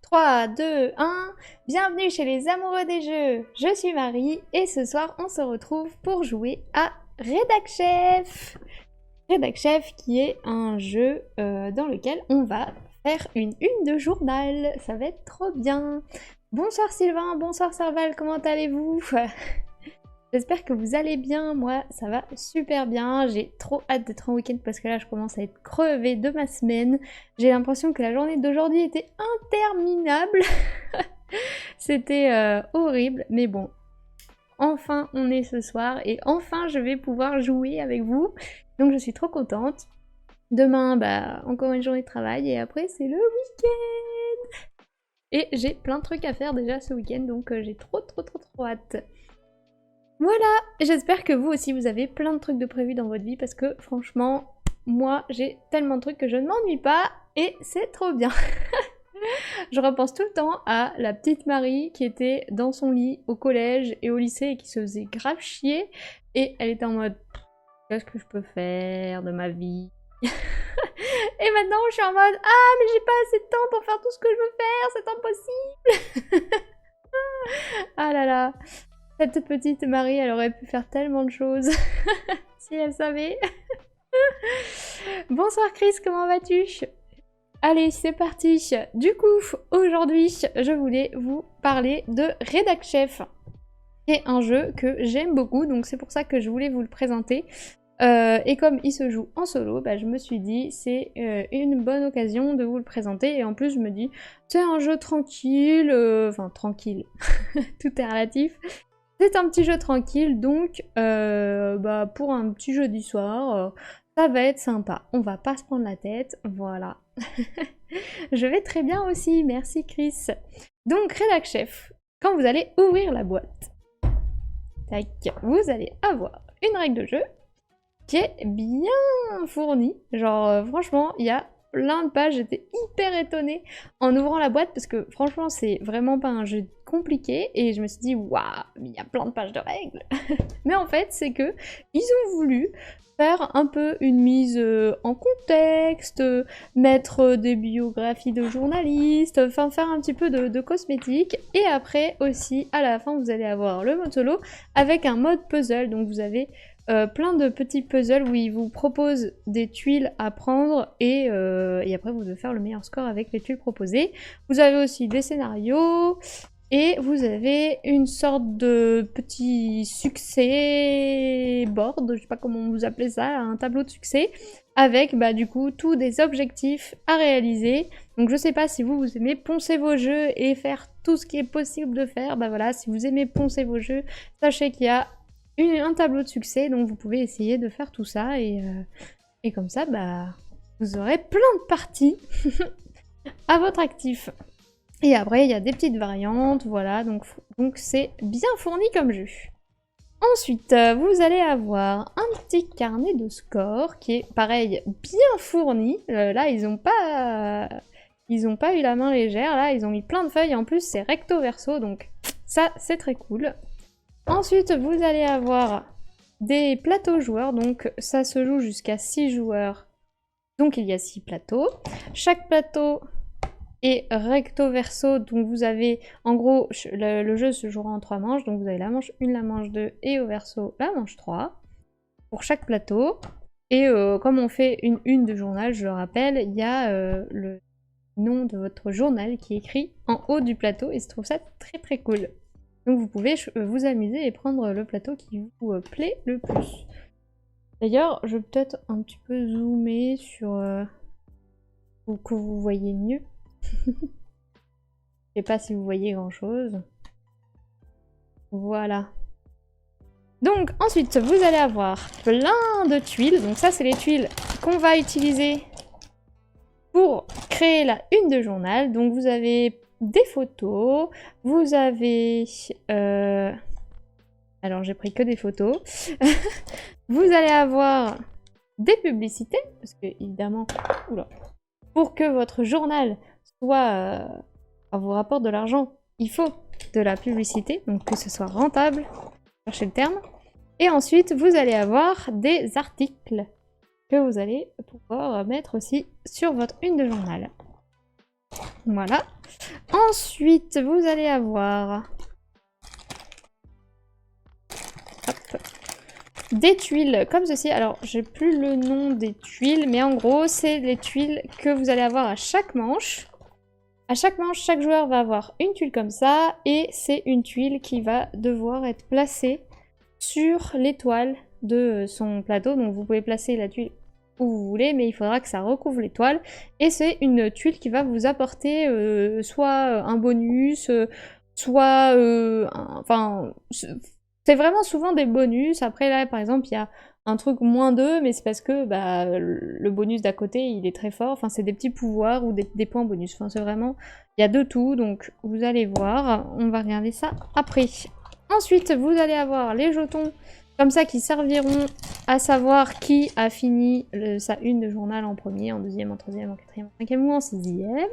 3, 2, 1. Bienvenue chez les amoureux des jeux. Je suis Marie et ce soir on se retrouve pour jouer à Redac Chef. Redac Chef qui est un jeu dans lequel on va faire une de journal. Ça va être trop bien. Bonsoir Sylvain, bonsoir Serval, comment allez-vous? J'espère que vous allez bien, moi ça va super bien, j'ai trop hâte d'être en week-end parce que là je commence à être crevée de ma semaine. J'ai l'impression que la journée d'aujourd'hui était interminable. C'était horrible, mais bon, enfin on est ce soir et enfin je vais pouvoir jouer avec vous. Donc je suis trop contente. Demain, bah encore une journée de travail et après c'est le week-end. Et j'ai plein de trucs à faire déjà ce week-end, donc j'ai trop hâte. Voilà, j'espère que vous aussi vous avez plein de trucs de prévus dans votre vie parce que franchement, moi j'ai tellement de trucs que je ne m'ennuie pas et c'est trop bien. Je repense tout le temps à la petite Marie qui était dans son lit au collège et au lycée et qui se faisait grave chier et elle était en mode qu'est-ce que je peux faire de ma vie? Et maintenant je suis en mode ah mais j'ai pas assez de temps pour faire tout ce que je veux faire, c'est impossible. Ah là là. Cette petite Marie, elle aurait pu faire tellement de choses si elle savait. Bonsoir Chris, comment vas-tu? Allez, c'est parti. Du coup, aujourd'hui, je voulais vous parler de Redac Chef, qui est un jeu que j'aime beaucoup, donc c'est pour ça que je voulais vous le présenter. Et comme il se joue en solo, bah, je me suis dit c'est une bonne occasion de vous le présenter. Et en plus, je me dis c'est un jeu tranquille, enfin tranquille, tout est relatif. C'est un petit jeu tranquille, donc bah, pour un petit jeudi soir, ça va être sympa. On va pas se prendre la tête, voilà. Je vais très bien aussi, merci Chris. Donc Redac Chef, quand vous allez ouvrir la boîte, tac, vous allez avoir une règle de jeu qui est bien fournie. Genre franchement, il y a plein de pages, j'étais hyper étonnée en ouvrant la boîte parce que franchement c'est vraiment pas un jeu compliqué et je me suis dit waouh, il y a plein de pages de règles. Mais en fait c'est que ils ont voulu faire un peu une mise en contexte, mettre des biographies de journalistes, enfin faire un petit peu de cosmétique et après aussi à la fin vous allez avoir le mode solo avec un mode puzzle, donc vous avez plein de petits puzzles où ils vous proposent des tuiles à prendre et après vous devez faire le meilleur score avec les tuiles proposées. Vous avez aussi des scénarios et vous avez une sorte de petit succès board, je sais pas comment vous appelez ça, un tableau de succès avec bah du coup tous des objectifs à réaliser. Donc je sais pas si vous aimez poncer vos jeux et faire tout ce qui est possible de faire, bah voilà, si vous aimez poncer vos jeux, sachez qu'il y a un tableau de succès, donc vous pouvez essayer de faire tout ça et comme ça, bah, vous aurez plein de parties à votre actif. Et après, il y a des petites variantes, voilà, donc c'est bien fourni comme jeu. Ensuite, vous allez avoir un petit carnet de score qui est, pareil, bien fourni. Là, ils ont pas eu la main légère, là, ils ont mis plein de feuilles, en plus, c'est recto verso, donc ça, c'est très cool. Ensuite, vous allez avoir des plateaux joueurs, donc ça se joue jusqu'à 6 joueurs, donc il y a 6 plateaux. Chaque plateau est recto verso, donc vous avez, en gros, le jeu se jouera en 3 manches, donc vous avez la manche 1, la manche 2 et au verso la manche 3 pour chaque plateau. Et comme on fait une de journal, je le rappelle, il y a le nom de votre journal qui est écrit en haut du plateau et je trouve ça très cool. Donc vous pouvez vous amuser et prendre le plateau qui vous plaît le plus. D'ailleurs, je vais peut-être un petit peu zoomer sur... pour que vous voyez mieux. Je sais pas si vous voyez grand-chose. Voilà. Donc ensuite, vous allez avoir plein de tuiles. Donc ça, c'est les tuiles qu'on va utiliser pour créer la une de journal. Donc vous avez des photos, vous avez... alors j'ai pris que des photos. Vous allez avoir des publicités, parce que évidemment, oula, pour que votre journal soit vous rapporte de l'argent, il faut de la publicité, donc que ce soit rentable, cherchez le terme. Et ensuite, vous allez avoir des articles que vous allez pouvoir mettre aussi sur votre une de journal. Voilà. Ensuite, vous allez avoir des tuiles comme ceci. Alors, j'ai plus le nom des tuiles, mais en gros, c'est les tuiles que vous allez avoir à chaque manche. À chaque manche, chaque joueur va avoir une tuile comme ça, et c'est une tuile qui va devoir être placée sur l'étoile de son plateau. Donc vous pouvez placer la tuile où vous voulez, mais il faudra que ça recouvre l'étoile. Et c'est une tuile qui va vous apporter soit un bonus, soit... enfin, c'est vraiment souvent des bonus. Après là, par exemple, il y a un truc -2, mais c'est parce que bah, le bonus d'à côté, il est très fort. Enfin, c'est des petits pouvoirs ou des points bonus. Enfin, c'est vraiment... Il y a de tout, donc vous allez voir. On va regarder ça après. Ensuite, vous allez avoir les jetons comme ça qui serviront à savoir qui a fini sa une de journal en premier, en deuxième, en troisième, en quatrième, en cinquième ou en sixième.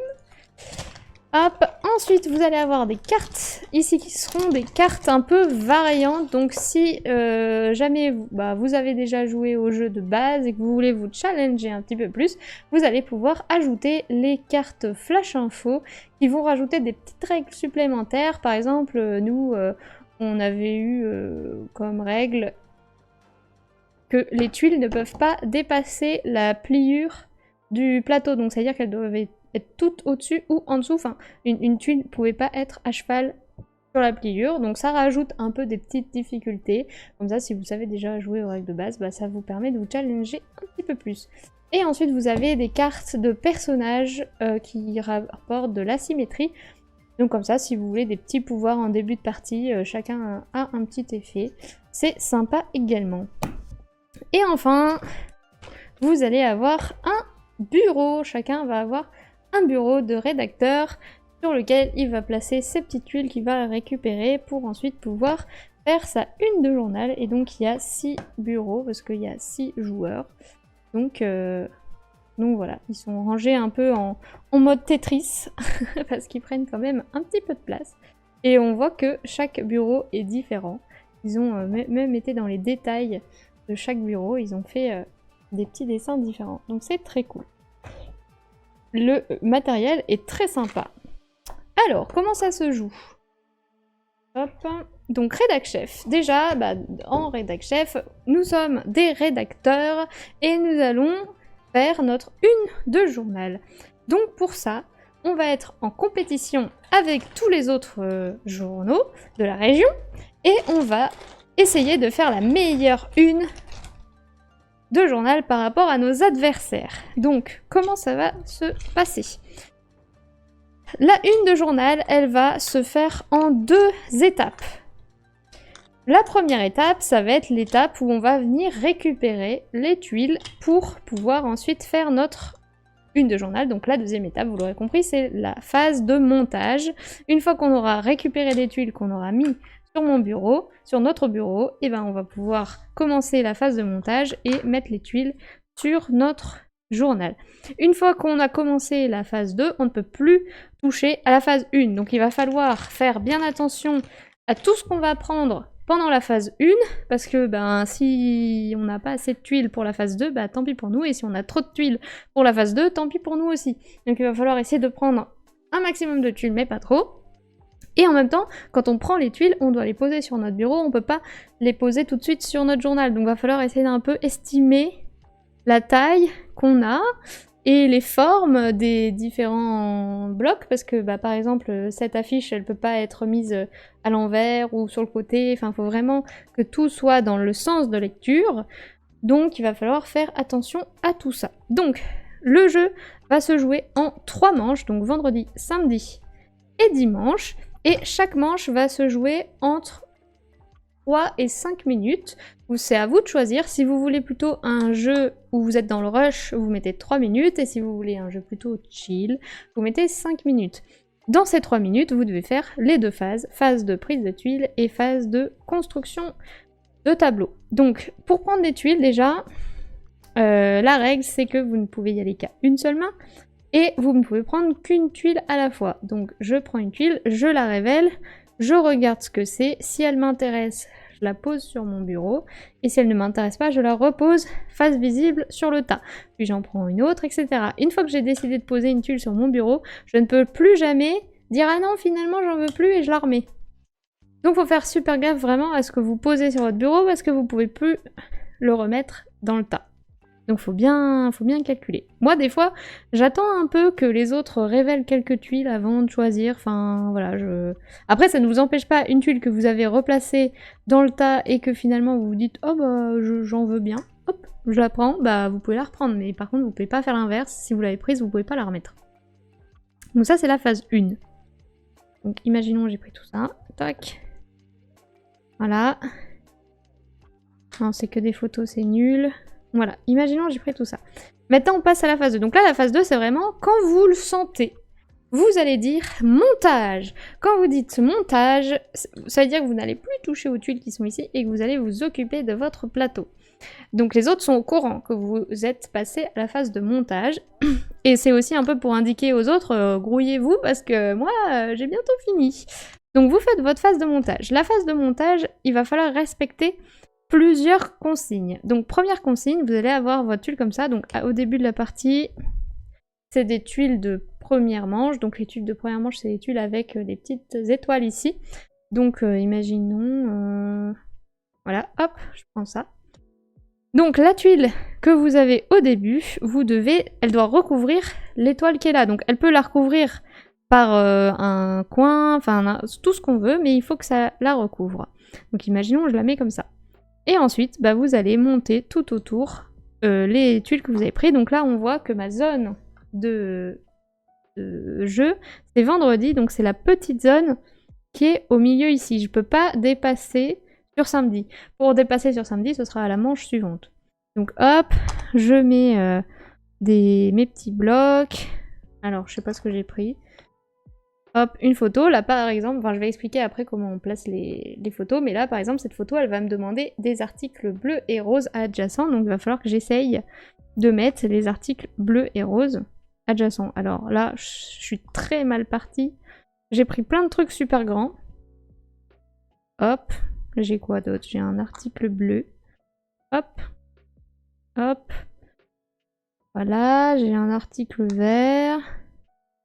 Hop, ensuite vous allez avoir des cartes ici qui seront des cartes un peu variantes. Donc si jamais vous avez déjà joué au jeu de base et que vous voulez vous challenger un petit peu plus, vous allez pouvoir ajouter les cartes flash info qui vont rajouter des petites règles supplémentaires. Par exemple, nous on avait eu comme règle que les tuiles ne peuvent pas dépasser la pliure du plateau. Donc c'est-à-dire qu'elles doivent être toutes au-dessus ou en dessous. Enfin, une tuile ne pouvait pas être à cheval sur la pliure. Donc ça rajoute un peu des petites difficultés. Comme ça, si vous savez déjà jouer aux règles de base, bah, ça vous permet de vous challenger un petit peu plus. Et ensuite, vous avez des cartes de personnages qui rapportent de l'asymétrie. Donc comme ça, si vous voulez des petits pouvoirs en début de partie, chacun a un petit effet. C'est sympa également. Et enfin, vous allez avoir un bureau. Chacun va avoir un bureau de rédacteur sur lequel il va placer ses petites tuiles qu'il va récupérer pour ensuite pouvoir faire sa une de journal. Et donc il y a 6 bureaux parce qu'il y a 6 joueurs. Donc voilà, ils sont rangés un peu en mode Tetris, parce qu'ils prennent quand même un petit peu de place. Et on voit que chaque bureau est différent. Ils ont même été dans les détails de chaque bureau, ils ont fait des petits dessins différents. Donc c'est très cool. Le matériel est très sympa. Alors, comment ça se joue? Hop. Donc Rédac Chef. Déjà, en Rédac Chef, nous sommes des rédacteurs et nous allons faire notre une de journal. Donc pour ça, on va être en compétition avec tous les autres journaux de la région et on va essayer de faire la meilleure une de journal par rapport à nos adversaires. Donc comment ça va se passer? La une de journal, elle va se faire en 2 étapes. La première étape, ça va être l'étape où on va venir récupérer les tuiles pour pouvoir ensuite faire notre une de journal. Donc la deuxième étape, vous l'aurez compris, c'est la phase de montage. Une fois qu'on aura récupéré les tuiles qu'on aura mis sur mon bureau, sur notre bureau, et ben on va pouvoir commencer la phase de montage et mettre les tuiles sur notre journal. Une fois qu'on a commencé la phase 2, on ne peut plus toucher à la phase 1. Donc il va falloir faire bien attention à tout ce qu'on va prendre pendant la phase 1, parce que si on n'a pas assez de tuiles pour la phase 2, tant pis pour nous, et si on a trop de tuiles pour la phase 2, tant pis pour nous aussi. Donc il va falloir essayer de prendre un maximum de tuiles, mais pas trop. Et en même temps, quand on prend les tuiles, on doit les poser sur notre bureau, on peut pas les poser tout de suite sur notre journal. Donc il va falloir essayer d'un peu estimer la taille qu'on a, et les formes des différents blocs, parce que par exemple cette affiche elle peut pas être mise à l'envers ou sur le côté, enfin il faut vraiment que tout soit dans le sens de lecture, donc il va falloir faire attention à tout ça. Donc le jeu va se jouer en 3 manches, donc vendredi, samedi et dimanche, et chaque manche va se jouer entre 3 et 5 minutes. C'est à vous de choisir. Si vous voulez plutôt un jeu où vous êtes dans le rush, vous mettez 3 minutes. Et si vous voulez un jeu plutôt chill, vous mettez 5 minutes. Dans ces 3 minutes, vous devez faire les 2 phases. Phase de prise de tuiles et phase de construction de tableau. Donc, pour prendre des tuiles, déjà, la règle, c'est que vous ne pouvez y aller qu'à une seule main. Et vous ne pouvez prendre qu'une tuile à la fois. Donc, je prends une tuile, je la révèle. Je regarde ce que c'est, si elle m'intéresse, je la pose sur mon bureau, et si elle ne m'intéresse pas, je la repose face visible sur le tas. Puis j'en prends une autre, etc. Une fois que j'ai décidé de poser une tuile sur mon bureau, je ne peux plus jamais dire « Ah non, finalement, j'en veux plus » et je la remets. Donc faut faire super gaffe vraiment à ce que vous posez sur votre bureau, parce que vous pouvez plus le remettre dans le tas. Donc faut bien calculer. Moi, des fois, j'attends un peu que les autres révèlent quelques tuiles avant de choisir. Enfin, voilà, Après, ça ne vous empêche pas, une tuile que vous avez replacée dans le tas et que finalement vous vous dites « Oh bah, j'en veux bien. Hop, je la prends. » Bah, vous pouvez la reprendre. Mais par contre, vous pouvez pas faire l'inverse. Si vous l'avez prise, vous pouvez pas la remettre. Donc ça, c'est la phase 1. Donc imaginons, j'ai pris tout ça. Tac. Voilà. Non, c'est que des photos, c'est nul. Voilà, imaginons j'ai pris tout ça. Maintenant, on passe à la phase 2. Donc là, la phase 2, c'est vraiment quand vous le sentez. Vous allez dire montage. Quand vous dites montage, ça veut dire que vous n'allez plus toucher aux tuiles qui sont ici et que vous allez vous occuper de votre plateau. Donc les autres sont au courant que vous êtes passé à la phase de montage. Et c'est aussi un peu pour indiquer aux autres, grouillez-vous parce que moi, j'ai bientôt fini. Donc vous faites votre phase de montage. La phase de montage, il va falloir respecter plusieurs consignes. Donc première consigne, vous allez avoir votre tuile comme ça. Donc au début de la partie, c'est des tuiles de première manche. Donc les tuiles de première manche, c'est des tuiles avec des petites étoiles ici. Donc imaginons... Voilà, hop, je prends ça. Donc la tuile que vous avez au début, elle doit recouvrir l'étoile qui est là. Donc elle peut la recouvrir par un coin, enfin tout ce qu'on veut, mais il faut que ça la recouvre. Donc imaginons, je la mets comme ça. Et ensuite, bah, vous allez monter tout autour les tuiles que vous avez prises. Donc là, on voit que ma zone de jeu, c'est vendredi. Donc c'est la petite zone qui est au milieu ici. Je ne peux pas dépasser sur samedi. Pour dépasser sur samedi, ce sera à la manche suivante. Donc hop, je mets mes petits blocs. Alors, je sais pas ce que j'ai pris. Hop, une photo. Là, par exemple, enfin, je vais expliquer après comment on place les photos, mais là, par exemple, cette photo, elle va me demander des articles bleus et roses adjacents, donc il va falloir que j'essaye de mettre les articles bleus et roses adjacents. Alors là, je suis très mal partie. J'ai pris plein de trucs super grands. Hop, j'ai quoi d'autre? J'ai un article bleu. Hop, hop. Voilà, j'ai un article vert.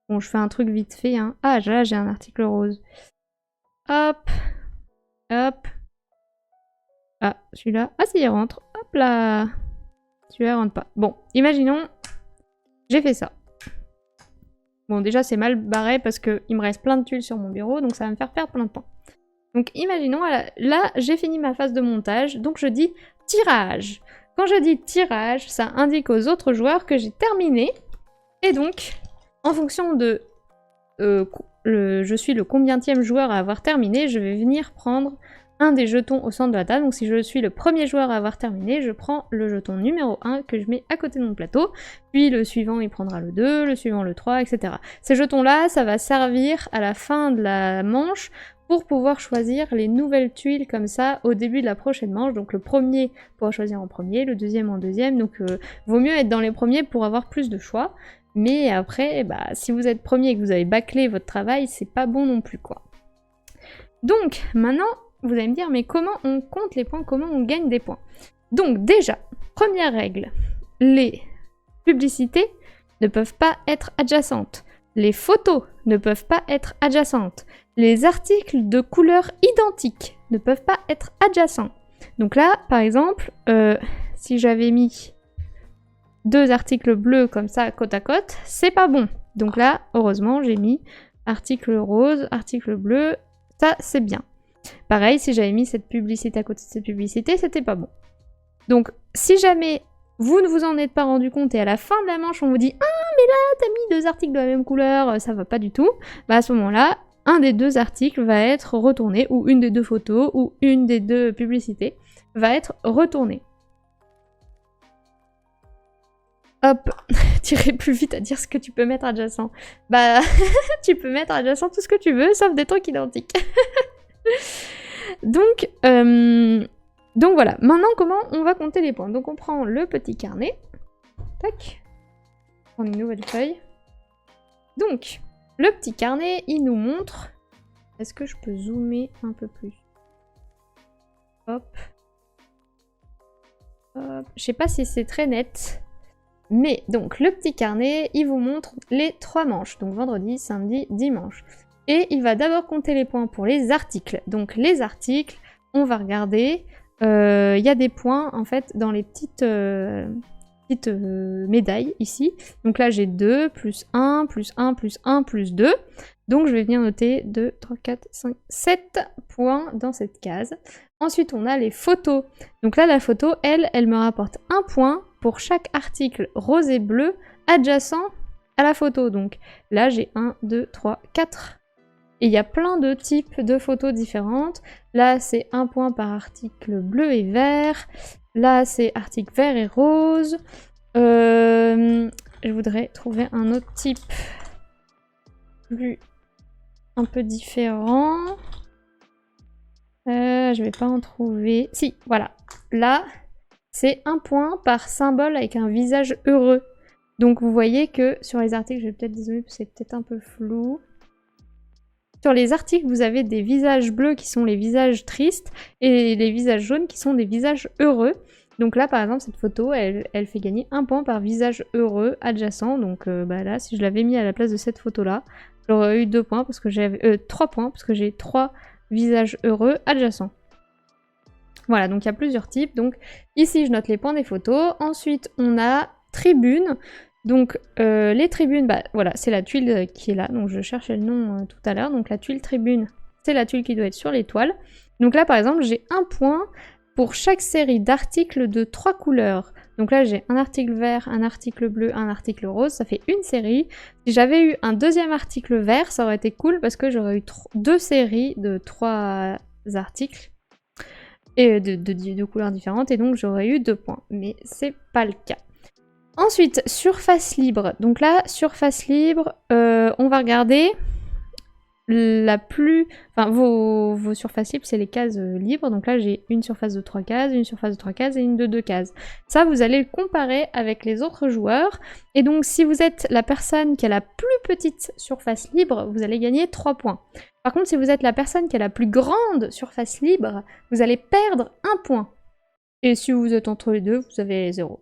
Bon, je fais un truc vite fait, hein. Ah, là, j'ai un article rose. Hop. Hop. Ah, celui-là. Ah, si, il rentre. Hop là. Celui-là, rentre pas. Bon, imaginons, j'ai fait ça. Bon, déjà, c'est mal barré parce qu'il me reste plein de tuiles sur mon bureau, donc ça va me faire perdre plein de temps. Donc, imaginons, là, j'ai fini ma phase de montage, donc je dis tirage. Quand je dis tirage, ça indique aux autres joueurs que j'ai terminé. Et donc... En fonction de je suis le combienième joueur à avoir terminé, je vais venir prendre un des jetons au centre de la table. Donc si je suis le premier joueur à avoir terminé, je prends le jeton numéro 1 que je mets à côté de mon plateau. Puis le suivant, il prendra le 2, le suivant le 3, etc. Ces jetons-là, ça va servir à la fin de la manche pour pouvoir choisir les nouvelles tuiles comme ça au début de la prochaine manche. Donc le premier pourra choisir en premier, le deuxième en deuxième. Donc vaut mieux être dans les premiers pour avoir plus de choix. Mais après, bah, si vous êtes premier et que vous avez bâclé votre travail, c'est pas bon non plus, quoi. Donc, maintenant, vous allez me dire, mais comment on compte les points? Comment on gagne des points? Donc, déjà, première règle, les publicités ne peuvent pas être adjacentes. Les photos ne peuvent pas être adjacentes. Les articles de couleurs identiques ne peuvent pas être adjacents. Donc là, par exemple, si j'avais mis... 2 articles bleus comme ça côte à côte, c'est pas bon. Donc là, heureusement, j'ai mis article rose, article bleu, ça c'est bien. Pareil, si j'avais mis cette publicité à côté de cette publicité, c'était pas bon. Donc, si jamais vous ne vous en êtes pas rendu compte et à la fin de la manche, on vous dit « Ah, mais là, t'as mis 2 articles de la même couleur, ça va pas du tout », bah à ce moment-là, un des 2 articles va être retourné, ou une des 2 photos, ou une des 2 publicités va être retournée. Hop, t'irais plus vite à dire ce que tu peux mettre adjacent. Bah, tu peux mettre adjacent tout ce que tu veux, sauf des trucs identiques. Donc voilà. Maintenant, comment on va compter les points? Donc on prend le petit carnet. Tac. On prend une nouvelle feuille. Donc, le petit carnet, il nous montre... Est-ce que je peux zoomer un peu plus? Hop. Hop. Je sais pas si c'est très net. Mais donc le petit carnet, il vous montre les 3 manches. Donc vendredi, samedi, dimanche. Et il va d'abord compter les points pour les articles. Donc les articles, on va regarder. Il y a des points en fait dans les petites médailles ici. Donc là j'ai 2, plus 1, plus 1, plus 1, plus 2. Donc je vais venir noter 2, 3, 4, 5, 7 points dans cette case. Ensuite on a les photos. Donc là la photo, elle me rapporte 1 point pour chaque article rose et bleu adjacent à la photo. Donc là j'ai 1, 2, 3, 4. Et il y a plein de types de photos différentes. Là c'est 1 point par article bleu et vert. Là c'est article vert et rose. Je voudrais trouver un autre type plus un peu différent. Je vais pas en trouver. Si, voilà. Là, c'est 1 point par symbole avec un visage heureux. Donc vous voyez que sur les articles, je vais peut-être, désolé, c'est peut-être un peu flou. Sur les articles, vous avez des visages bleus qui sont les visages tristes et les visages jaunes qui sont des visages heureux. Donc là, par exemple, cette photo, elle fait gagner 1 point par visage heureux adjacent. Donc là, si je l'avais mis à la place de cette photo-là, j'aurais eu 2 points parce que j'avais 3 points parce que j'ai 3 visages heureux adjacents. Voilà, donc il y a plusieurs types. Donc ici, je note les points des photos. Ensuite, on a tribune. Donc les tribunes, voilà, c'est la tuile qui est là. Donc je cherchais le nom tout à l'heure. Donc la tuile tribune, c'est la tuile qui doit être sur l'étoile. Donc là, par exemple, j'ai 1 point pour chaque série d'articles de 3 couleurs. Donc là, j'ai un article vert, un article bleu, un article rose. Ça fait une série. Si j'avais eu un deuxième article vert, ça aurait été cool parce que j'aurais eu 2 séries de 3 articles et de couleurs différentes. Et donc, j'aurais eu 2 points. Mais c'est pas le cas. Ensuite, surface libre. Donc là, surface libre, on va regarder vos surfaces libres, c'est les cases libres. Donc là, j'ai une surface de 3 cases, une surface de 3 cases et une de 2 cases. Ça, vous allez le comparer avec les autres joueurs. Et donc, si vous êtes la personne qui a la plus petite surface libre, vous allez gagner 3 points. Par contre, si vous êtes la personne qui a la plus grande surface libre, vous allez perdre 1 point. Et si vous êtes entre les deux, vous avez 0.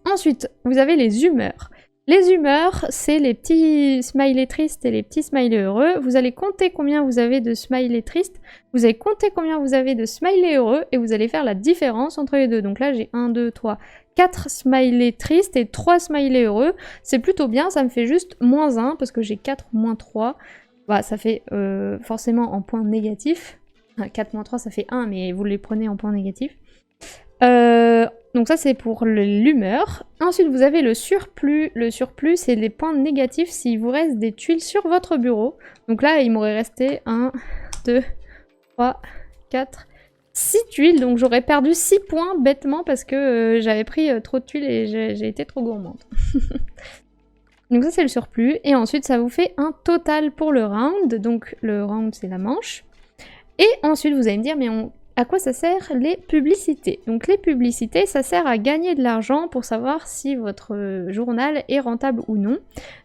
Ensuite, vous avez les humeurs. Les humeurs, c'est les petits smileys tristes et les petits smileys heureux. Vous allez compter combien vous avez de smileys tristes, vous allez compter combien vous avez de smileys heureux, et vous allez faire la différence entre les deux. Donc là, j'ai 1, 2, 3, 4 smileys tristes et 3 smileys heureux. C'est plutôt bien, ça me fait juste moins 1, parce que j'ai 4 moins 3. Ça fait forcément en points négatifs. 4 moins 3, ça fait 1, mais vous les prenez en points négatifs. Donc ça c'est pour l'humeur. Ensuite vous avez le surplus. Le surplus c'est les points négatifs s'il vous reste des tuiles sur votre bureau. Donc là il m'aurait resté 1, 2, 3, 4, 6 tuiles. Donc j'aurais perdu 6 points bêtement parce que j'avais pris trop de tuiles et j'ai été trop gourmande. Donc ça c'est le surplus. Et ensuite ça vous fait un total pour le round. Donc le round c'est la manche. Et ensuite vous allez me dire mais à quoi ça sert les publicités? Donc les publicités, ça sert à gagner de l'argent pour savoir si votre journal est rentable ou non.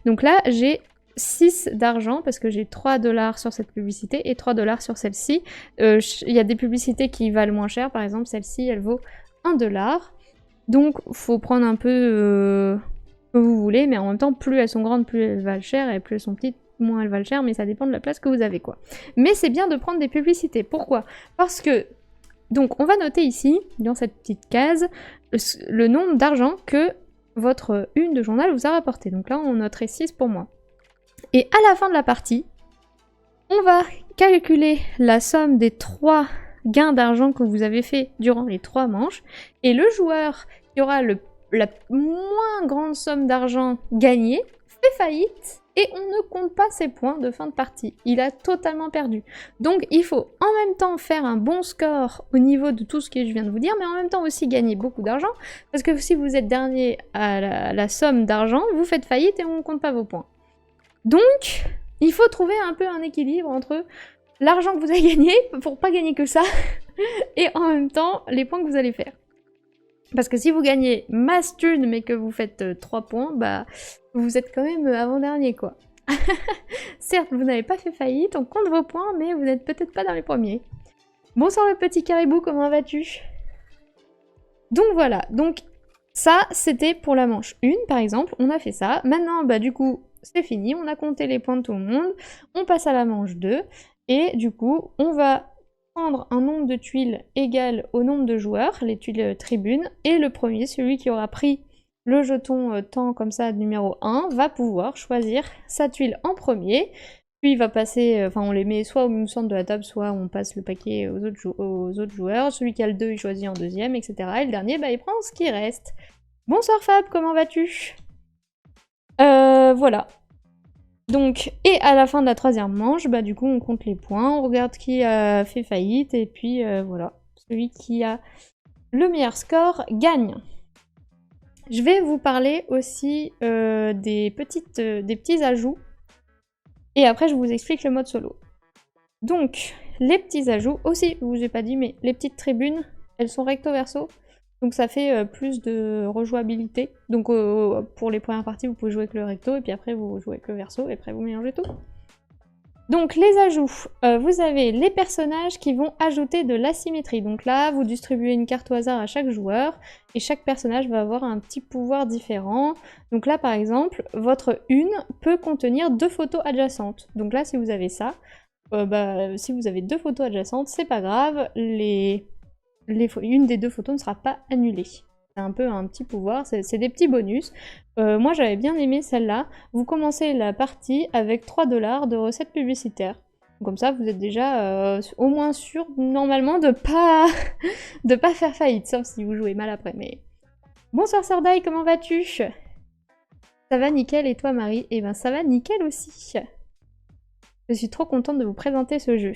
Donc là, j'ai 6 d'argent parce que j'ai 3 $ sur cette publicité et 3 $ sur celle-ci. Il y a des publicités qui valent moins cher, par exemple celle-ci, elle vaut 1 $. Donc faut prendre un peu que vous voulez, mais en même temps, plus elles sont grandes, plus elles valent cher, et plus elles sont petites, moins elles valent cher, mais ça dépend de la place que vous avez, quoi. Mais c'est bien de prendre des publicités. Pourquoi? Parce que donc on va noter ici, dans cette petite case, le nombre d'argent que votre une de journal vous a rapporté. Donc là, on noterait 6 pour moi. Et à la fin de la partie, on va calculer la somme des 3 gains d'argent que vous avez fait durant les 3 manches. Et le joueur qui aura la moins grande somme d'argent gagnée fait faillite. Et on ne compte pas ses points de fin de partie. Il a totalement perdu. Donc il faut en même temps faire un bon score au niveau de tout ce que je viens de vous dire, mais en même temps aussi gagner beaucoup d'argent. Parce que si vous êtes dernier à la somme d'argent, vous faites faillite et on ne compte pas vos points. Donc il faut trouver un peu un équilibre entre l'argent que vous avez gagné, pour pas gagner que ça, et en même temps les points que vous allez faire. Parce que si vous gagnez masse thune mais que vous faites 3 points, bah vous êtes quand même avant-dernier quoi. Certes, vous n'avez pas fait faillite, on compte vos points, mais vous n'êtes peut-être pas dans les premiers. Bonsoir le petit caribou, comment vas-tu? Donc voilà, donc ça c'était pour la manche 1 par exemple, on a fait ça. Maintenant bah du coup c'est fini, on a compté les points de tout le monde, on passe à la manche 2 et du coup on va prendre un nombre de tuiles égal au nombre de joueurs, les tuiles tribunes, et le premier, celui qui aura pris le jeton temps comme ça numéro 1, va pouvoir choisir sa tuile en premier. Puis il va passer, enfin on les met soit au centre de la table, soit on passe le paquet aux autres joueurs. Celui qui a le 2, il choisit en deuxième, etc. Et le dernier, bah il prend ce qui reste. Bonsoir Fab, comment vas-tu? Voilà. Donc, et à la fin de la troisième manche, bah du coup on compte les points, on regarde qui a fait faillite, et puis voilà. Celui qui a le meilleur score gagne. Je vais vous parler aussi des petits ajouts. Et après, je vous explique le mode solo. Donc, les petits ajouts, aussi, je vous ai pas dit, mais les petites tribunes, elles sont recto-verso. Donc ça fait plus de rejouabilité. Donc pour les premières parties, vous pouvez jouer avec le recto, et puis après vous jouez avec le verso, et après vous mélangez tout. Donc les ajouts, vous avez les personnages qui vont ajouter de l'asymétrie. Donc là, vous distribuez une carte au hasard à chaque joueur, et chaque personnage va avoir un petit pouvoir différent. Donc là, par exemple, votre une peut contenir 2 photos adjacentes. Donc là, si vous avez ça, si vous avez 2 photos adjacentes, c'est pas grave, une des 2 photos ne sera pas annulée. C'est un peu un petit pouvoir, c'est des petits bonus. Moi j'avais bien aimé celle-là. Vous commencez la partie avec 3 $ de recettes publicitaires. Comme ça vous êtes déjà au moins sûr normalement de pas de pas faire faillite, sauf si vous jouez mal après. Mais bonsoir Sardaï, comment vas-tu? Ça va nickel, et toi Marie? Eh ben ça va nickel aussi. Je suis trop contente de vous présenter ce jeu.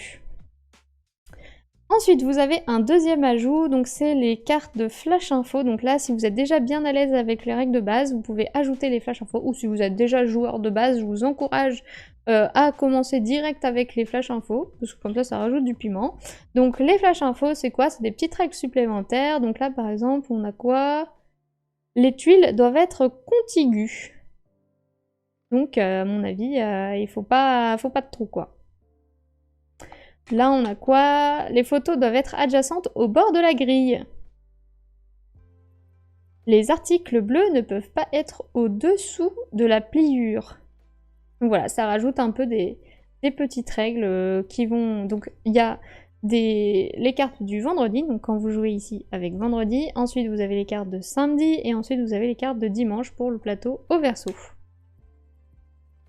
Ensuite, vous avez un deuxième ajout, donc c'est les cartes de flash info. Donc là, si vous êtes déjà bien à l'aise avec les règles de base, vous pouvez ajouter les flash info. Ou si vous êtes déjà joueur de base, je vous encourage à commencer direct avec les flash info, parce que comme ça rajoute du piment. Donc les flash info, c'est quoi? C'est des petites règles supplémentaires. Donc là, par exemple, on a quoi? Les tuiles doivent être contiguës. Donc, à mon avis, il faut pas de trou, quoi. Là, on a quoi? Les photos doivent être adjacentes au bord de la grille. Les articles bleus ne peuvent pas être au-dessous de la pliure. Donc voilà, ça rajoute un peu des petites règles qui vont... Donc, il y a les cartes du vendredi, donc quand vous jouez ici avec vendredi. Ensuite, vous avez les cartes de samedi, et ensuite, vous avez les cartes de dimanche pour le plateau au verso.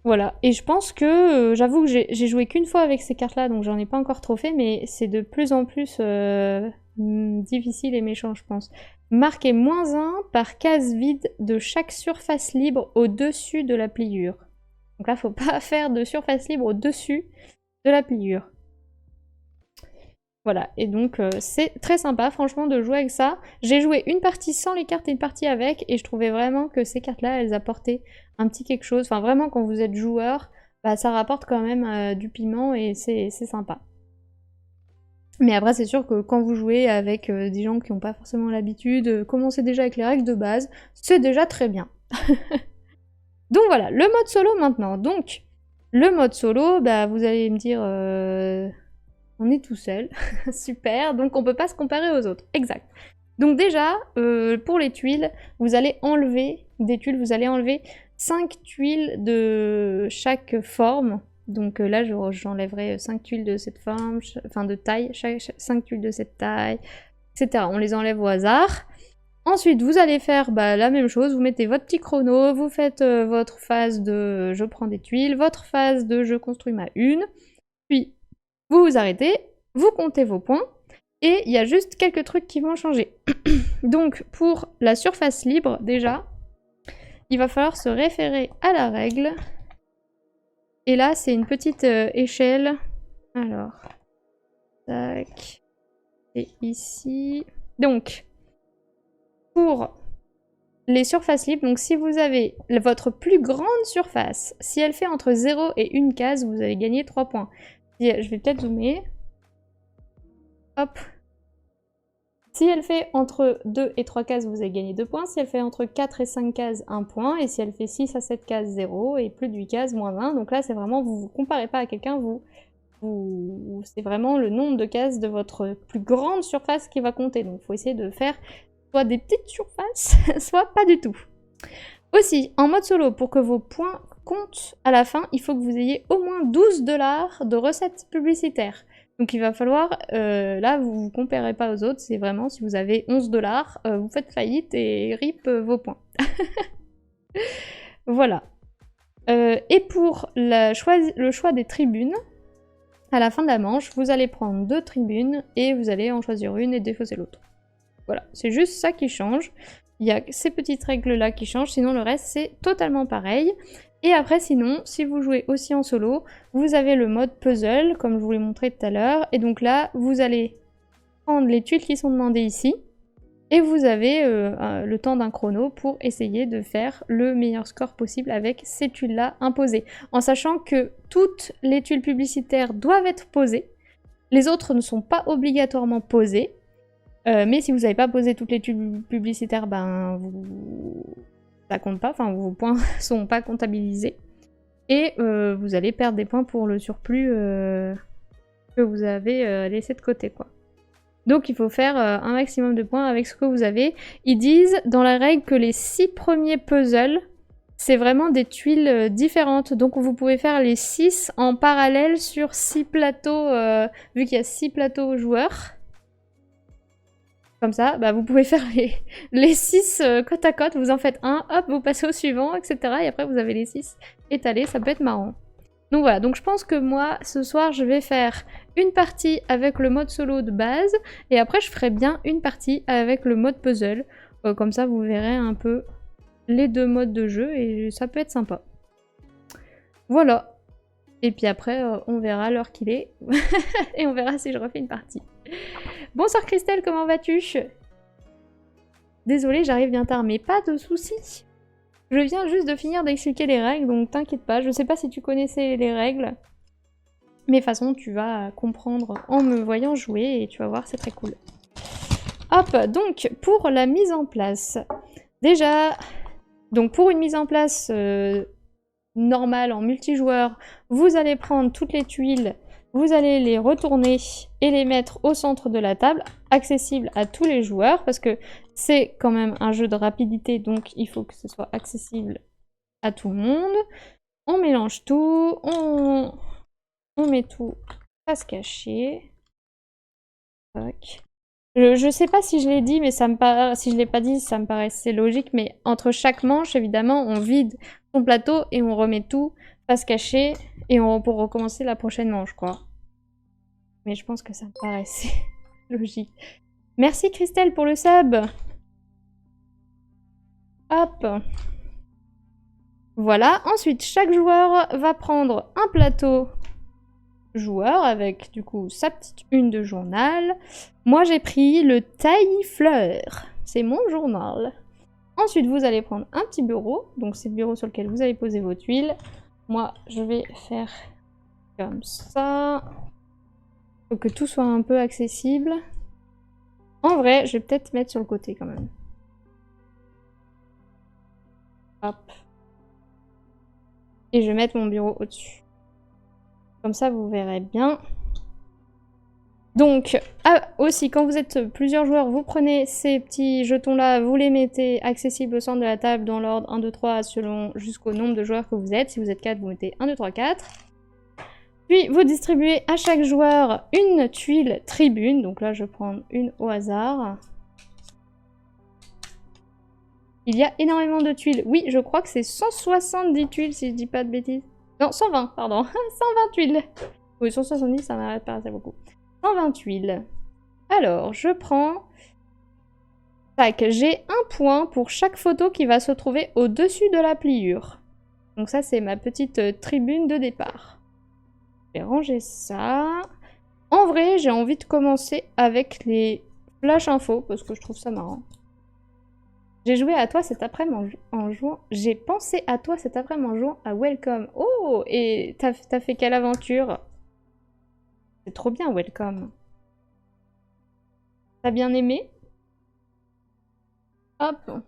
Voilà, et je pense que, j'avoue que j'ai joué qu'une fois avec ces cartes-là, donc j'en ai pas encore trop fait, mais c'est de plus en plus difficile et méchant, je pense. Marquez -1 par case vide de chaque surface libre au-dessus de la pliure. Donc là, faut pas faire de surface libre au-dessus de la pliure. Voilà, et donc c'est très sympa, franchement, de jouer avec ça. J'ai joué une partie sans les cartes et une partie avec, et je trouvais vraiment que ces cartes-là, elles apportaient un petit quelque chose. Enfin, vraiment, quand vous êtes joueur, bah, ça rapporte quand même du piment, et c'est sympa. Mais après, c'est sûr que quand vous jouez avec des gens qui n'ont pas forcément l'habitude, commencez déjà avec les règles de base, c'est déjà très bien. Donc voilà, le mode solo maintenant. Donc, le mode solo, bah, vous allez me dire... on est tout seul, super, donc on peut pas se comparer aux autres, exact. Donc déjà, pour les tuiles, vous allez enlever des tuiles, vous allez enlever 5 tuiles de chaque forme. Donc là, j'enlèverai 5 tuiles de cette forme, enfin de taille, 5 tuiles de cette taille, etc. On les enlève au hasard. Ensuite, vous allez faire la même chose, vous mettez votre petit chrono, vous faites votre phase de je prends des tuiles, votre phase de je construis ma une, puis vous vous arrêtez, vous comptez vos points, et il y a juste quelques trucs qui vont changer. Donc pour la surface libre, déjà, il va falloir se référer à la règle. Et là, c'est une petite échelle. Alors, tac, et ici. Donc, pour les surfaces libres, donc si vous avez votre plus grande surface, si elle fait entre 0 et 1 case, vous allez gagner 3 points. Je vais peut-être zoomer. Hop. Si elle fait entre 2 et 3 cases, vous allez gagner 2 points. Si elle fait entre 4 et 5 cases, 1 point. Et si elle fait 6 à 7 cases, 0. Et plus de 8 cases, -1. Donc là, c'est vraiment, vous ne vous comparez pas à quelqu'un, vous c'est vraiment le nombre de cases de votre plus grande surface qui va compter. Donc il faut essayer de faire soit des petites surfaces, soit pas du tout. Aussi, en mode solo, pour que vos points comptent à la fin, il faut que vous ayez au moins 12 $ de recettes publicitaires. Donc il va falloir, là vous ne comparez pas aux autres, c'est vraiment si vous avez 11 $, vous faites faillite et rip vos points. Voilà. Et pour le choix des tribunes, à la fin de la manche, vous allez prendre 2 tribunes et vous allez en choisir une et défausser l'autre. Voilà, c'est juste ça qui change. Il y a ces petites règles-là qui changent, sinon le reste c'est totalement pareil. Et après sinon, si vous jouez aussi en solo, vous avez le mode puzzle, comme je vous l'ai montré tout à l'heure. Et donc là, vous allez prendre les tuiles qui sont demandées ici. Et vous avez le temps d'un chrono pour essayer de faire le meilleur score possible avec ces tuiles-là imposées. En sachant que toutes les tuiles publicitaires doivent être posées. Les autres ne sont pas obligatoirement posées. Mais si vous n'avez pas posé toutes les tuiles publicitaires, ben ça compte pas, enfin vos points sont pas comptabilisés. Et vous allez perdre des points pour le surplus que vous avez laissé de côté, quoi. Donc il faut faire un maximum de points avec ce que vous avez. Ils disent dans la règle que les 6 premiers puzzles, c'est vraiment des tuiles différentes. Donc vous pouvez faire les 6 en parallèle sur 6 plateaux, vu qu'il y a 6 plateaux joueurs. Comme ça, bah, vous pouvez faire les 6 côte à côte, vous en faites un, hop, vous passez au suivant, etc. Et après vous avez les 6 étalés, ça peut être marrant. Donc voilà, donc je pense que moi, ce soir, je vais faire une partie avec le mode solo de base, et après je ferai bien une partie avec le mode puzzle. Comme ça, vous verrez un peu les deux modes de jeu, et ça peut être sympa. Voilà. Et puis après, on verra l'heure qu'il est, et on verra si je refais une partie. Bonsoir Christelle, comment vas-tu? Désolée, j'arrive bien tard, mais pas de soucis. Je viens juste de finir d'expliquer les règles, donc t'inquiète pas. Je sais pas si tu connaissais les règles, mais de toute façon, tu vas comprendre en me voyant jouer, et tu vas voir, c'est très cool. Hop, donc, pour la mise en place. Déjà, donc pour une mise en place normale en multijoueur, vous allez prendre toutes les tuiles, vous allez les retourner et les mettre au centre de la table, accessible à tous les joueurs, parce que c'est quand même un jeu de rapidité, donc il faut que ce soit accessible à tout le monde. On mélange tout, on met tout face cachée. Je sais pas si je l'ai dit, mais si je l'ai pas dit, ça me paraissait logique, mais entre chaque manche, évidemment, on vide son plateau et on remet tout face cachée et pour recommencer la prochaine manche, quoi. Mais je pense que ça me paraissait logique. Merci Christelle pour le sub. Hop. Voilà. Ensuite, chaque joueur va prendre un plateau joueur avec du coup sa petite une de journal. Moi j'ai pris le taille-fleur. C'est mon journal. Ensuite, vous allez prendre un petit bureau. Donc c'est le bureau sur lequel vous allez poser vos tuiles. Moi, je vais faire comme ça. Faut que tout soit un peu accessible. En vrai, je vais peut-être mettre sur le côté quand même. Hop. Et je vais mettre mon bureau au-dessus. Comme ça, vous verrez bien. Donc, aussi, quand vous êtes plusieurs joueurs, vous prenez ces petits jetons-là, vous les mettez accessibles au centre de la table dans l'ordre 1, 2, 3, selon jusqu'au nombre de joueurs que vous êtes. Si vous êtes 4, vous mettez 1, 2, 3, 4. Puis, vous distribuez à chaque joueur une tuile tribune. Donc là, je vais prendre une au hasard. Il y a énormément de tuiles. Oui, je crois que c'est 170 tuiles, si je dis pas de bêtises. Non, 120, pardon. 120 tuiles. Oui, 170, ça m'arrête pas, c'est beaucoup. 120 tuiles. Alors, je prends... Tac, j'ai un point pour chaque photo qui va se trouver au-dessus de la pliure. Donc ça, c'est ma petite tribune de départ. Je vais ranger ça. En vrai, j'ai envie de commencer avec les flash infos, parce que je trouve ça marrant. J'ai joué à toi cet après-midi en jouant... J'ai pensé à toi cet après-midi en jouant à Welcome. Oh, et t'as fait quelle aventure? C'est trop bien, Welcome. T'as bien aimé? Hop.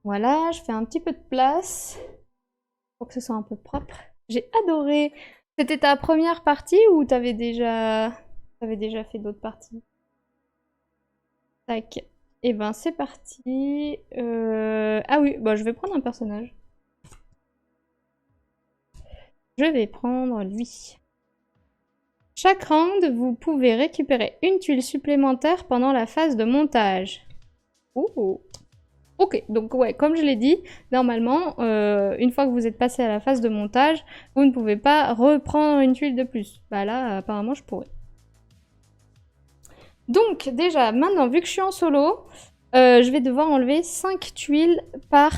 Voilà, je fais un petit peu de place pour que ce soit un peu propre. J'ai adoré. C'était ta première partie ou t'avais déjà fait d'autres parties? Tac. Et ben c'est parti. Ah oui, bah je vais prendre un personnage. Je vais prendre lui. Chaque round, vous pouvez récupérer une tuile supplémentaire pendant la phase de montage. Oh. Ok, donc ouais, comme je l'ai dit, normalement, une fois que vous êtes passé à la phase de montage, vous ne pouvez pas reprendre une tuile de plus. Bah là, apparemment, je pourrais. Donc déjà, maintenant, vu que je suis en solo, je vais devoir enlever 5 tuiles par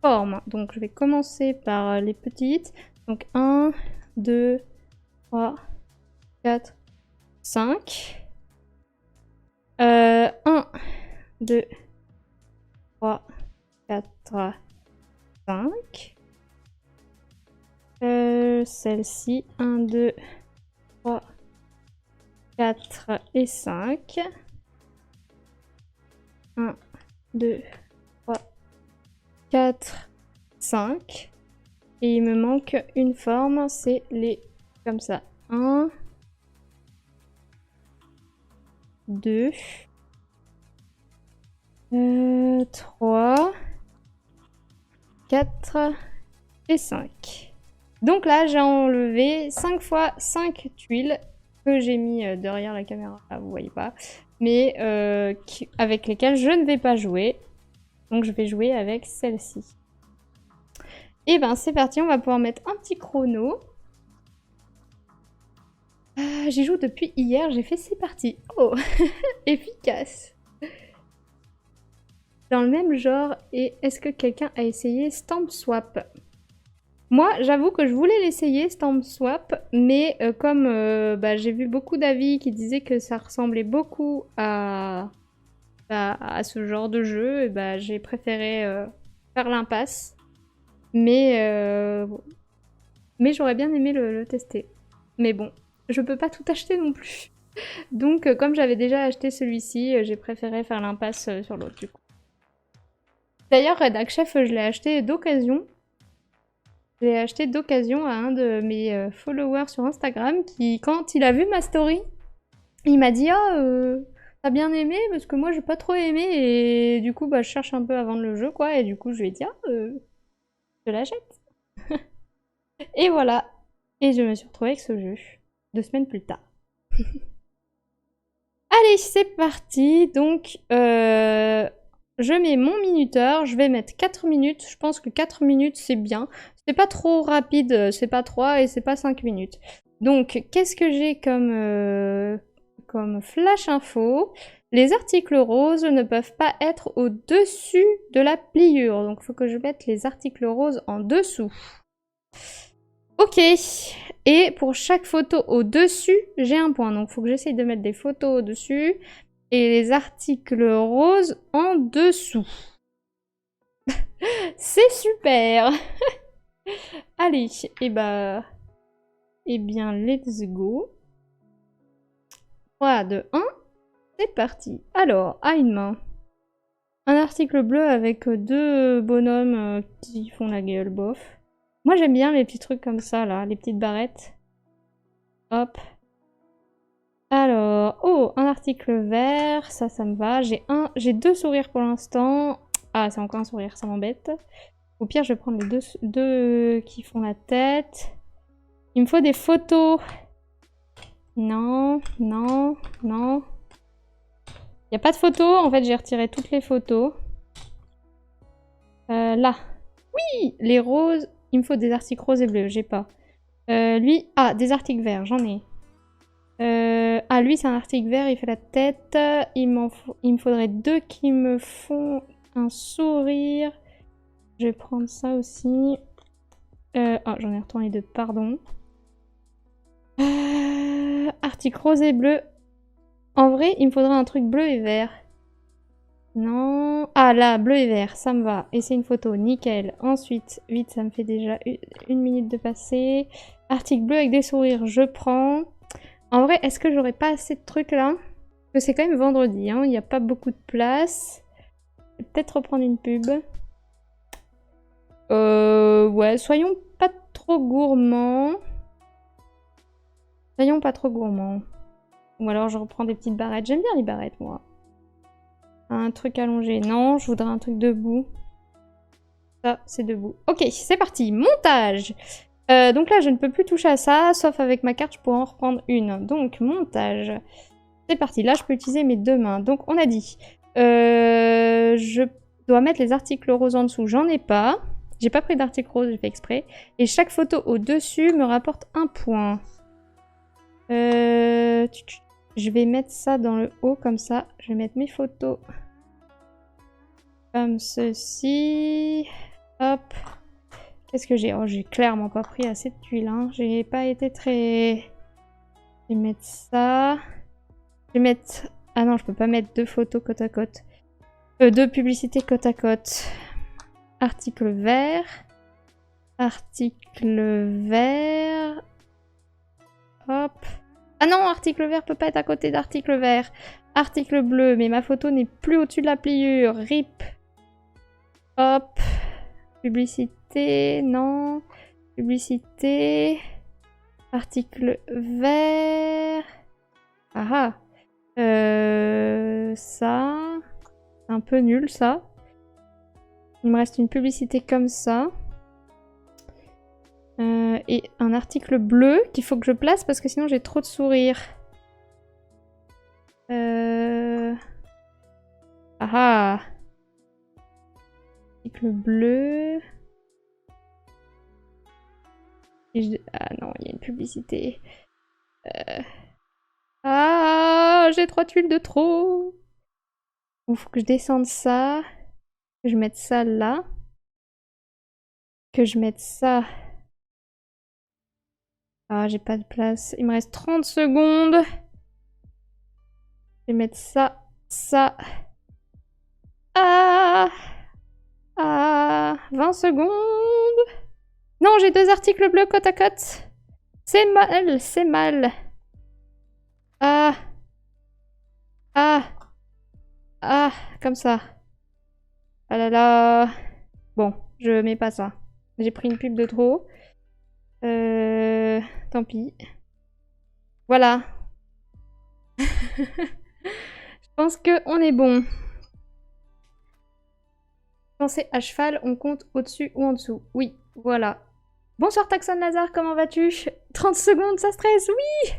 forme. Donc je vais commencer par les petites. Donc 1, 2, 3, 4, 5. 1, 2, 3, 4, 5. Celle-ci, 1, 2, 3, 4 et 5. 1, 2, 3, 4, 5. Et il me manque une forme, c'est les comme ça. 1, 2, 3, 4 et 5. Donc là, j'ai enlevé 5 fois 5 tuiles que j'ai mis derrière la caméra. Là, vous voyez pas. Mais avec lesquelles je ne vais pas jouer. Donc je vais jouer avec celle-ci. Et ben c'est parti, on va pouvoir mettre un petit chrono. J'y joue depuis hier, j'ai fait 6 parties. Oh, efficace. Dans le même genre, et est-ce que quelqu'un a essayé Stamp Swap? Moi, j'avoue que je voulais l'essayer, Stamp Swap, mais comme bah, j'ai vu beaucoup d'avis qui disaient que ça ressemblait beaucoup à ce genre de jeu, et bah, j'ai préféré faire l'impasse. Mais j'aurais bien aimé le tester. Mais bon, je peux pas tout acheter non plus. Donc, comme j'avais déjà acheté celui-ci, j'ai préféré faire l'impasse sur l'autre du coup. D'ailleurs, Redac Chef, je l'ai acheté d'occasion. Je l'ai acheté d'occasion à un de mes followers sur Instagram qui, quand il a vu ma story, il m'a dit « Ah, t'as bien aimé ?» Parce que moi, j'ai pas trop aimé et du coup, bah, je cherche un peu à vendre le jeu, quoi. Et du coup, je lui ai dit « Ah, je l'achète. » Et voilà. Et je me suis retrouvée avec ce jeu 2 semaines plus tard. Allez, c'est parti. Donc, je mets mon minuteur. Je vais mettre 4 minutes. Je pense que 4 minutes, c'est bien. C'est pas trop rapide. C'est pas 3 et c'est pas 5 minutes. Donc, qu'est-ce que j'ai comme flash info? Les articles roses ne peuvent pas être au-dessus de la pliure. Donc, il faut que je mette les articles roses en dessous. Ok. Et pour chaque photo au-dessus, j'ai un point. Donc, il faut que j'essaye de mettre des photos au-dessus et les articles roses en dessous. C'est super. Allez, et bah... Eh bien, let's go. 3, 2, 1. C'est parti. Alors, à une main. Un article bleu avec 2 bonhommes qui font la gueule, bof. Moi, j'aime bien les petits trucs comme ça, là. Les petites barrettes. Hop. Alors, oh, un article vert, ça me va. J'ai 2 sourires pour l'instant. Ah, c'est encore un sourire, ça m'embête. Au pire, je vais prendre les deux qui font la tête. Il me faut des photos. Non, non, non. Il n'y a pas de photos. En fait, j'ai retiré toutes les photos. Là. Oui, les roses. Il me faut des articles roses et bleus, j'ai pas. Lui, ah, des articles verts, j'en ai. Ah, lui, c'est un article vert, il fait la tête. Il me faudrait 2 qui me font un sourire. Je vais prendre ça aussi. Oh, j'en ai retourné 2, pardon. Article rose et bleu. En vrai, il me faudrait un truc bleu et vert. Non. Ah, là, bleu et vert, ça me va. Et c'est une photo, nickel. Ensuite, vite, ça me fait déjà 1 minute de passer. Article bleu avec des sourires, je prends. En vrai, est-ce que j'aurais pas assez de trucs là? Parce que c'est quand même vendredi, hein. Il n'y a pas beaucoup de place. Je vais peut-être reprendre une pub. Ouais, soyons pas trop trop gourmand. Soyons pas trop gourmands. Ou alors je reprends des petites barrettes. J'aime bien les barrettes, moi. Un truc allongé. Non, je voudrais un truc debout. Ça, c'est debout. Ok, c'est parti. Montage. Donc là, je ne peux plus toucher à ça, sauf avec ma carte, je pourrais en reprendre une. Donc, montage. C'est parti. Là, je peux utiliser mes deux mains. Donc, on a dit... je dois mettre les articles roses en dessous. J'en ai pas. J'ai pas pris d'article rose, j'ai fait exprès. Et chaque photo au-dessus me rapporte un point. Je vais mettre ça dans le haut, comme ça. Je vais mettre mes photos comme ceci. Hop. Qu'est-ce que j'ai? Oh, j'ai clairement pas pris assez de tuiles. Hein. J'ai pas été très... Je vais mettre ça. Je vais mettre... Ah non, je peux pas mettre deux photos côte à côte. Deux publicités côte à côte. Article vert. Article vert. Hop. Ah non, article vert peut pas être à côté d'article vert. Article bleu, mais ma photo n'est plus au-dessus de la pliure. RIP. Hop. Publicité, non. Publicité. Article vert. Ah ah. Ça. C'est un peu nul, ça. Il me reste une publicité comme ça. Et un article bleu qu'il faut que je place parce que sinon j'ai trop de sourires. Ah ah. Article bleu. Ah non, il y a une publicité. Ah, j'ai 3 tuiles de trop. Il faut que je descende ça. Que je mette ça là. Que je mette ça. Ah, j'ai pas de place. Il me reste 30 secondes. Je vais mettre ça. Ça. Ah. Ah. 20 secondes. Non, j'ai deux articles bleus côte à côte. C'est mal, c'est mal. Ah. Ah. Ah, comme ça. Ah là là. Bon, je mets pas ça. J'ai pris une pub de trop. Tant pis. Voilà. Je pense qu'on est bon. Quand c'est à cheval, on compte au-dessus ou en dessous. Oui, voilà. Bonsoir Taxon Lazare, comment vas-tu? 30 secondes, ça stresse, oui.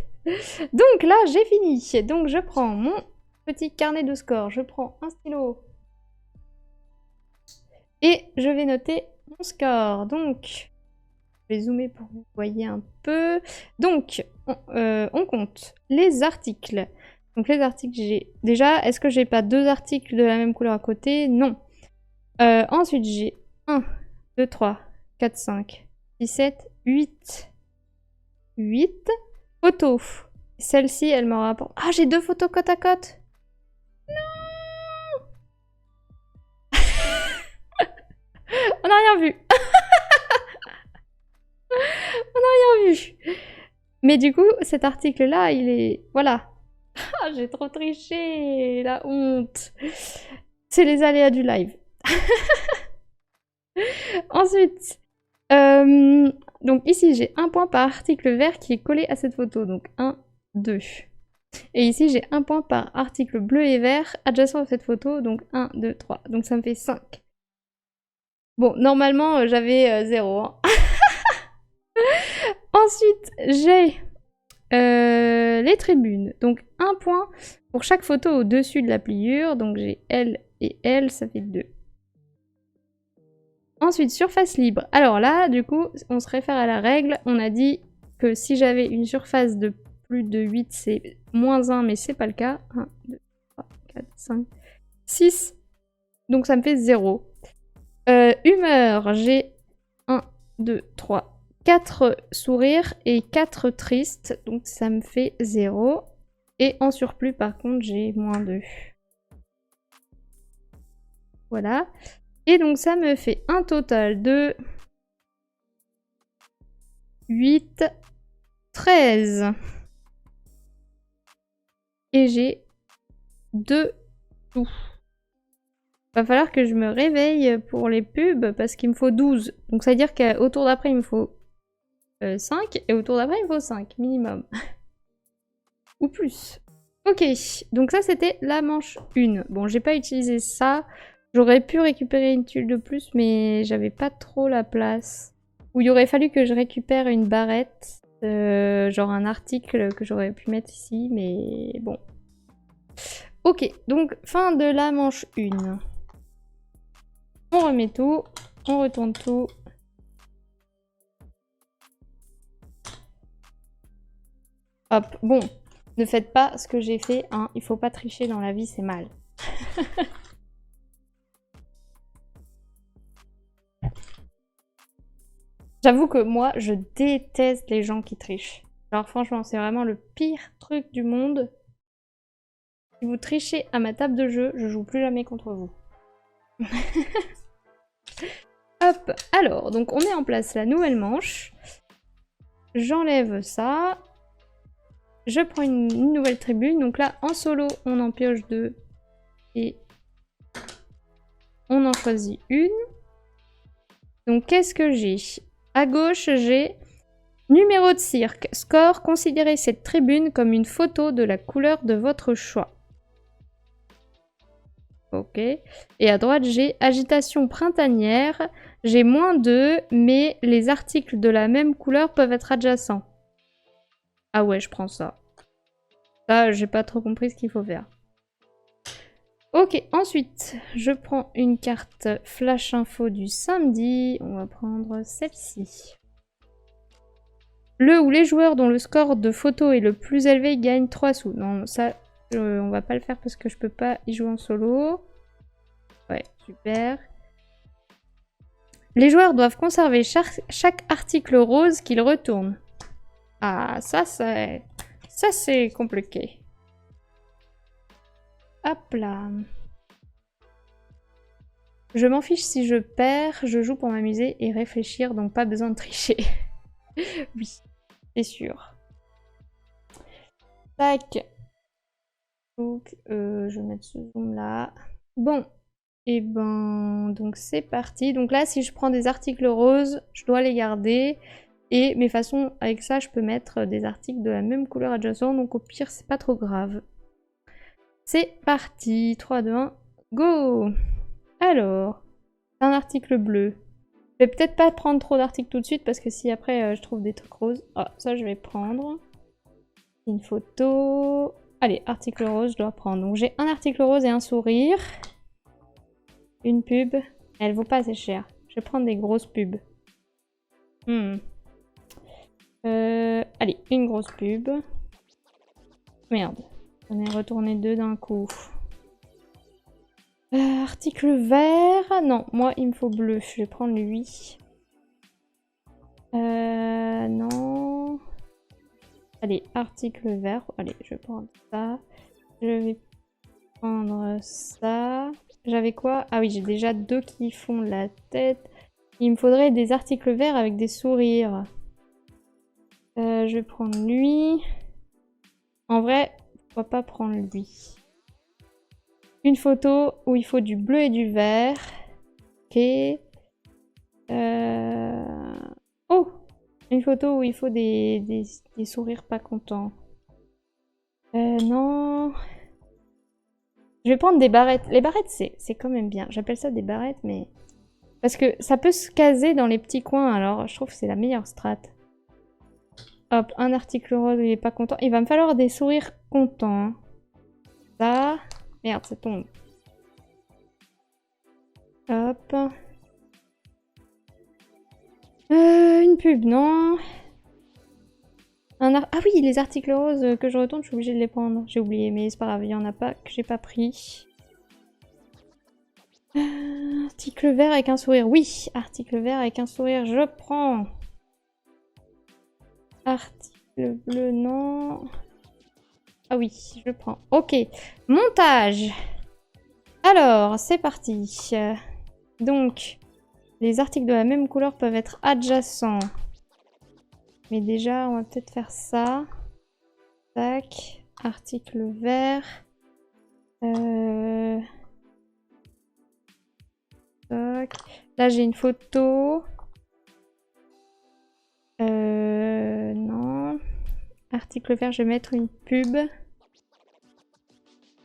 Donc là, j'ai fini. Donc je prends mon petit carnet de score. Je prends un stylo. Et je vais noter mon score. Donc, je vais zoomer pour que vous voyez un peu. Donc, on compte les articles. Donc les articles, j'ai... Déjà, est-ce que j'ai pas deux articles de la même couleur à côté? Non. Ensuite, j'ai 1, 2, 3, 4, 5, 6, 7, 8. 8 photos. Celle-ci, elle me rapporte... Ah, j'ai deux photos côte à côte. Non. On n'a rien vu. On n'a rien vu. Mais du coup, cet article-là, il est... Voilà. Ah, j'ai trop triché. La honte. C'est les aléas du live. Ensuite, donc ici, j'ai un point par article vert qui est collé à cette photo. Donc 1, 2. Et ici, j'ai un point par article bleu et vert adjacent à cette photo. Donc 1, 2, 3. Donc ça me fait 5. Bon, normalement, j'avais 0. Hein. Ensuite, j'ai les tribunes. Donc un point pour chaque photo au-dessus de la pliure. Donc j'ai L et L, ça fait 2. Ensuite, surface libre. Alors là, du coup, on se réfère à la règle. On a dit que si j'avais une surface de plus de 8, c'est moins 1, mais c'est pas le cas. 1, 2, 3, 4, 5, 6. Donc ça me fait 0. Humeur, j'ai 1, 2, 3, 4 sourires et 4 tristes. Donc ça me fait 0. Et en surplus, par contre, j'ai moins 2. Voilà. Et donc ça me fait un total de 8, 13. Et j'ai 2 tout. Va falloir que je me réveille pour les pubs parce qu'il me faut 12. Donc ça veut dire qu'au tour d'après, il me faut 5. Et au tour d'après, il faut 5 minimum. Ou plus. Ok, donc ça c'était la manche 1. Bon, j'ai pas utilisé ça. J'aurais pu récupérer une tuile de plus, mais j'avais pas trop la place. Ou il aurait fallu que je récupère une barrette. Genre un article que j'aurais pu mettre ici, mais bon. Ok, donc fin de la manche 1. On remet tout, on retourne tout. Hop, bon. Ne faites pas ce que j'ai fait, hein. Il faut pas tricher dans la vie, c'est mal. J'avoue que moi, je déteste les gens qui trichent. Alors franchement, c'est vraiment le pire truc du monde. Si vous trichez à ma table de jeu, je joue plus jamais contre vous. Hop, alors, donc on met en place la nouvelle manche. J'enlève ça. Je prends une nouvelle tribune. Donc là, en solo, on en pioche 2. Et on en choisit une. Donc qu'est-ce que j'ai? À gauche, j'ai numéro de cirque. Score, considérez cette tribune comme une photo de la couleur de votre choix. Ok. Et à droite, j'ai agitation printanière. J'ai -2, mais les articles de la même couleur peuvent être adjacents. Ah ouais, je prends ça. Ça, j'ai pas trop compris ce qu'il faut faire. Ok, ensuite, je prends une carte flash info du samedi. On va prendre celle-ci. Le ou les joueurs dont le score de photo est le plus élevé gagnent 3 sous. Non, ça, on va pas le faire parce que je peux pas y jouer en solo. Ouais, super. Les joueurs doivent conserver chaque article rose qu'ils retournent. Ah, ça c'est compliqué. Hop là. Je m'en fiche si je perds, je joue pour m'amuser et réfléchir, donc pas besoin de tricher. Oui, c'est sûr. Tac. Donc, je vais mettre ce zoom là. Bon, et ben, donc c'est parti. Donc là, si je prends des articles roses, je dois les garder. Et mais de toute façon, avec ça, je peux mettre des articles de la même couleur adjacente, donc au pire, c'est pas trop grave. C'est parti, 3, 2, 1, go! Alors, un article bleu. Je vais peut-être pas prendre trop d'articles tout de suite, parce que si après je trouve des trucs roses... Ah, ça je vais prendre. Une photo... Allez, article rose, je dois prendre. Donc j'ai un article rose et un sourire. Une pub. Elle vaut pas assez cher. Je vais prendre des grosses pubs. Allez, une grosse pub. Merde. On est retourné 2 d'un coup. Article vert. Non, moi il me faut bleu. Je vais prendre lui. Non. Allez, article vert. Allez, je vais prendre ça. Je vais prendre ça. J'avais quoi? Ah oui, j'ai déjà 2 qui font la tête. Il me faudrait des articles verts avec des sourires. Je vais prendre lui. En vrai, pourquoi pas prendre lui? Une photo où il faut du bleu et du vert. Ok. Oh! Une photo où il faut des sourires pas contents. Non. Je vais prendre des barrettes. Les barrettes, c'est quand même bien. J'appelle ça des barrettes, mais... Parce que ça peut se caser dans les petits coins, alors je trouve que c'est la meilleure strat. Hop, un article rose où il est pas content. Il va me falloir des sourires contents. Ça... Merde, ça tombe. Hop. Une pub, non. Ah oui, les articles roses que je retourne, je suis obligée de les prendre. J'ai oublié, mais c'est pas grave, il y en a pas que j'ai pas pris. Article vert avec un sourire. Oui, article vert avec un sourire, je prends. Article bleu, non. Ah oui, je prends. Ok, montage. Alors, c'est parti. Donc, les articles de la même couleur peuvent être adjacents. Mais déjà, on va peut-être faire ça. Tac. Article vert. Tac. Là, j'ai une photo. Article vert, je vais mettre une pub.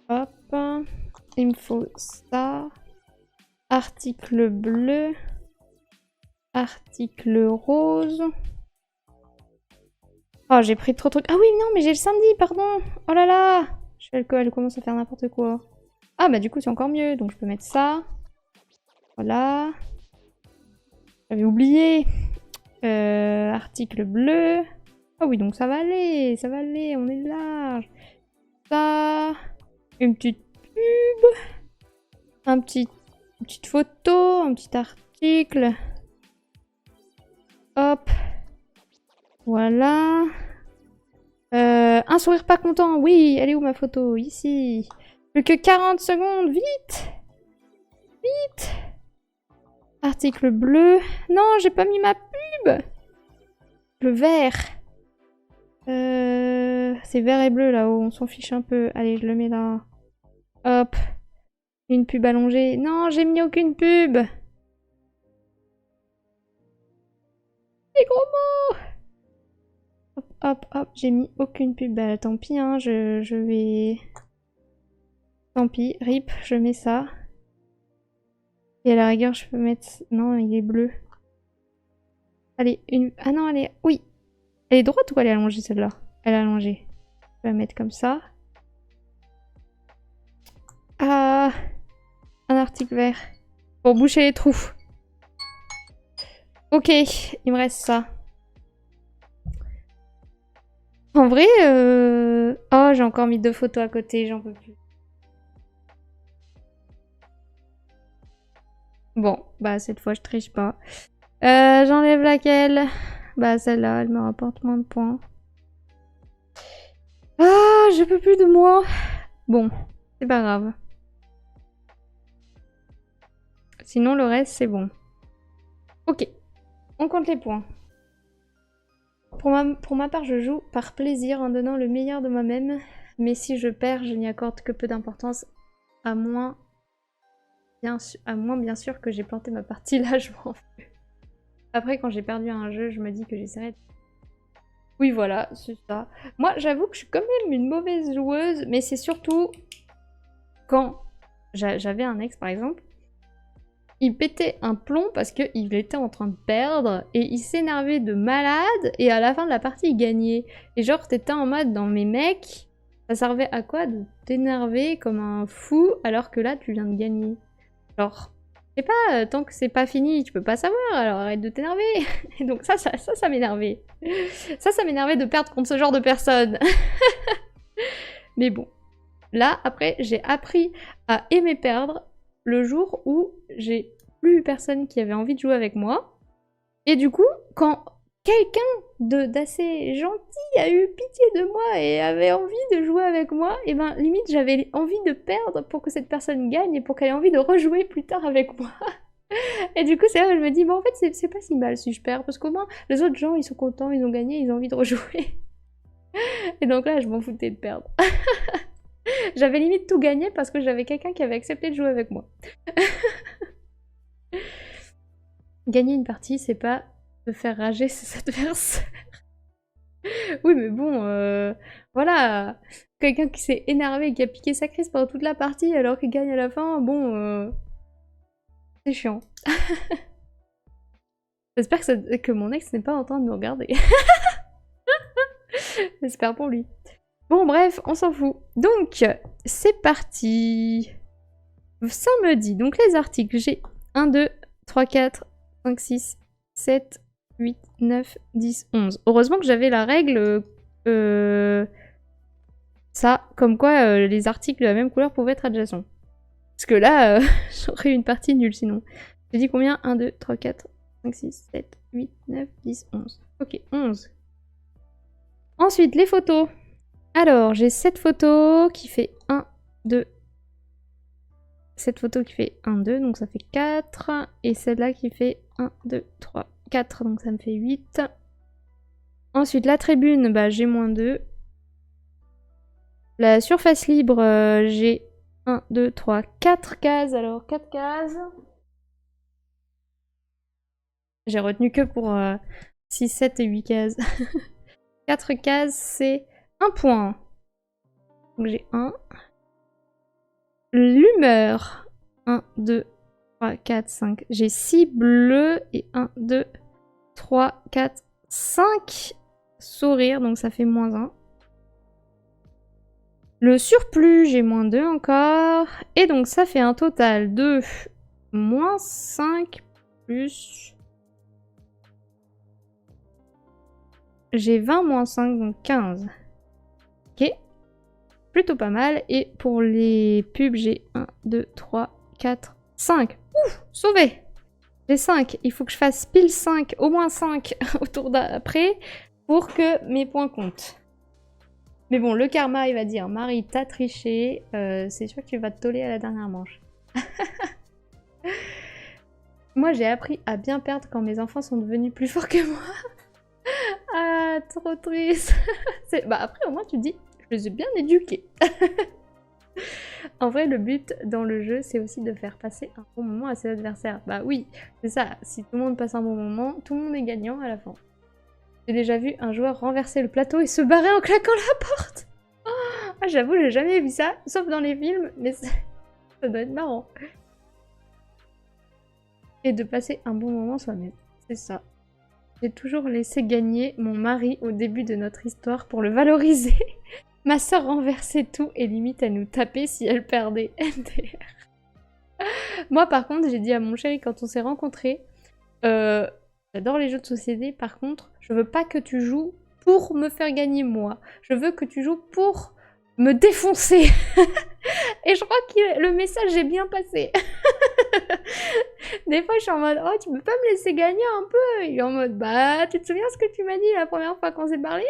Hop. Il me faut ça. Article bleu. Article rose. Oh, j'ai pris trop de trucs. Ah oui, non, mais j'ai le samedi, pardon. Oh là là. Elle commence à faire n'importe quoi. Ah bah du coup, c'est encore mieux. Donc je peux mettre ça. Voilà. J'avais oublié. Article bleu. Ah oui, donc ça va aller, on est large. Ça, une petite pub, une petite photo, un petit article. Hop, voilà. Un sourire pas content, oui, elle est où ma photo? Ici. Plus que 40 secondes, vite. Vite. Article bleu. Non, j'ai pas mis ma pub. Le vert. C'est vert et bleu là-haut, on s'en fiche un peu. Allez, je le mets là. Hop. Une pub allongée. Non, j'ai mis aucune pub. Les gros mots. Hop, hop, hop. J'ai mis aucune pub. Bah tant pis, hein, je vais... Tant pis, rip, je mets ça. Et à la rigueur, je peux mettre... Non, il est bleu. Allez, une... Ah non, elle est... Oui. Elle est droite ou elle est allongée celle-là? Elle est allongée. Je vais la mettre comme ça. Ah, un article vert. Pour boucher les trous. Ok, il me reste ça. En vrai, oh, j'ai encore mis 2 photos à côté, j'en peux plus. Bon, bah cette fois je triche pas. J'enlève laquelle? Bah celle-là, elle me rapporte moins de points. Ah, je peux plus de moi. Bon, c'est pas grave. Sinon le reste c'est bon. Ok, on compte les points. Pour ma part, je joue par plaisir en donnant le meilleur de moi-même. Mais si je perds, je n'y accorde que peu d'importance. À moins bien sûr que j'ai planté ma partie là, je m'en fous. Après, quand j'ai perdu un jeu, je me dis que j'essaierai de... Oui, voilà, c'est ça. Moi, j'avoue que je suis quand même une mauvaise joueuse, mais c'est surtout quand j'avais un ex, par exemple, il pétait un plomb parce qu'il était en train de perdre et il s'énervait de malade et à la fin de la partie, il gagnait. Et genre, t'étais en mode, dans mes mecs, ça servait à quoi de t'énerver comme un fou alors que là, tu viens de gagner? Genre, je sais pas, tant que c'est pas fini, tu peux pas savoir, alors arrête de t'énerver. Et donc ça m'énervait. Ça m'énervait de perdre contre ce genre de personnes. Mais bon. Là, après, j'ai appris à aimer perdre le jour où j'ai plus eu personne qui avait envie de jouer avec moi. Et du coup, quand quelqu'un d'assez gentil a eu pitié de moi et avait envie de jouer avec moi, et ben limite j'avais envie de perdre pour que cette personne gagne et pour qu'elle ait envie de rejouer plus tard avec moi. Et du coup c'est là où je me dis, bon en fait c'est pas si mal si je perds, parce qu'au moins les autres gens ils sont contents, ils ont gagné, ils ont envie de rejouer. Et donc là je m'en foutais de perdre. J'avais limite tout gagné parce que j'avais quelqu'un qui avait accepté de jouer avec moi. Gagner une partie, c'est pas de faire rager ses adversaires. Oui, mais bon, voilà. Quelqu'un qui s'est énervé et qui a piqué sa crise pendant toute la partie alors qu'il gagne à la fin, bon, c'est chiant. J'espère que mon ex n'est pas en train de me regarder. J'espère pour lui. Bon, bref, on s'en fout. Donc, c'est parti. Samedi, donc les articles, j'ai 1, 2, 3, 4, 5, 6, 7, 8, 9, 10, 11. Heureusement que j'avais la règle... ça, comme quoi les articles de la même couleur pouvaient être adjacents. Parce que là, j'aurais eu une partie nulle sinon. J'ai dit combien? 1, 2, 3, 4, 5, 6, 7, 8, 9, 10, 11. Ok, 11. Ensuite, les photos. Alors, j'ai cette photo qui fait 1, 2. Cette photo qui fait 1, 2, donc ça fait 4. Et celle-là qui fait 1, 2, 3, 4, donc ça me fait 8. Ensuite, la tribune, bah, j'ai -2. La surface libre, j'ai 1, 2, 3, 4 cases. Alors, 4 cases. J'ai retenu que pour 6, 7 et 8 cases. 4 cases, c'est 1 point. Donc j'ai 1. L'humeur. 1, 2, 3, 4, 5. J'ai 6 bleus et 1, 2, 3, 4, 5 sourires, donc ça fait -1. Le surplus, j'ai -2 encore. Et donc ça fait un total de -5 plus... J'ai 20 -5, donc 15. Ok. Plutôt pas mal. Et pour les pubs, j'ai 1, 2, 3, 4, 5. Ouf, sauvé. J'ai 5. Il faut que je fasse pile 5, au moins 5 au tour d'après pour que mes points comptent. Mais bon, le karma, il va dire, Marie, t'as triché. C'est sûr que tu vas te toller à la dernière manche. Moi, j'ai appris à bien perdre quand mes enfants sont devenus plus forts que moi. Ah, trop triste. Bah après, au moins, tu te dis, je les ai bien éduqués. En vrai, le but dans le jeu, c'est aussi de faire passer un bon moment à ses adversaires. Bah oui, c'est ça. Si tout le monde passe un bon moment, tout le monde est gagnant à la fin. J'ai déjà vu un joueur renverser le plateau et se barrer en claquant la porte. Oh, ah, j'avoue, j'ai jamais vu ça, sauf dans les films, mais ça doit être marrant. Et de passer un bon moment soi-même, c'est ça. J'ai toujours laissé gagner mon mari au début de notre histoire pour le valoriser. Ma soeur renversait tout et limite à nous taper si elle perdait. MDR. Moi par contre, j'ai dit à mon chéri quand on s'est rencontrés, j'adore les jeux de société, par contre, je veux pas que tu joues pour me faire gagner moi. Je veux que tu joues pour me défoncer. Et je crois que le message est bien passé. Des fois, je suis en mode, oh, tu peux pas me laisser gagner un peu? Il est en mode, bah, tu te souviens ce que tu m'as dit la première fois qu'on s'est parlé?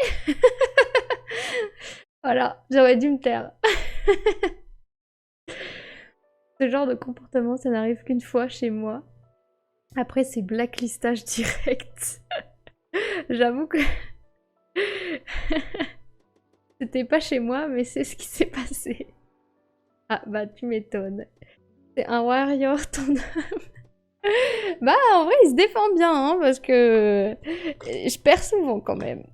Voilà, j'aurais dû me taire. Ce genre de comportement, ça n'arrive qu'une fois chez moi. Après, c'est blacklistage direct. J'avoue que... C'était pas chez moi, mais c'est ce qui s'est passé. Ah, bah, tu m'étonnes. C'est un warrior, ton homme. Bah, en vrai, il se défend bien, hein, parce que je perds souvent, quand même.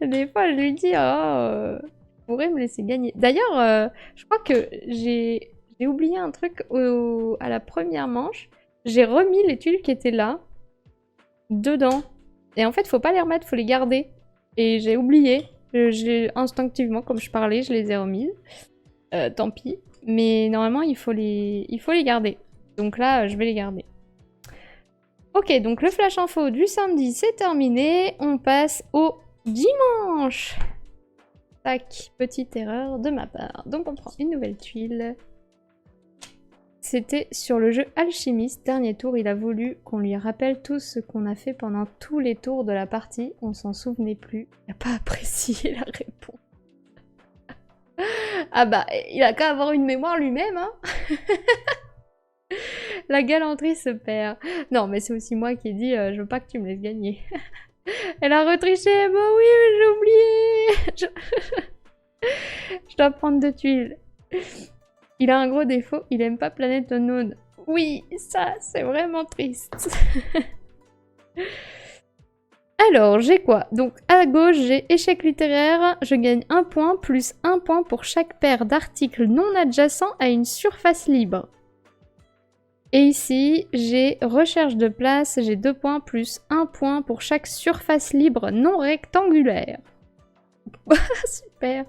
Des fois, je lui dis, oh, tu pourrais me laisser gagner. D'ailleurs, je crois que j'ai oublié un truc à la première manche. J'ai remis les tuiles qui étaient là, dedans. Et en fait, faut pas les remettre, faut les garder. Et j'ai oublié. Instinctivement, comme je parlais, je les ai remises. Tant pis. Mais normalement, il faut les garder. Donc là, je vais les garder. Ok, donc le flash info du samedi, c'est terminé. On passe au dimanche. Tac, petite erreur de ma part. Donc on prend une nouvelle tuile. C'était sur le jeu Alchimiste. Dernier tour, il a voulu qu'on lui rappelle tout ce qu'on a fait pendant tous les tours de la partie. On s'en souvenait plus. Il n'a pas apprécié la réponse. Ah bah, il a qu'à avoir une mémoire lui-même, hein. La galanterie se perd. Non, mais c'est aussi moi qui ai dit je veux pas que tu me laisses gagner. Elle a retriché. Bah oui, j'ai oublié. Je dois prendre 2 tuiles. Il a un gros défaut, il aime pas Planet Unknown. Oui, ça, c'est vraiment triste. Alors, j'ai quoi? Donc, à gauche, j'ai échec littéraire. Je gagne 1 point, plus 1 point pour chaque paire d'articles non adjacents à une surface libre. Et ici, j'ai recherche de place. J'ai 2 points, plus 1 point pour chaque surface libre non rectangulaire. Super.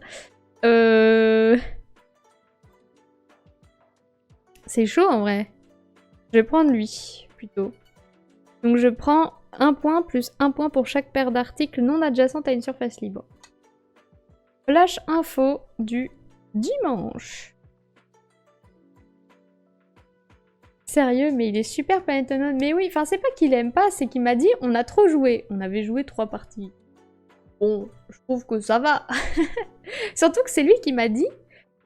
C'est chaud en vrai. Je vais prendre lui, plutôt. Donc je prends 1 point plus 1 point pour chaque paire d'articles non adjacentes à une surface libre. Flash info du dimanche. Sérieux, mais il est super Planet Unknown. Mais oui, enfin c'est pas qu'il aime pas, c'est qu'il m'a dit on a trop joué. On avait joué 3 parties. Bon, je trouve que ça va. Surtout que c'est lui qui m'a dit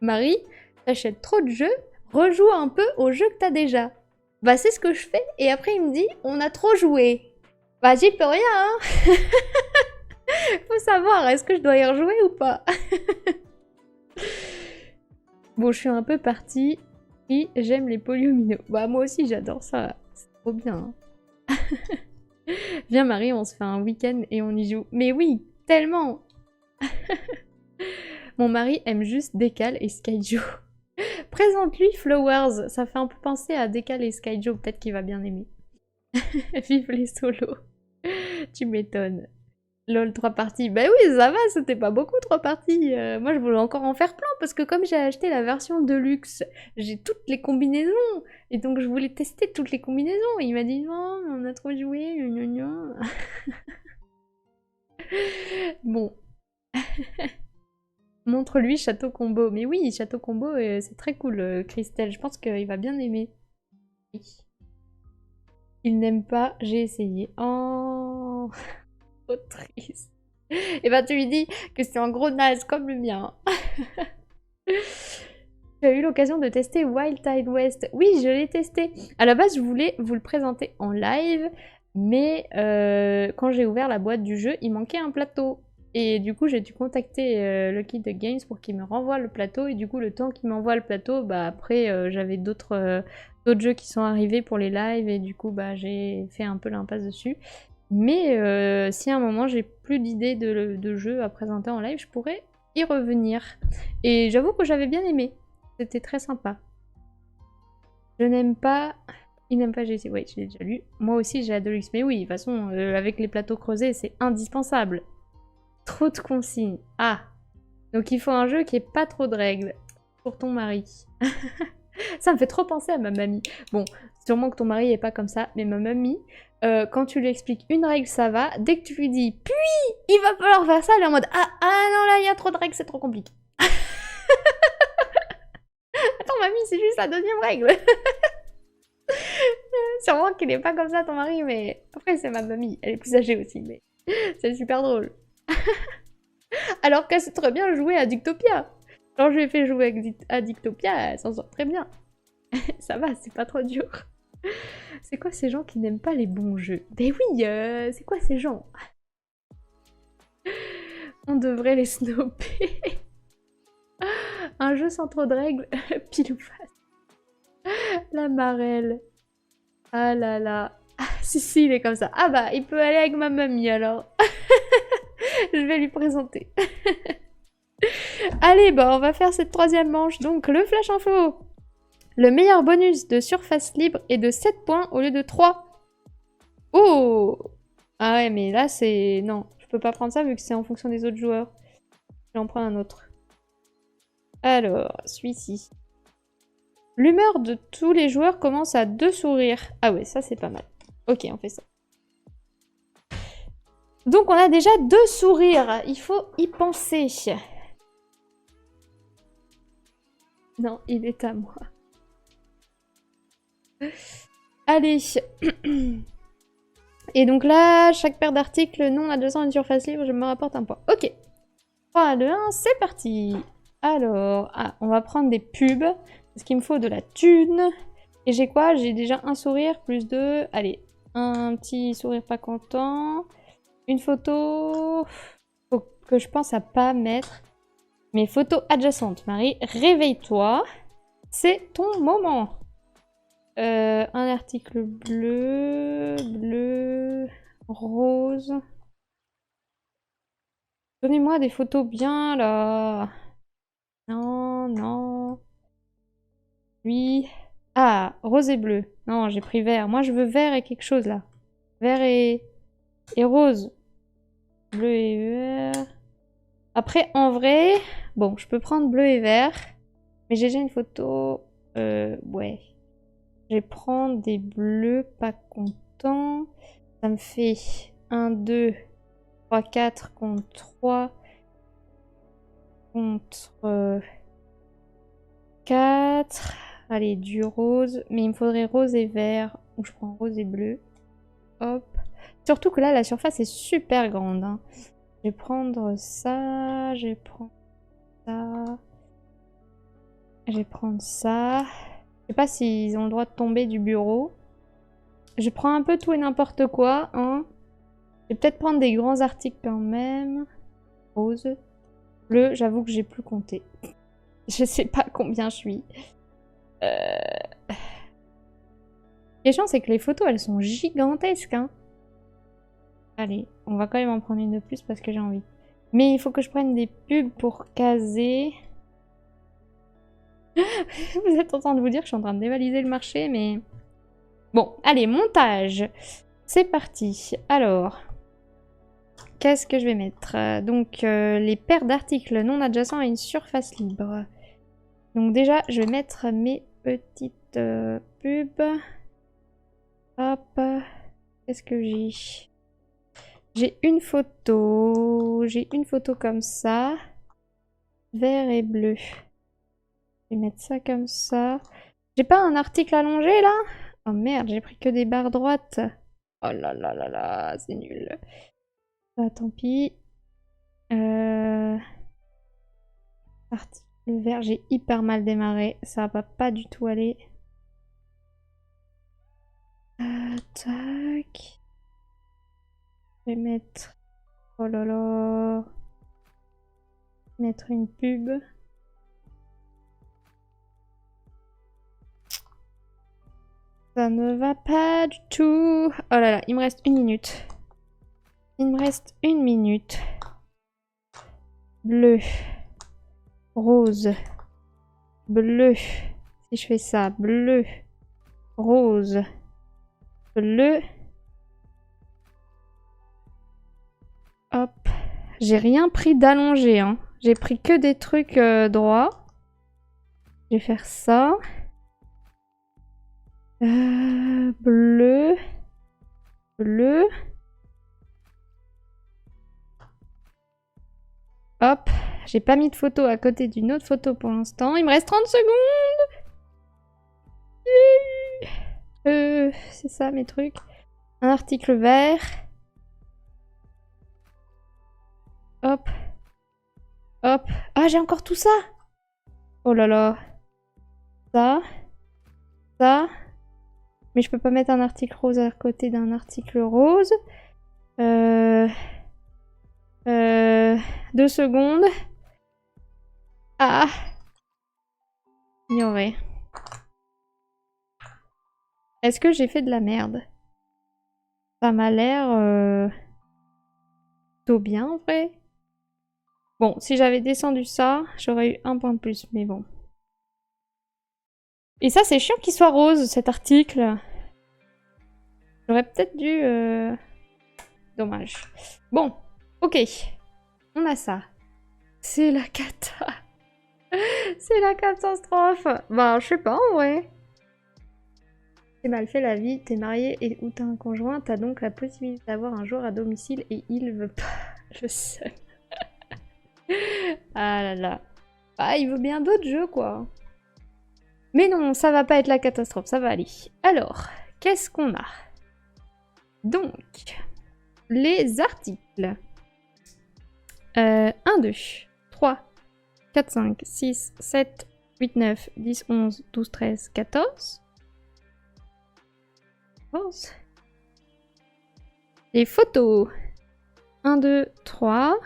Marie, t'achètes trop de jeux, rejoue un peu au jeu que t'as déjà. Bah c'est ce que je fais, et après il me dit on a trop joué. Bah j'y peux rien, hein. Faut savoir, est-ce que je dois y rejouer ou pas? Bon, je suis un peu partie, et j'aime les polyomino. Bah moi aussi j'adore ça, c'est trop bien. Hein. Viens Marie, on se fait un week-end et on y joue. Mais oui, tellement. Mon mari aime juste Décal et Skyjo. Présente-lui Flowers, ça fait un peu penser à Décal et Skyjo, peut-être qu'il va bien aimer. Vive les solos. Tu m'étonnes. LOL 3 parties. Bah oui, ça va, c'était pas beaucoup 3 parties. Moi, je voulais encore en faire plein parce que comme j'ai acheté la version de luxe, j'ai toutes les combinaisons. Et donc, je voulais tester toutes les combinaisons. Et il m'a dit non, on a trop joué. Gna gna gna. Bon. Montre-lui Château Combo. Mais oui, Château Combo, c'est très cool, Christelle. Je pense qu'il va bien aimer. Oui. Il n'aime pas, j'ai essayé. Oh, trop triste. Et bah tu lui dis que c'est un gros naze comme le mien. Tu as eu l'occasion de tester Wild Tide West. Oui, je l'ai testé. À la base, je voulais vous le présenter en live, mais quand j'ai ouvert la boîte du jeu, il manquait un plateau. Et du coup, j'ai dû contacter Lucky Duck Games pour qu'il me renvoie le plateau. Et du coup, le temps qu'il m'envoie le plateau, bah après, j'avais d'autres jeux qui sont arrivés pour les lives. Et du coup, bah j'ai fait un peu l'impasse dessus. Mais si à un moment, j'ai plus d'idées de jeux à présenter en live, je pourrais y revenir. Et j'avoue que j'avais bien aimé. C'était très sympa. Je n'aime pas... Il n'aime pas GC. Oui, je l'ai déjà lu. Moi aussi, j'ai Adolux. Mais oui, de toute façon, avec les plateaux creusés, c'est indispensable. Trop de consignes. Ah. Donc il faut un jeu qui ait pas trop de règles. Pour ton mari. Ça me fait trop penser à ma mamie. Bon, sûrement que ton mari est pas comme ça, mais ma mamie, quand tu lui expliques une règle, ça va. Dès que tu lui dis, puis, il va falloir faire ça, elle est en mode, ah non, là, il y a trop de règles, c'est trop compliqué. Attends, mamie, c'est juste la deuxième règle. Sûrement qu'il est pas comme ça, ton mari, mais après, c'est ma mamie. Elle est plus âgée aussi, mais c'est super drôle. Alors qu'elle sait très bien jouer à Dictopia. Quand je lui ai fait jouer à Dictopia, elle s'en sort très bien. Ça va, c'est pas trop dur. C'est quoi ces gens qui n'aiment pas les bons jeux? Ben oui, c'est quoi ces gens? On devrait les snobber. Un jeu sans trop de règles, pile ou face. La marelle. Ah là là. Ah, si, il est comme ça. Ah bah, il peut aller avec ma mamie alors. Je vais lui présenter. Allez, bah on va faire cette troisième manche. Donc, le flash info. Le meilleur bonus de surface libre est de 7 points au lieu de 3. Oh! Ah ouais, mais là, c'est... Non, je peux pas prendre ça vu que c'est en fonction des autres joueurs. Je vais en prendre un autre. Alors, celui-ci. L'humeur de tous les joueurs commence à 2 sourires. Ah ouais, ça c'est pas mal. Ok, on fait ça. Donc on a déjà 2 sourires. Il faut y penser. Non, il est à moi. Allez. Et donc là, chaque paire d'articles non adjacent à une surface libre, je me rapporte un point. Ok. 3, 2, 1, c'est parti. Alors, on va prendre des pubs. Parce qu'il me faut de la thune. Et j'ai quoi? J'ai déjà un sourire plus 2. Allez, un petit sourire pas content. Une photo... Faut que je pense à pas mettre mes photos adjacentes. Marie, réveille-toi. C'est ton moment. Un article bleu, rose. Donnez-moi des photos bien, là. Non. Lui. Ah, rose et bleu. Non, j'ai pris vert. Moi, je veux vert et quelque chose, là. Vert et rose. Bleu et vert. Après, en vrai... Bon, je peux prendre bleu et vert. Mais j'ai déjà une photo... ouais. Je vais prendre des bleus pas contents. Ça me fait 1, 2, 3, 4 contre 3. Contre 4. Allez, du rose. Mais il me faudrait rose et vert. Donc je prends rose et bleu. Hop. Surtout que là, la surface est super grande. Hein. Je vais prendre ça. Je vais prendre ça. Je vais prendre ça. Je sais pas s'ils ont le droit de tomber du bureau. Je prends un peu tout et n'importe quoi. Hein. Je vais peut-être prendre des grands articles quand même. Rose. Bleu, j'avoue que j'ai plus compté. Je sais pas combien je suis. La question, c'est que les photos, elles sont gigantesques. Hein. Allez, on va quand même en prendre une de plus parce que j'ai envie. Mais il faut que je prenne des pubs pour caser. Vous êtes en train de vous dire que je suis en train de dévaliser le marché, mais... Bon, allez, montage. C'est parti. Alors, qu'est-ce que je vais mettre? Donc, les paires d'articles non adjacents à une surface libre. Donc déjà, je vais mettre mes petites pubs. Hop. Qu'est-ce que j'ai? J'ai une photo. J'ai une photo comme ça. Vert et bleu. Je vais mettre ça comme ça. J'ai pas un article allongé là? Oh merde, j'ai pris que des barres droites. Oh là là là là, c'est nul. Ah, tant pis. Article vert, j'ai hyper mal démarré. Ça va pas du tout aller. Tac. Je vais mettre... Oh là là. Mettre une pub. Ça ne va pas du tout. Oh là là, il me reste 1 minute. Il me reste 1 minute. Bleu. Rose. Bleu. Si je fais ça, bleu. Rose. Bleu. Hop. J'ai rien pris d'allongé, hein. J'ai pris que des trucs droits. Je vais faire ça. Bleu. Bleu. Hop. J'ai pas mis de photo à côté d'une autre photo pour l'instant. Il me reste 30 secondes. C'est ça mes trucs. Un article vert. Hop. Hop. Ah, j'ai encore tout ça. Oh là là. Ça. Ça. Mais je peux pas mettre un article rose à côté d'un article rose. 2 secondes. Ah. Ignorer. Est-ce que j'ai fait de la merde? Ça m'a l'air plutôt bien en vrai. Bon, si j'avais descendu ça, j'aurais eu 1 point de plus, mais bon. Et ça, c'est chiant qu'il soit rose, cet article. J'aurais peut-être dû... Dommage. Bon, ok. On a ça. C'est la cata. C'est la catastrophe. Bah, je sais pas, en vrai. T'es mal fait la vie, t'es marié et ou t'as un conjoint, t'as donc la possibilité d'avoir un jour à domicile et il veut pas. Je sais. Ah là là. Ah, il veut bien d'autres jeux, quoi. Mais non, ça va pas être la catastrophe, ça va aller. Alors, qu'est-ce qu'on a? Donc, les articles. 1, 2, 3, 4, 5, 6, 7, 8, 9, 10, 11, 12, 13, 14. 14. Les photos. 1, 2, 3.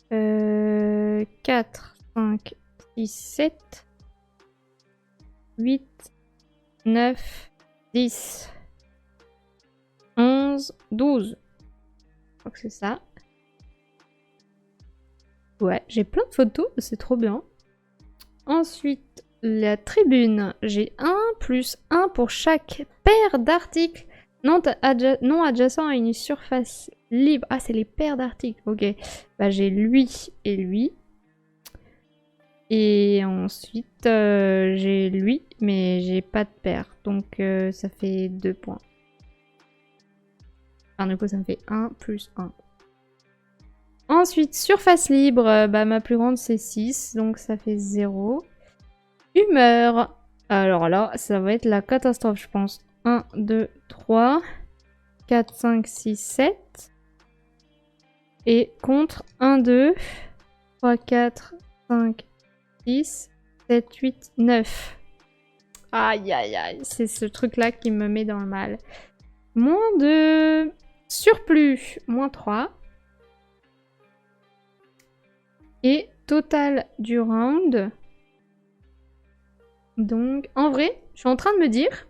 4, 5, 6, 7. 8, 9, 10. 11, 12. Je crois que c'est ça. Ouais, j'ai plein de photos, c'est trop bien. Ensuite, la tribune. J'ai 1 plus 1 pour chaque paire d'articles non adjacents à une surface libre. Ah, c'est les paires d'articles, ok. Bah, j'ai lui et lui. Et ensuite, j'ai lui, mais j'ai pas de paire. Donc, ça fait 2 points. Enfin, du coup, ça me fait 1 plus 1. Ensuite, surface libre, bah, ma plus grande c'est 6, donc ça fait 0. Humeur. Alors là, ça va être la catastrophe, je pense. 1, 2, 3, 4, 5, 6, 7. Et contre 1, 2, 3, 4, 5, 6, 7, 8, 9. Aïe, aïe, aïe. C'est ce truc-là qui me met dans le mal. Moins 2. Surplus, moins 3. Et total du round. Donc, en vrai, je suis en train de me dire,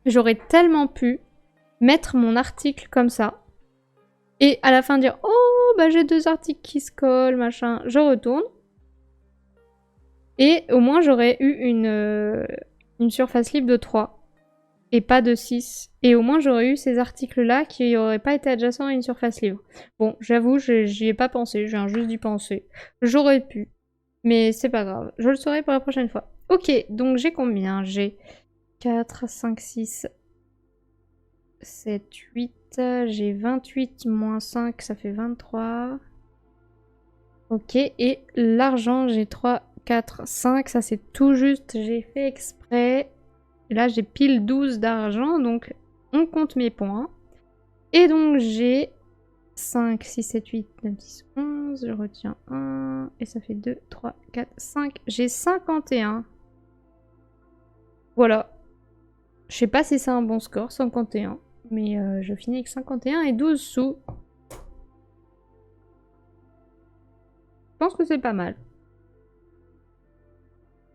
j'aurais tellement pu mettre mon article comme ça. Et à la fin dire « Oh, bah j'ai 2 articles qui se collent, machin ». Je retourne. Et au moins j'aurais eu une surface libre de 3. Et pas de 6. Et au moins j'aurais eu ces articles-là qui n'auraient pas été adjacents à une surface libre. Bon, j'avoue, j'y ai pas pensé, je viens juste d'y penser. J'aurais pu. Mais c'est pas grave, je le saurai pour la prochaine fois. Ok, donc j'ai combien? J'ai 4, 5, 6, 7, 8. J'ai 28 moins 5, ça fait 23. Ok, et l'argent, j'ai 3, 4, 5. Ça c'est tout juste, j'ai fait exprès. Et là, j'ai pile 12 d'argent, donc on compte mes points. Et donc, j'ai 5, 6, 7, 8, 9, 10, 11. Je retiens 1. Et ça fait 2, 3, 4, 5. J'ai 51. Voilà. Je sais pas si c'est un bon score, 51. Mais je finis avec 51 et 12 sous. Je pense que c'est pas mal.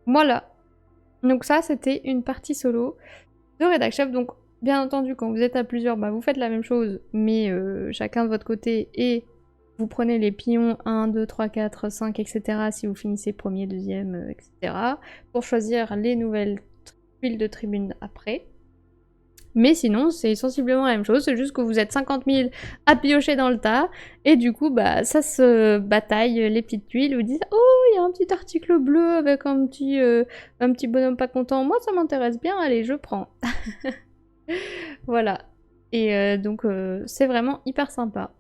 Voilà. Donc ça, c'était une partie solo de Redac Chef. Donc, bien entendu, quand vous êtes à plusieurs, bah, vous faites la même chose, mais chacun de votre côté, et vous prenez les pions 1, 2, 3, 4, 5, etc. si vous finissez premier, deuxième, etc. pour choisir les nouvelles tuiles de tribune après. Mais sinon, c'est sensiblement la même chose, c'est juste que vous êtes 50 000 à piocher dans le tas, et du coup, bah, ça se bataille les petites tuiles, vous dites « Oh, il y a un petit article bleu avec un petit bonhomme pas content, moi ça m'intéresse bien, allez, je prends. » Voilà. Et donc, c'est vraiment hyper sympa.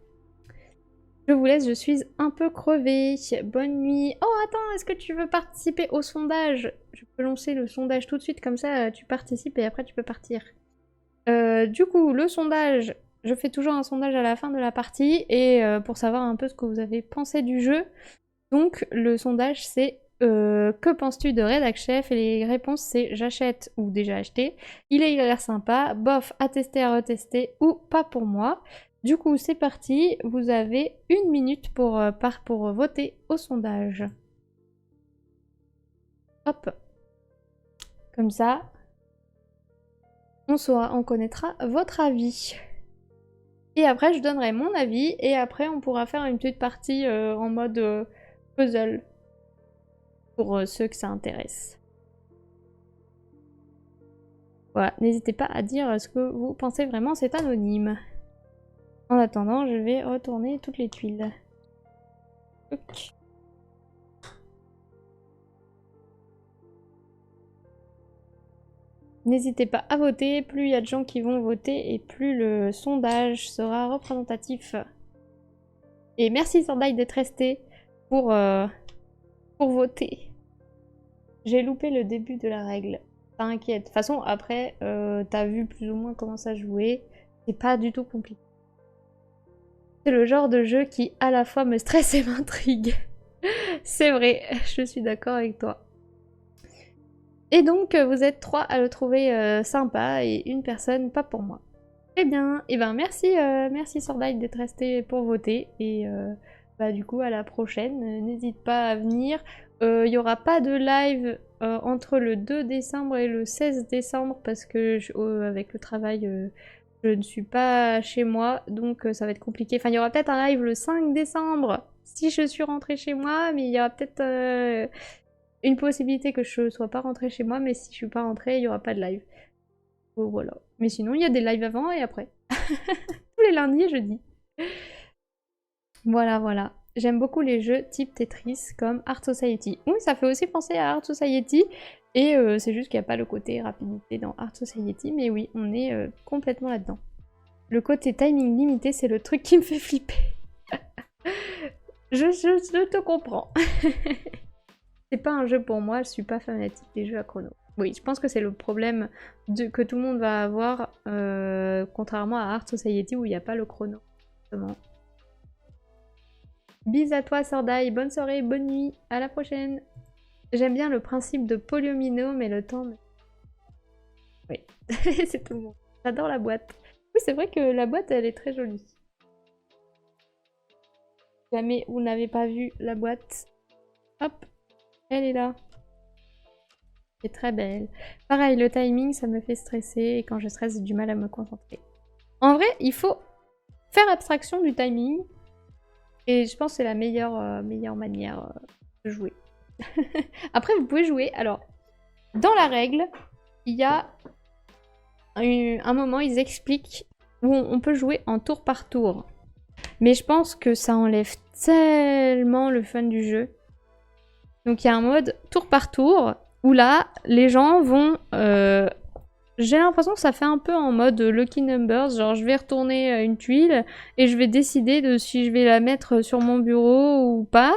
Je vous laisse, je suis un peu crevée. Bonne nuit. Oh, attends, est-ce que tu veux participer au sondage? Je peux lancer le sondage tout de suite, comme ça, tu participes et après tu peux partir. Du coup, le sondage, je fais toujours un sondage à la fin de la partie et pour savoir un peu ce que vous avez pensé du jeu. Donc, le sondage, c'est que penses-tu de Redac Chef? Et les réponses, c'est j'achète ou déjà acheté. Il a l'air sympa, bof, à tester, à retester ou pas pour moi. Du coup, c'est parti. Vous avez 1 minute pour voter au sondage. Hop. Comme ça, on connaîtra votre avis. Et après, je donnerai mon avis et après, on pourra faire une petite partie en mode puzzle. Pour ceux que ça intéresse. Voilà, n'hésitez pas à dire ce que vous pensez vraiment, c'est anonyme. En attendant, je vais retourner toutes les tuiles. Ok. N'hésitez pas à voter, plus il y a de gens qui vont voter et plus le sondage sera représentatif. Et merci Sandai d'être resté pour voter. J'ai loupé le début de la règle. T'inquiète. De toute façon, après, t'as vu plus ou moins comment ça jouait. C'est pas du tout compliqué. C'est le genre de jeu qui à la fois me stresse et m'intrigue. C'est vrai, je suis d'accord avec toi. Et donc, vous êtes 3 à le trouver sympa et une personne pas pour moi. Très bien, et ben merci Sordide d'être resté pour voter. Et bah, du coup, à la prochaine, n'hésite pas à venir. Il n'y aura pas de live entre le 2 décembre et le 16 décembre parce que avec le travail, je ne suis pas chez moi, donc ça va être compliqué. Enfin, il y aura peut-être un live le 5 décembre si je suis rentrée chez moi, mais il y aura peut-être une possibilité que je sois pas rentrée chez moi, mais si je suis pas rentrée, il y aura pas de live. Oh, voilà. Mais sinon, il y a des lives avant et après. Tous les lundis et jeudis. Voilà, voilà. J'aime beaucoup les jeux type Tetris comme Art Society. Oui, ça fait aussi penser à Art Society. Et c'est juste qu'il n'y a pas le côté rapidité dans Art Society. Mais oui, on est complètement là-dedans. Le côté timing limité, c'est le truc qui me fait flipper. je te comprends. C'est pas un jeu pour moi, je suis pas fanatique des jeux à chrono. Oui, je pense que c'est le problème que tout le monde va avoir, contrairement à Art Society où il n'y a pas le chrono. Justement. Bis à toi Sordai, bonne soirée, bonne nuit, à la prochaine. J'aime bien le principe de Polyomino, mais le temps... Oui, c'est tout le monde. J'adore la boîte. Oui, c'est vrai que la boîte, elle est très jolie. Si jamais vous n'avez pas vu la boîte, hop, elle est là. C'est très belle. Pareil, le timing, ça me fait stresser et quand je stresse, j'ai du mal à me concentrer. En vrai, il faut faire abstraction du timing. Et je pense que c'est la meilleure manière de jouer. Après, vous pouvez jouer. Alors, dans la règle, il y a un moment, ils expliquent où on peut jouer en tour par tour. Mais je pense que ça enlève tellement le fun du jeu. Donc il y a un mode tour par tour où là, les gens vont... J'ai l'impression que ça fait un peu en mode Lucky Numbers, genre je vais retourner une tuile et je vais décider de si je vais la mettre sur mon bureau ou pas.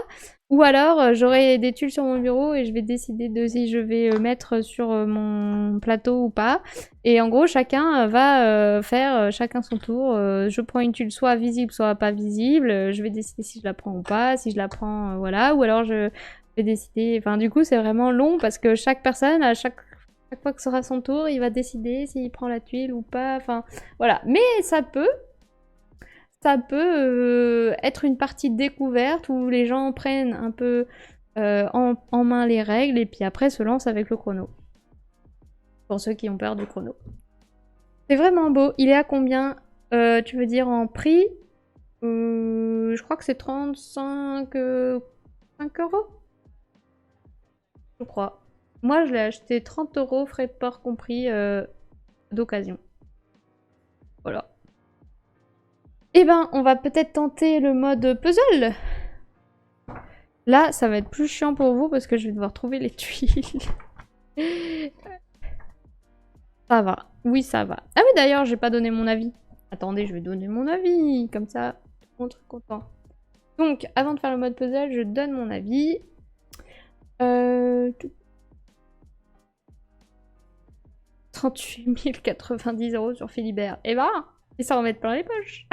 Ou alors j'aurai des tuiles sur mon bureau et je vais décider de si je vais mettre sur mon plateau ou pas. Et en gros chacun va faire chacun son tour. Je prends une tuile soit visible soit pas visible. Je vais décider si je la prends ou pas. Si je la prends, voilà. Ou alors je vais décider... Enfin du coup c'est vraiment long parce que chaque personne à chaque fois que ce sera son tour, il va décider s'il prend la tuile ou pas. Enfin voilà. Mais ça peut être une partie découverte où les gens prennent un peu en main les règles et puis après se lancent avec le chrono. Pour ceux qui ont peur du chrono. C'est vraiment beau. Il est à combien tu veux dire en prix je crois que c'est 35 5 euros. Je crois. Moi, je l'ai acheté 30 euros, frais de port compris, d'occasion. Voilà. Eh ben, on va peut-être tenter le mode puzzle. Là, ça va être plus chiant pour vous parce que je vais devoir trouver les tuiles. Ça va. Oui, ça va. Ah oui, d'ailleurs, j'ai pas donné mon avis. Attendez, je vais donner mon avis. Comme ça, tout le monde est content. Donc, avant de faire le mode puzzle, je donne mon avis. 38 090 € sur Philibert. Et bah, ils s'en remettent plein les poches.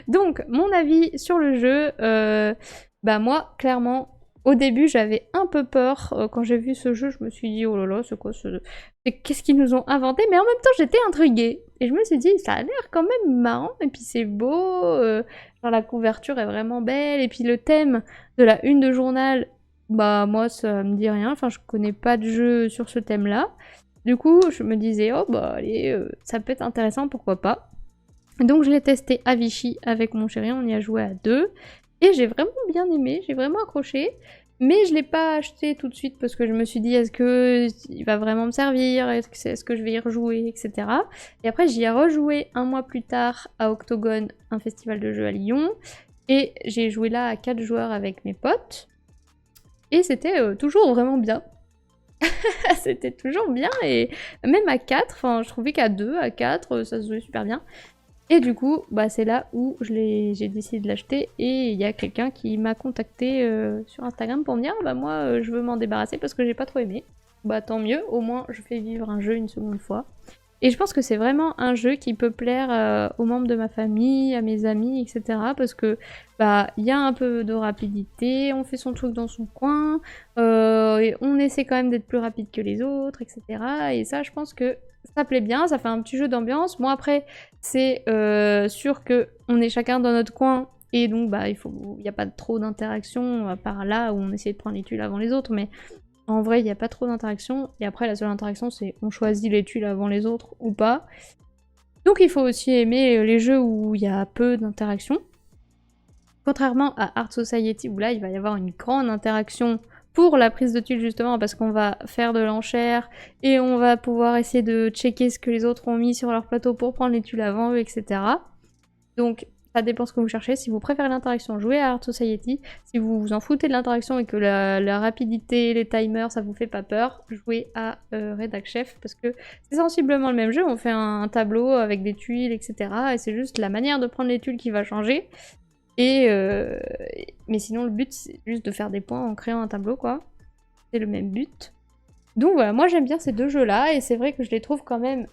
Donc, mon avis sur le jeu, bah moi, clairement, au début, j'avais un peu peur. Quand j'ai vu ce jeu, je me suis dit, oh là là, c'est quoi ce... Qu'est-ce qu'ils nous ont inventé? Mais en même temps, j'étais intriguée. Et je me suis dit, ça a l'air quand même marrant, et puis c'est beau, genre la couverture est vraiment belle, et puis le thème de la une de journal, bah moi, ça me dit rien. Enfin, je connais pas de jeu sur ce thème-là. Du coup, je me disais, oh bah allez, ça peut être intéressant, pourquoi pas. Donc je l'ai testé à Vichy avec mon chéri, on y a joué à 2. Et j'ai vraiment bien aimé, j'ai vraiment accroché. Mais je l'ai pas acheté tout de suite parce que je me suis dit, est-ce que il va vraiment me servir? Est-ce que je vais y rejouer, etc. Et après j'y ai rejoué un mois plus tard à Octogone, un festival de jeux à Lyon. Et j'ai joué là à 4 joueurs avec mes potes. Et c'était toujours vraiment bien. C'était toujours bien, et même à 4, enfin je trouvais qu'à 2, à 4, ça se jouait super bien. Et du coup, bah c'est là où j'ai décidé de l'acheter, et il y a quelqu'un qui m'a contacté sur Instagram pour me dire, bah moi je veux m'en débarrasser parce que j'ai pas trop aimé. Bah tant mieux, au moins je fais vivre un jeu une seconde fois. Et je pense que c'est vraiment un jeu qui peut plaire aux membres de ma famille, à mes amis, etc. Parce que bah il y a un peu de rapidité, on fait son truc dans son coin, et on essaie quand même d'être plus rapide que les autres, etc. Et ça, je pense que ça plaît bien, ça fait un petit jeu d'ambiance. Bon après, c'est sûr que on est chacun dans notre coin, et donc bah il n'y a pas trop d'interaction, à part là où on essaie de prendre les tuiles avant les autres, mais en vrai, il n'y a pas trop d'interaction. Et après, la seule interaction, c'est on choisit les tuiles avant les autres ou pas. Donc il faut aussi aimer les jeux où il y a peu d'interaction. Contrairement à Art Society, où là, il va y avoir une grande interaction pour la prise de tuiles, justement, parce qu'on va faire de l'enchère et on va pouvoir essayer de checker ce que les autres ont mis sur leur plateau pour prendre les tuiles avant eux, etc. Donc ça dépend ce que vous cherchez. Si vous préférez l'interaction, jouez à Art Society. Si vous vous en foutez de l'interaction et que la rapidité, les timers, ça vous fait pas peur, jouez à Redac Chef, parce que c'est sensiblement le même jeu. On fait un tableau avec des tuiles, etc. Et c'est juste la manière de prendre les tuiles qui va changer. Mais sinon, le but, c'est juste de faire des points en créant un tableau, quoi. C'est le même but. Donc voilà, moi j'aime bien ces deux jeux-là, et c'est vrai que je les trouve quand même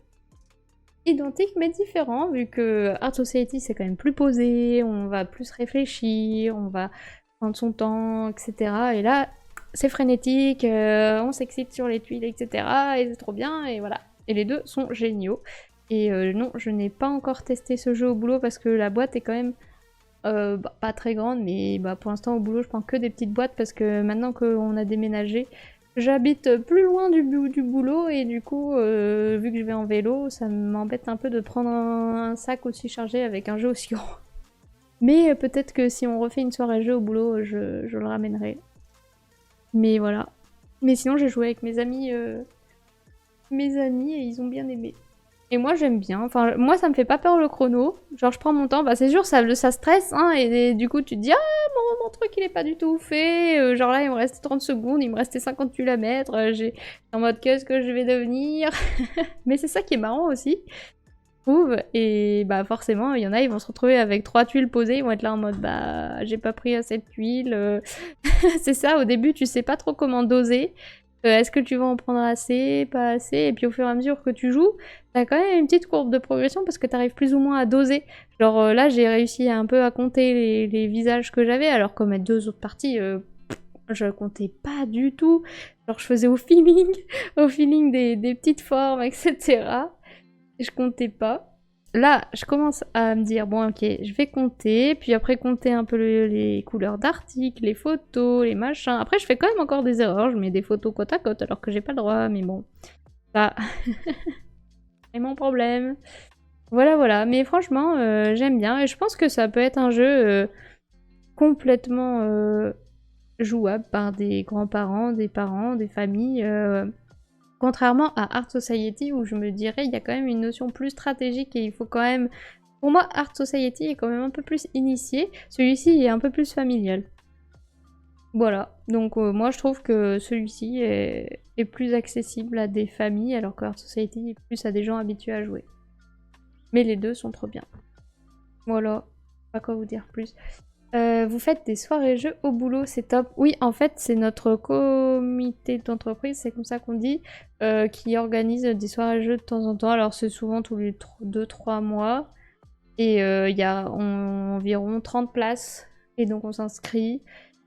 identiques mais différents, vu que Art Society c'est quand même plus posé, on va plus réfléchir, on va prendre son temps, etc. Et là, c'est frénétique, on s'excite sur les tuiles, etc. Et c'est trop bien, et voilà. Et les deux sont géniaux. Et non, je n'ai pas encore testé ce jeu au boulot parce que la boîte est quand même pas très grande, mais pour l'instant au boulot je prends que des petites boîtes parce que maintenant qu'on a déménagé, J'habite plus loin du boulot et du coup, vu que je vais en vélo, ça m'embête un peu de prendre un sac aussi chargé avec un jeu aussi gros. Mais peut-être que si on refait une soirée jeu au boulot, je le ramènerai. Mais voilà. Mais sinon, j'ai joué avec mes amis et ils ont bien aimé. Et moi, j'aime bien. Enfin, moi, ça me fait pas peur le chrono. Genre, je prends mon temps. Bah, c'est sûr, ça stresse, hein. Et du coup, tu te dis, ah, mon truc, il est pas du tout fait. Genre là, il me restait 30 secondes, il me restait 50 tuiles à mettre. J'ai en mode, qu'est-ce que je vais devenir? Mais c'est ça qui est marrant aussi, je trouve. Et bah, forcément, il y en a, ils vont se retrouver avec 3 tuiles posées. Ils vont être là en mode, bah, j'ai pas pris assez de tuiles. C'est ça, au début, tu sais pas trop comment doser. Est-ce que tu vas en prendre assez, pas assez? Et puis au fur et à mesure que tu joues, t'as quand même une petite courbe de progression parce que t'arrives plus ou moins à doser. Genre là, j'ai réussi un peu à compter les visages que j'avais, alors que mes 2 autres parties, je comptais pas du tout. Genre je faisais au feeling, au feeling des petites formes, etc. Et je comptais pas. Là, je commence à me dire, bon ok, je vais compter, puis après compter un peu les couleurs d'articles, les photos, les machins. Après, je fais quand même encore des erreurs, je mets des photos côte à côte alors que j'ai pas le droit, mais bon, ça, c'est mon problème. Voilà, voilà, mais franchement, j'aime bien, et je pense que ça peut être un jeu complètement jouable par des grands-parents, des parents, des familles. Contrairement à Art Society où je me dirais il y a quand même une notion plus stratégique et il faut quand même... Pour moi, Art Society est quand même un peu plus initié. Celui-ci est un peu plus familial. Voilà. Donc moi je trouve que celui-ci est plus accessible à des familles alors que Art Society est plus à des gens habitués à jouer. Mais les deux sont trop bien. Voilà. Pas quoi vous dire plus. Vous faites des soirées jeux au boulot, c'est top. Oui, en fait, c'est notre comité d'entreprise, c'est comme ça qu'on dit, qui organise des soirées jeux de temps en temps. Alors, c'est souvent tous les 2-3 mois. Et il y a environ 30 places. Et donc, on s'inscrit.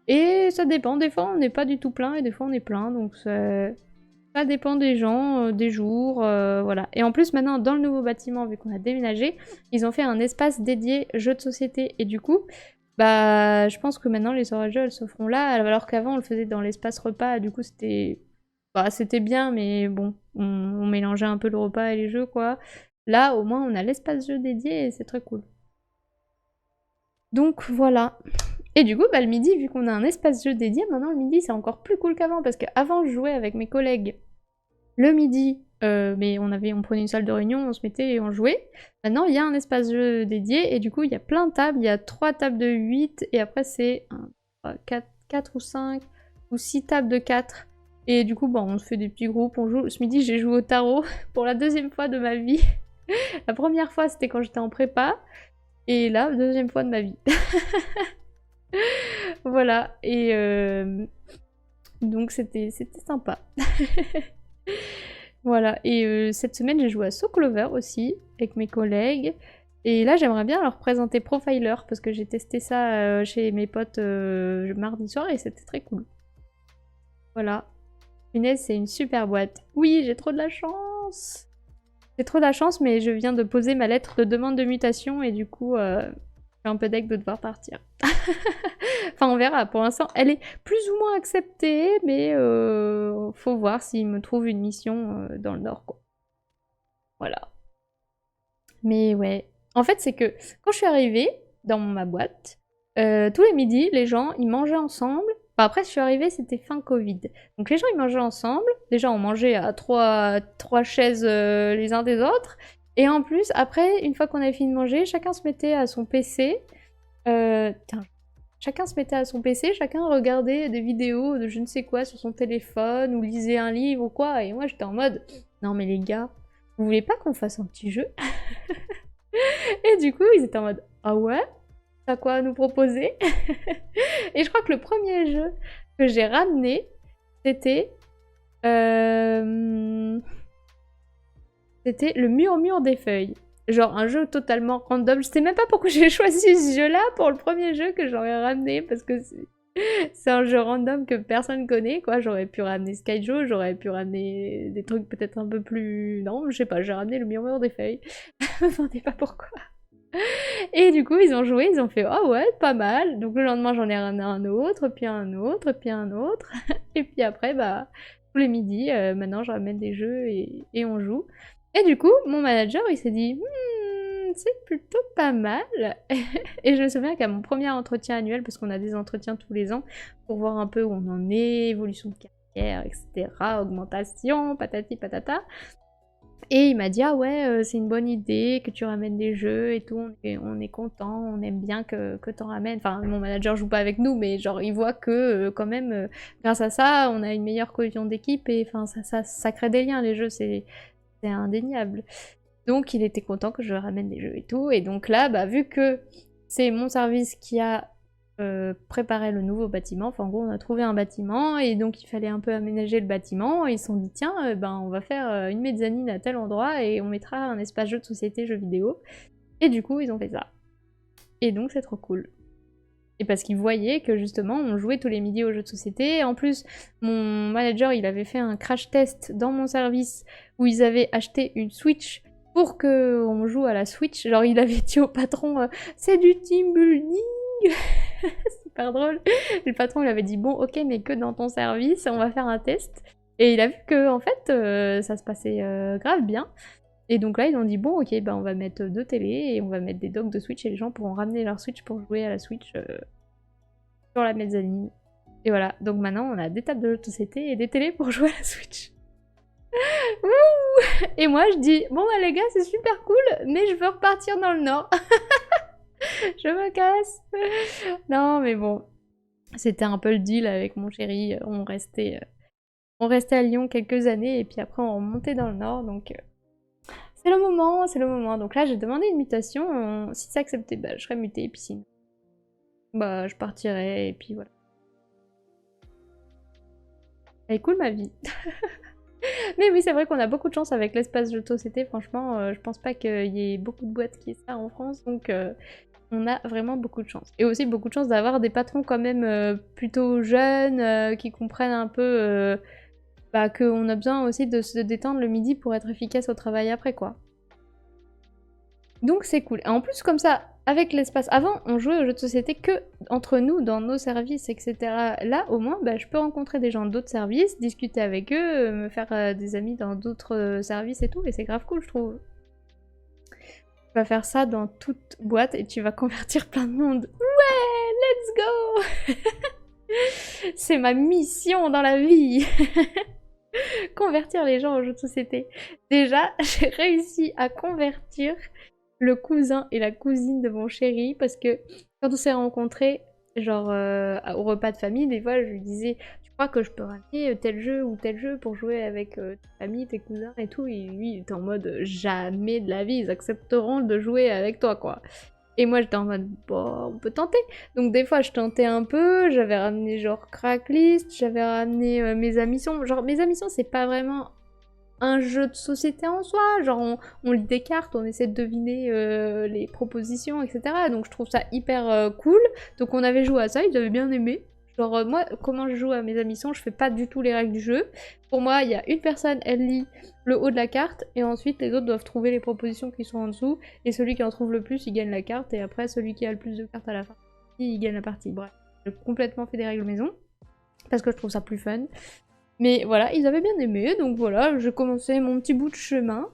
Et ça dépend. Des fois, on n'est pas du tout plein et des fois, on est plein. Donc, ça dépend des gens, des jours, voilà. Et en plus, maintenant, dans le nouveau bâtiment, vu qu'on a déménagé, ils ont fait un espace dédié jeux de société. Et du coup... Bah, je pense que maintenant les soirées jeux elles se feront là, alors qu'avant on le faisait dans l'espace repas, du coup c'était c'était bien, mais bon, on mélangeait un peu le repas et les jeux quoi. Là au moins on a l'espace jeu dédié et c'est très cool. Donc voilà. Et du coup, bah, le midi, vu qu'on a un espace jeu dédié, maintenant le midi c'est encore plus cool qu'avant, parce qu'avant je jouais avec mes collègues le midi, mais on prenait une salle de réunion, on se mettait et on jouait. Maintenant, il y a un espace jeu dédié, et du coup, il y a plein de tables. Il y a 3 tables de 8, et après, c'est 4 ou 5 ou 6 tables de 4. Et du coup, on se fait des petits groupes, on joue. Ce midi, j'ai joué au tarot pour la 2e fois de ma vie. La première fois, c'était quand j'étais en prépa, et là, 2e fois de ma vie. Voilà, et donc c'était sympa. Voilà, et cette semaine j'ai joué à So Clover aussi, avec mes collègues. Et là j'aimerais bien leur présenter Profiler, parce que j'ai testé ça chez mes potes mardi soir et c'était très cool. Voilà. Punaise, c'est une super boîte. Oui, j'ai trop de la chance. J'ai trop de la chance, mais je viens de poser ma lettre de demande de mutation et du coup, je suis un peu deg de devoir partir. Enfin, on verra. Pour l'instant, elle est plus ou moins acceptée, mais faut voir s'il me trouve une mission dans le Nord, quoi. Voilà. Mais ouais. En fait, c'est que quand je suis arrivée dans ma boîte, tous les midis, les gens, ils mangeaient ensemble. Enfin, après, je suis arrivée, c'était fin Covid. Donc les gens, ils mangeaient ensemble. Déjà, on mangeait à trois chaises les uns des autres. Et en plus, après, une fois qu'on avait fini de manger, chacun se mettait à son PC. Chacun se mettait à son PC, chacun regardait des vidéos de je ne sais quoi sur son téléphone ou lisait un livre ou quoi. Et moi, j'étais en mode, non mais les gars, vous voulez pas qu'on fasse un petit jeu? Et du coup, ils étaient en mode, ah ouais? T'as quoi à nous proposer? Et je crois que le premier jeu que j'ai ramené, c'était... C'était le murmure des feuilles. Genre un jeu totalement random. Je sais même pas pourquoi j'ai choisi ce jeu-là pour le premier jeu que j'aurais ramené, parce que c'est un jeu random que personne connaît, quoi. J'aurais pu ramener Skyjo, j'aurais pu ramener des trucs peut-être un peu plus... Non, je sais pas, j'ai ramené le murmure des feuilles. Je me demandez pas pourquoi. Et du coup, ils ont joué, ils ont fait « Oh ouais, pas mal ». Donc le lendemain, j'en ai ramené un autre, puis un autre, puis un autre. Et puis après, bah, tous les midis, maintenant, je ramène des jeux et on joue. Et du coup, mon manager, il s'est dit c'est plutôt pas mal. Et je me souviens qu'à mon premier entretien annuel, parce qu'on a des entretiens tous les ans, pour voir un peu où on en est, évolution de carrière, etc., augmentation, patati patata. Et il m'a dit ah ouais c'est une bonne idée que tu ramènes des jeux et tout, on est content, on aime bien que t'en ramènes. Enfin mon manager joue pas avec nous mais genre il voit que quand même grâce à ça on a une meilleure cohésion d'équipe et enfin ça crée des liens les jeux, c'est indéniable. Donc il était content que je ramène des jeux et tout, et donc là bah vu que c'est mon service qui a préparer le nouveau bâtiment. Enfin, en gros, on a trouvé un bâtiment et donc il fallait un peu aménager le bâtiment. Et ils se sont dit, tiens, ben, on va faire une mezzanine à tel endroit et on mettra un espace jeu de société, jeux vidéo. Et du coup, ils ont fait ça. Et donc, c'est trop cool. Et parce qu'ils voyaient que justement, on jouait tous les midis aux jeux de société. En plus, mon manager, il avait fait un crash test dans mon service où ils avaient acheté une Switch pour qu'on joue à la Switch. Genre, il avait dit au patron, c'est du team building. C'est super drôle. Le patron il avait dit bon ok mais que dans ton service, on va faire un test. Et il a vu que en fait ça se passait grave bien. Et donc là ils ont dit bon ok bah on va mettre 2 télés et on va mettre des docks de Switch et les gens pourront ramener leur Switch pour jouer à la Switch sur la mezzanine. Et voilà, donc maintenant on a des tables de jeux de société et des télés pour jouer à la Switch. Wouh. Et moi je dis bon bah les gars c'est super cool mais je veux repartir dans le nord. Je me casse. Non, mais bon, c'était un peu le deal avec mon chéri. On restait à Lyon quelques années et puis après on remontait dans le nord. Donc c'est le moment, c'est le moment. Donc là j'ai demandé une mutation. Si c'est accepté, bah, je serais mutée. Et puis sinon, bah je partirais et puis voilà. Elle est cool ma vie. Mais oui, c'est vrai qu'on a beaucoup de chance avec l'espace jeu de société. Franchement, je pense pas qu'il y ait beaucoup de boîtes qui aient ça en France. Donc on a vraiment beaucoup de chance. Et aussi beaucoup de chance d'avoir des patrons quand même plutôt jeunes, qui comprennent un peu bah, qu'on a besoin aussi de se détendre le midi pour être efficace au travail après, quoi. Donc c'est cool. Et en plus, comme ça, avec l'espace, avant, on jouait aux jeux de société que entre nous, dans nos services, etc. Là, au moins, bah, je peux rencontrer des gens d'autres services, discuter avec eux, me faire des amis dans d'autres services et tout, et c'est grave cool, je trouve. Tu vas faire ça dans toute boîte et tu vas convertir plein de monde. Ouais, let's go. C'est ma mission dans la vie. Convertir les gens aux jeux de société. Déjà, j'ai réussi à convertir le cousin et la cousine de mon chéri parce que quand on s'est rencontrés, genre au repas de famille, des fois je lui disais tu crois que je peux ramener tel jeu ou tel jeu pour jouer avec ta famille, tes cousins et tout, et lui il était en mode jamais de la vie ils accepteront de jouer avec toi quoi. Et moi j'étais en mode bon on peut tenter. Donc des fois je tentais un peu, j'avais ramené genre Cracklist, j'avais ramené mes Amissions. Genre mes Amissions c'est pas vraiment un jeu de société en soi, genre on lit des cartes, on essaie de deviner les propositions, etc. Donc je trouve ça hyper cool. Donc on avait joué à ça, ils avaient bien aimé. Genre moi, comment je joue à mes Amissions, je fais pas du tout les règles du jeu. Pour moi, il y a une personne, elle lit le haut de la carte, et ensuite les autres doivent trouver les propositions qui sont en dessous, et celui qui en trouve le plus, il gagne la carte, et après celui qui a le plus de cartes à la fin, il gagne la partie. Bref, j'ai complètement fait des règles maison, parce que je trouve ça plus fun. Mais voilà, ils avaient bien aimé, donc voilà, j'ai commencé mon petit bout de chemin.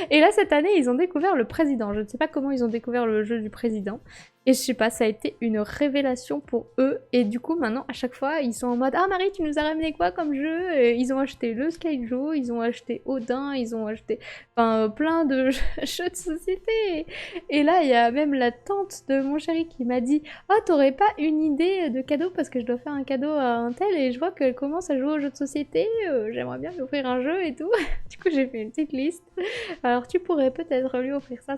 Et là, cette année, ils ont découvert le président. Je ne sais pas comment ils ont découvert le jeu du président. Et je sais pas, ça a été une révélation pour eux. Et du coup, maintenant, à chaque fois, ils sont en mode « Ah Marie, tu nous as ramené quoi comme jeu ?» Et ils ont acheté le Skyjo, ils ont acheté Odin, ils ont acheté plein de jeux de société. Et là, il y a même la tante de mon chéri qui m'a dit « Oh, t'aurais pas une idée de cadeau parce que je dois faire un cadeau à un tel et je vois qu'elle commence à jouer aux jeux de société. J'aimerais bien lui offrir un jeu et tout. » Du coup, j'ai fait une petite liste. Alors tu pourrais peut-être lui offrir ça.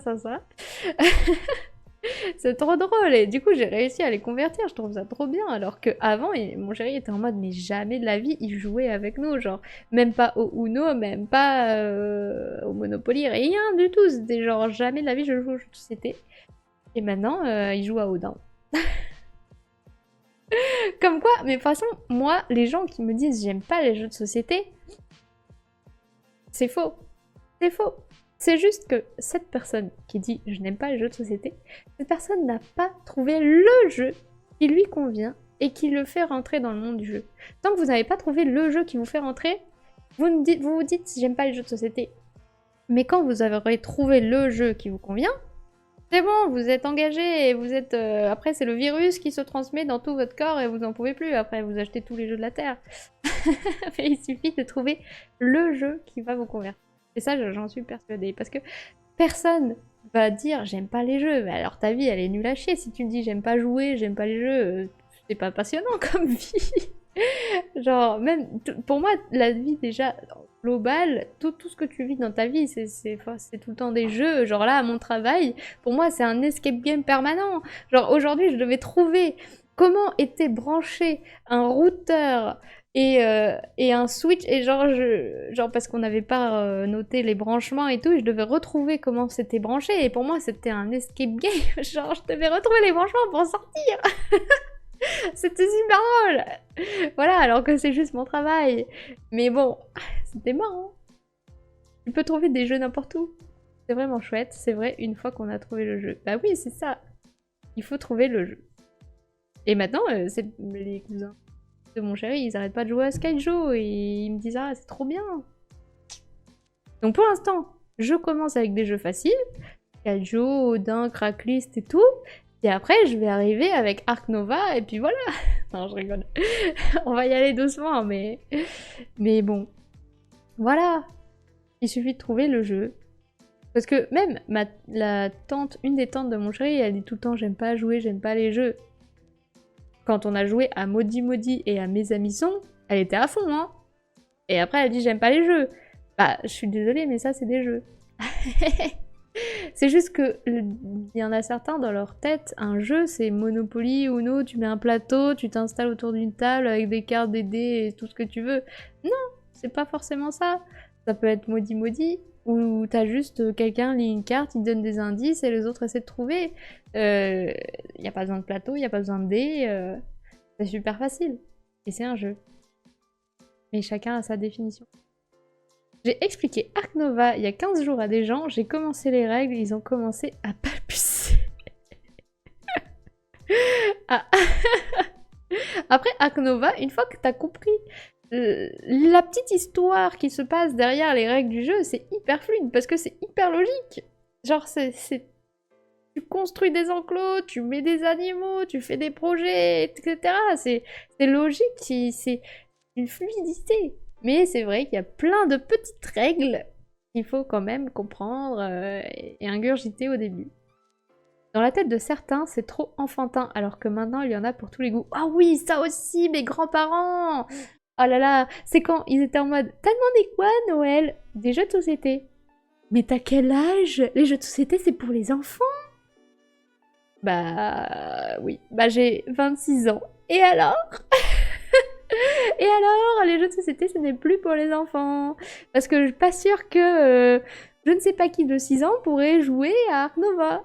C'est trop drôle et du coup j'ai réussi à les convertir, je trouve ça trop bien. Alors que avant mon chéri était en mode mais jamais de la vie il jouait avec nous, genre même pas au Uno, même pas au Monopoly, rien du tout. C'était genre jamais de la vie je joue aux jeux de société. Et maintenant il joue à Odin. Comme quoi, mais de toute façon, moi les gens qui me disent j'aime pas les jeux de société, c'est faux. C'est faux. C'est juste que cette personne qui dit « je n'aime pas les jeux de société », cette personne n'a pas trouvé le jeu qui lui convient et qui le fait rentrer dans le monde du jeu. Tant que vous n'avez pas trouvé le jeu qui vous fait rentrer, vous vous dites « j'aime pas les jeux de société ». Mais quand vous aurez trouvé le jeu qui vous convient, c'est bon, vous êtes engagé et vous êtes... après, c'est le virus qui se transmet dans tout votre corps et vous n'en pouvez plus. Après, vous achetez tous les jeux de la Terre. Mais il suffit de trouver le jeu qui va vous convaincre. Et ça, j'en suis persuadée. Parce que personne va dire j'aime pas les jeux. Mais alors ta vie, elle est nulle à chier. Si tu me dis j'aime pas jouer, j'aime pas les jeux, c'est pas passionnant comme vie. Genre, même pour moi, la vie déjà globale, tout ce que tu vis dans ta vie, c'est tout le temps des jeux. Genre là, à mon travail, pour moi, c'est un escape game permanent. Genre aujourd'hui, je devais trouver comment était branché un routeur et un switch, et genre parce qu'on n'avait pas noté les branchements et tout, et je devais retrouver comment c'était branché, et pour moi c'était un escape game, genre je devais retrouver les branchements pour sortir. C'était super drôle. Voilà, alors que c'est juste mon travail. Mais bon, c'était marrant. Tu peux trouver des jeux n'importe où. C'est vraiment chouette, c'est vrai, une fois qu'on a trouvé le jeu. Bah oui, c'est ça. Il faut trouver le jeu. Et maintenant, c'est les cousins de mon chéri, ils arrêtent pas de jouer à Skyjo et ils me disent ah c'est trop bien. Donc pour l'instant, je commence avec des jeux faciles, Skyjo, Odin, Cracklist et tout. Et après, je vais arriver avec Ark Nova et puis voilà. Non, je rigole. On va y aller doucement, mais bon. Voilà. Il suffit de trouver le jeu. Parce que même une des tantes de mon chéri, elle dit tout le temps j'aime pas jouer, j'aime pas les jeux. Quand on a joué à Maudit Maudit et à Mes Amis sont, elle était à fond, hein. Et après, elle dit j'aime pas les jeux. Bah, je suis désolée, mais ça, c'est des jeux. C'est juste que il y en a certains dans leur tête, un jeu, c'est Monopoly, Uno, tu mets un plateau, tu t'installes autour d'une table avec des cartes, des dés et tout ce que tu veux. Non, c'est pas forcément ça. Ça peut être Maudit Maudit, où t'as juste quelqu'un lit une carte, il te donne des indices et les autres essaient de trouver. Y a pas besoin de plateau, y a pas besoin de dés, c'est super facile. Et c'est un jeu. Mais chacun a sa définition. J'ai expliqué Ark Nova il y a 15 jours à des gens, j'ai commencé les règles, ils ont commencé à balbutier. Ah. Après Ark Nova, une fois que t'as compris la petite histoire qui se passe derrière les règles du jeu, c'est hyper fluide parce que c'est hyper logique. Genre tu construis des enclos, tu mets des animaux, tu fais des projets, etc. C'est logique, c'est une fluidité. Mais c'est vrai qu'il y a plein de petites règles qu'il faut quand même comprendre et ingurgiter au début. Dans la tête de certains, c'est trop enfantin, alors que maintenant, il y en a pour tous les goûts. Ah oui, ça aussi, mes grands-parents! Oh là là, c'est quand ils étaient en mode « T'as demandé quoi, Noël ?» Des jeux de société. Mais t'as quel âge? Les jeux de société, c'est pour les enfants? Bah oui, bah j'ai 26 ans. Et alors? Et alors, les jeux de société, ce n'est plus pour les enfants. Parce que je suis pas sûre que je ne sais pas qui de 6 ans pourrait jouer à Ark Nova.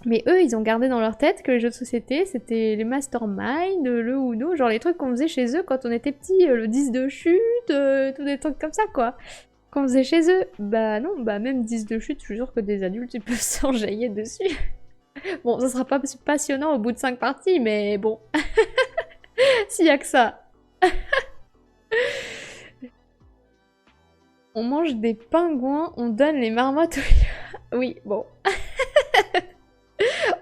Mais eux, ils ont gardé dans leur tête que les jeux de société, c'était les Mastermind, le Uno, genre les trucs qu'on faisait chez eux quand on était petit, le 10 de chute, tous des trucs comme ça, quoi. Qu'on faisait chez eux. Bah non, bah même 10 de chute, je suis sûre que des adultes, ils peuvent s'enjailler dessus. Bon, ça sera pas passionnant au bout de 5 parties, mais bon... S'il y a que ça. On mange des pingouins, on donne les marmottes. Oui, bon.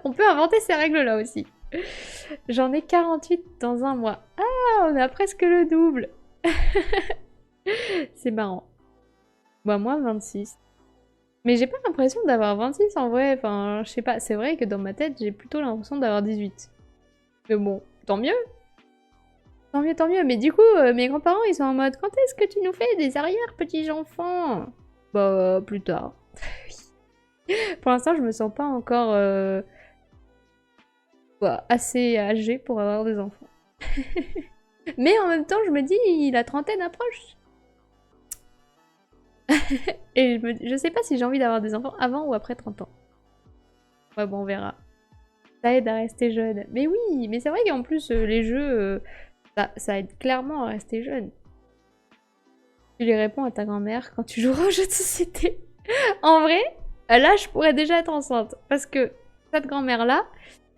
On peut inventer ces règles-là aussi. J'en ai 48 dans un mois. Ah, on a presque le double. C'est marrant. Bah moi, 26. Mais j'ai pas l'impression d'avoir 26 en vrai. Enfin, je sais pas. C'est vrai que dans ma tête, j'ai plutôt l'impression d'avoir 18. Mais bon, tant mieux. Tant mieux, mais du coup, mes grands-parents, ils sont en mode « Quand est-ce que tu nous fais des arrières, petits-enfants ?» Bah, plus tard. Pour l'instant, je me sens pas encore assez âgée pour avoir des enfants. Mais en même temps, je me dis, la trentaine approche. Et je sais pas si j'ai envie d'avoir des enfants avant ou après 30 ans. Ouais, bon, on verra. Ça aide à rester jeune. Mais oui, mais c'est vrai qu'en plus, les jeux... ça aide clairement à rester jeune. Tu lui réponds à ta grand-mère quand tu joueras au jeu de société. En vrai, là, je pourrais déjà être enceinte. Parce que cette grand-mère-là,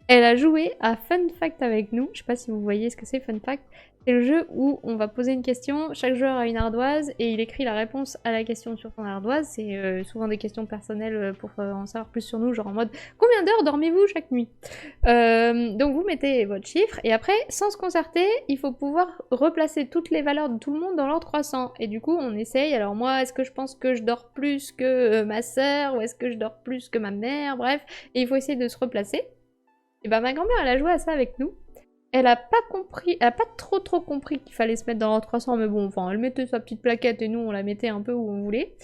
elle a joué à Fun Fact avec nous. Je sais pas si vous voyez ce que c'est Fun Fact. C'est le jeu où on va poser une question, chaque joueur a une ardoise et il écrit la réponse à la question sur son ardoise. C'est souvent des questions personnelles pour en savoir plus sur nous, genre en mode combien d'heures dormez-vous chaque nuit? Donc vous mettez votre chiffre et après, sans se concerter, il faut pouvoir replacer toutes les valeurs de tout le monde dans l'ordre croissant. Et du coup, on essaye. Alors moi, est-ce que je pense que je dors plus que ma sœur ou est-ce que je dors plus que ma mère? Bref, et il faut essayer de se replacer. Et bah ma grand-mère, elle a joué à ça avec nous. Elle a pas compris, elle a pas trop compris qu'il fallait se mettre dans l'ordre 300, mais bon, enfin, elle mettait sa petite plaquette et nous, on la mettait un peu où on voulait.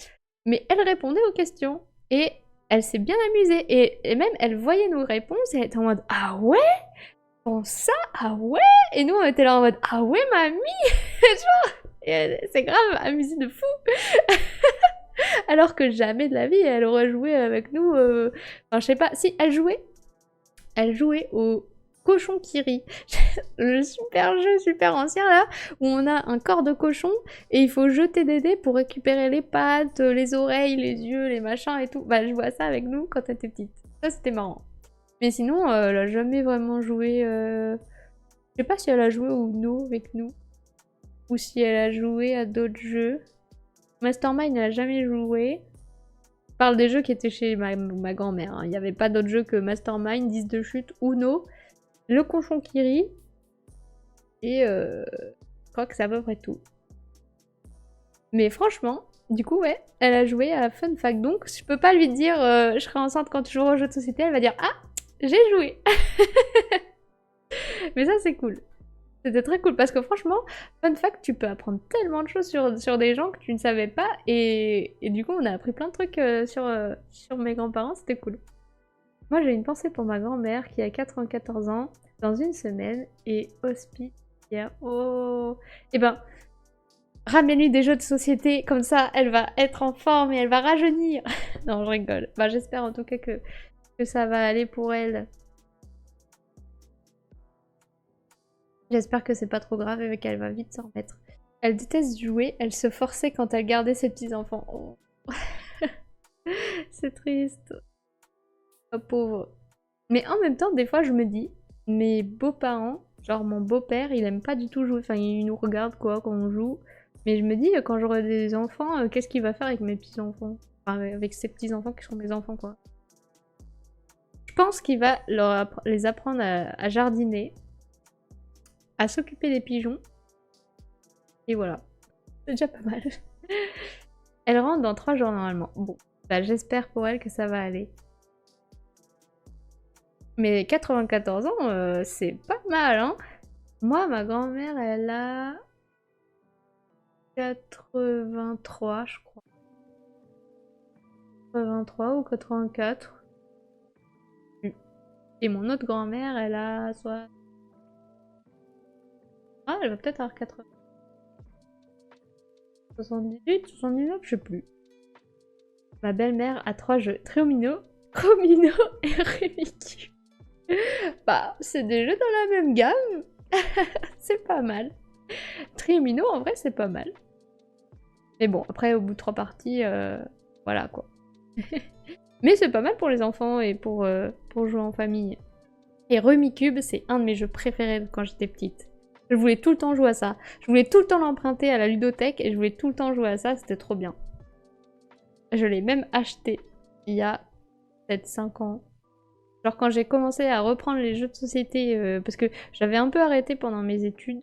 Mais elle répondait aux questions. Et elle s'est bien amusée. Et même, elle voyait nos réponses et elle était en mode « Ah ouais? Bon ça? Ah ouais ?» Et nous, on était là en mode « Ah ouais, mamie ?» Et elle s'est grave amusée de fou. Alors que jamais de la vie, elle aurait joué avec nous. Enfin, je sais pas. Si, elle jouait au cochon qui rit. Le super jeu super ancien là, où on a un corps de cochon et il faut jeter des dés pour récupérer les pattes, les oreilles, les yeux, les machins et tout. Bah je vois ça avec nous quand elle était petite. Ça c'était marrant. Mais sinon, elle a jamais vraiment joué... Je sais pas si elle a joué au Uno avec nous. Ou si elle a joué à d'autres jeux. Mastermind, elle a jamais joué. Je parle des jeux qui étaient chez ma grand-mère. Hein. Il n'y avait pas d'autres jeux que Mastermind, 10 de chute, Uno, le cochon qui rit. Et je crois que c'est à peu près tout. Mais franchement, du coup, ouais, elle a joué à Fun Fact. Donc, je peux pas lui dire je serai enceinte quand tu joueras au jeu de société. Elle va dire ah, j'ai joué. Mais ça, c'est cool. C'était très cool parce que franchement, Fun Fact, tu peux apprendre tellement de choses sur des gens que tu ne savais pas. Et du coup, on a appris plein de trucs sur mes grands-parents. C'était cool. Moi, j'ai une pensée pour ma grand-mère qui a 94 ans dans une semaine et hospice. Oh, et ben, ramène-lui des jeux de société, comme ça, elle va être en forme et elle va rajeunir. Non, je rigole. Bah, j'espère en tout cas que ça va aller pour elle. J'espère que c'est pas trop grave et qu'elle va vite s'en remettre. Elle déteste jouer, elle se forçait quand elle gardait ses petits-enfants. Oh. C'est triste. Oh, pauvre. Mais en même temps, des fois, je me dis, mes beaux-parents, genre mon beau-père, il aime pas du tout jouer. Enfin, il nous regarde quoi quand on joue. Mais je me dis, quand j'aurai des enfants, qu'est-ce qu'il va faire avec mes petits-enfants? Enfin, avec ses petits-enfants qui sont mes enfants, quoi. Je pense qu'il va les apprendre à jardiner, à s'occuper des pigeons. Et voilà. C'est déjà pas mal. Elle rentre dans 3 jours normalement. Bon, bah, j'espère pour elle que ça va aller. Mais 94 ans, c'est pas mal, hein. Moi, ma grand-mère, elle a 83, je crois. 83 ou 84. Et mon autre grand-mère, elle a soit... Ah, elle va peut-être avoir 80. 78, 79, je sais plus. Ma belle-mère a 3 jeux. Triomino, Chromino et Rubik's. Bah, c'est des jeux dans la même gamme. C'est pas mal. Triomino, en vrai, c'est pas mal. Mais bon, après, au bout de 3 parties, voilà quoi. Mais c'est pas mal pour les enfants et pour jouer en famille. Et Rumicube, c'est un de mes jeux préférés quand j'étais petite. Je voulais tout le temps jouer à ça. Je voulais tout le temps l'emprunter à la ludothèque et je voulais tout le temps jouer à ça, c'était trop bien. Je l'ai même acheté il y a peut-être 5 ans. Genre quand j'ai commencé à reprendre les jeux de société, parce que j'avais un peu arrêté pendant mes études.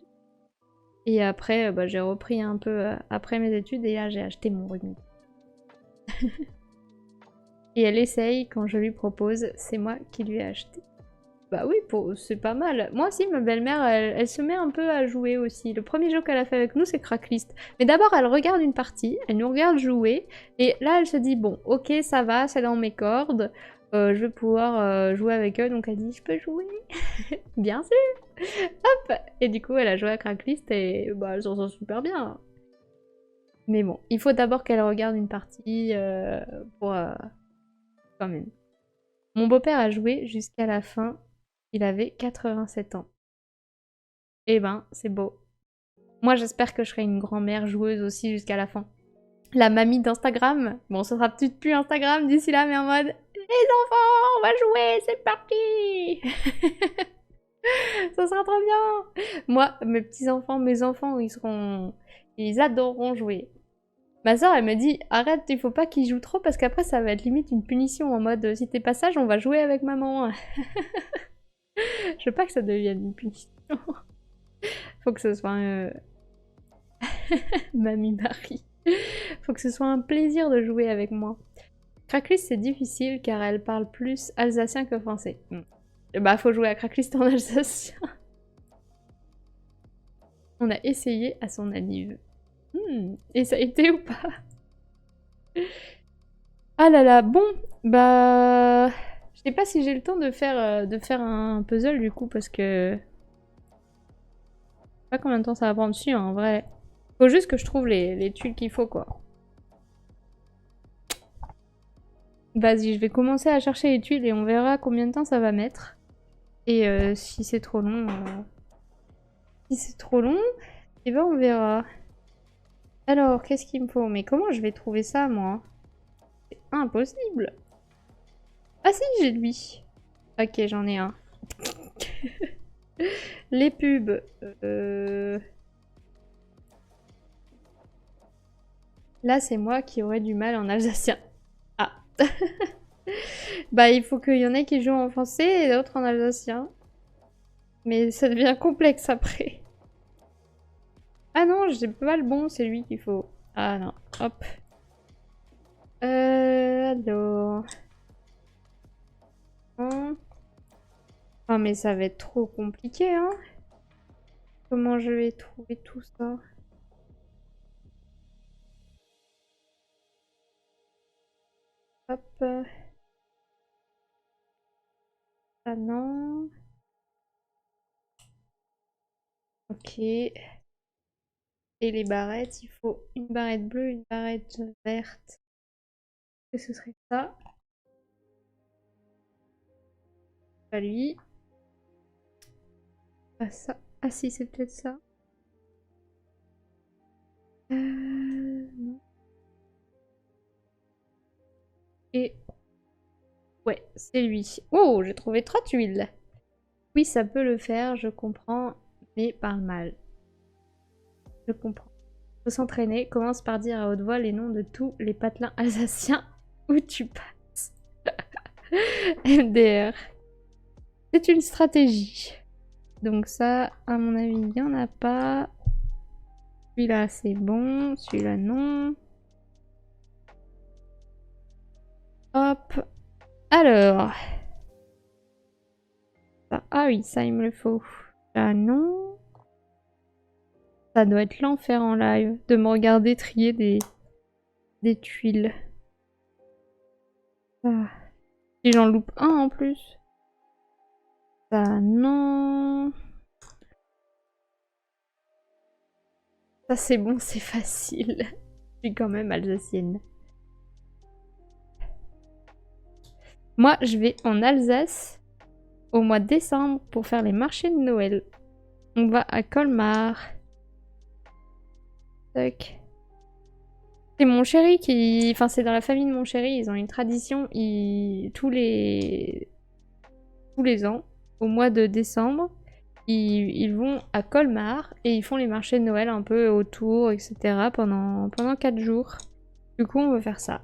Et après, bah, j'ai repris un peu après mes études et là j'ai acheté mon Rumicube. Et elle essaye quand je lui propose, c'est moi qui lui ai acheté. Bah oui, c'est pas mal. Moi aussi, ma belle-mère, elle se met un peu à jouer aussi. Le premier jeu qu'elle a fait avec nous, c'est Cracklist. Mais d'abord, elle regarde une partie, elle nous regarde jouer, et là, elle se dit, bon, ok, ça va, c'est dans mes cordes, je vais pouvoir jouer avec eux, donc elle dit, je peux jouer? Bien sûr. Hop. Et du coup, elle a joué à Cracklist, et bah, elle s'en sort super bien. Mais bon, il faut d'abord qu'elle regarde une partie pour... quand même. Mon beau-père a joué jusqu'à la fin. Il avait 87 ans. Eh ben, c'est beau. Moi, j'espère que je serai une grand-mère joueuse aussi jusqu'à la fin. La mamie d'Instagram. Bon, ce sera peut-être plus Instagram d'ici là, mais en mode les enfants, on va jouer, c'est parti. Ça sera trop bien. Moi, mes petits-enfants, mes enfants, ils adoreront jouer. Ma soeur, elle me dit arrête, il faut pas qu'ils jouent trop parce qu'après ça va être limite une punition en mode si t'es pas sage, on va jouer avec maman. Je veux pas que ça devienne une punition. Faut que ce soit Mamie Marie. Faut que ce soit un plaisir de jouer avec moi. Cracklist, c'est difficile car elle parle plus alsacien que français. Bah, faut jouer à Cracklist en alsacien. On a essayé à son anniv. Et ça a été ou pas? Ah là là, bon, bah... Je sais pas si j'ai le temps de faire un puzzle du coup parce que... Je sais pas combien de temps ça va prendre dessus en vrai. Faut juste que je trouve les tuiles qu'il faut quoi. Vas-y, je vais commencer à chercher les tuiles et on verra combien de temps ça va mettre. Et si c'est trop long... Si c'est trop long, et ben on verra. Alors, qu'est-ce qu'il me faut? Mais comment je vais trouver ça moi? C'est impossible. Ah si, j'ai lui. Ok, j'en ai un. Les pubs. Là, c'est moi qui aurais du mal en alsacien. Ah. Bah, il faut qu'il y en ait qui jouent en français et d'autres en alsacien. Mais ça devient complexe après. Ah non, j'ai pas le bon, c'est lui qu'il faut. Ah non, hop. Alors... Oh mais ça va être trop compliqué, hein. Comment je vais trouver tout ça? Hop. Ah non. Ok. Et les barrettes, il faut une barrette bleue, une barrette verte. Et ce serait ça. Pas lui. Pas ça. Ah si, c'est peut-être ça. Non. Et... Ouais, c'est lui. Oh, j'ai trouvé 3 tuiles. Oui, ça peut le faire, je comprends, mais parle mal. Je comprends. Faut s'entraîner, commence par dire à haute voix les noms de tous les patelins alsaciens où tu passes. MDR. C'est une stratégie. Donc ça, à mon avis, il n'y en a pas. Celui-là, c'est bon. Celui-là, non. Hop. Alors. Ça, ah oui, ça, il me le faut. Là, non. Ça doit être l'enfer en live de me regarder trier des tuiles. Ah. Si j'en loupe un en plus. Ça, non. Ça, c'est bon, c'est facile. Je suis quand même alsacienne. Moi, je vais en Alsace au mois de décembre pour faire les marchés de Noël. On va à Colmar. Tac. C'est mon chéri qui... Enfin, c'est dans la famille de mon chéri. Ils ont une tradition. Tous les ans, au mois de décembre, ils vont à Colmar et ils font les marchés de Noël un peu autour, etc. pendant 4 jours. Du coup, on va faire ça.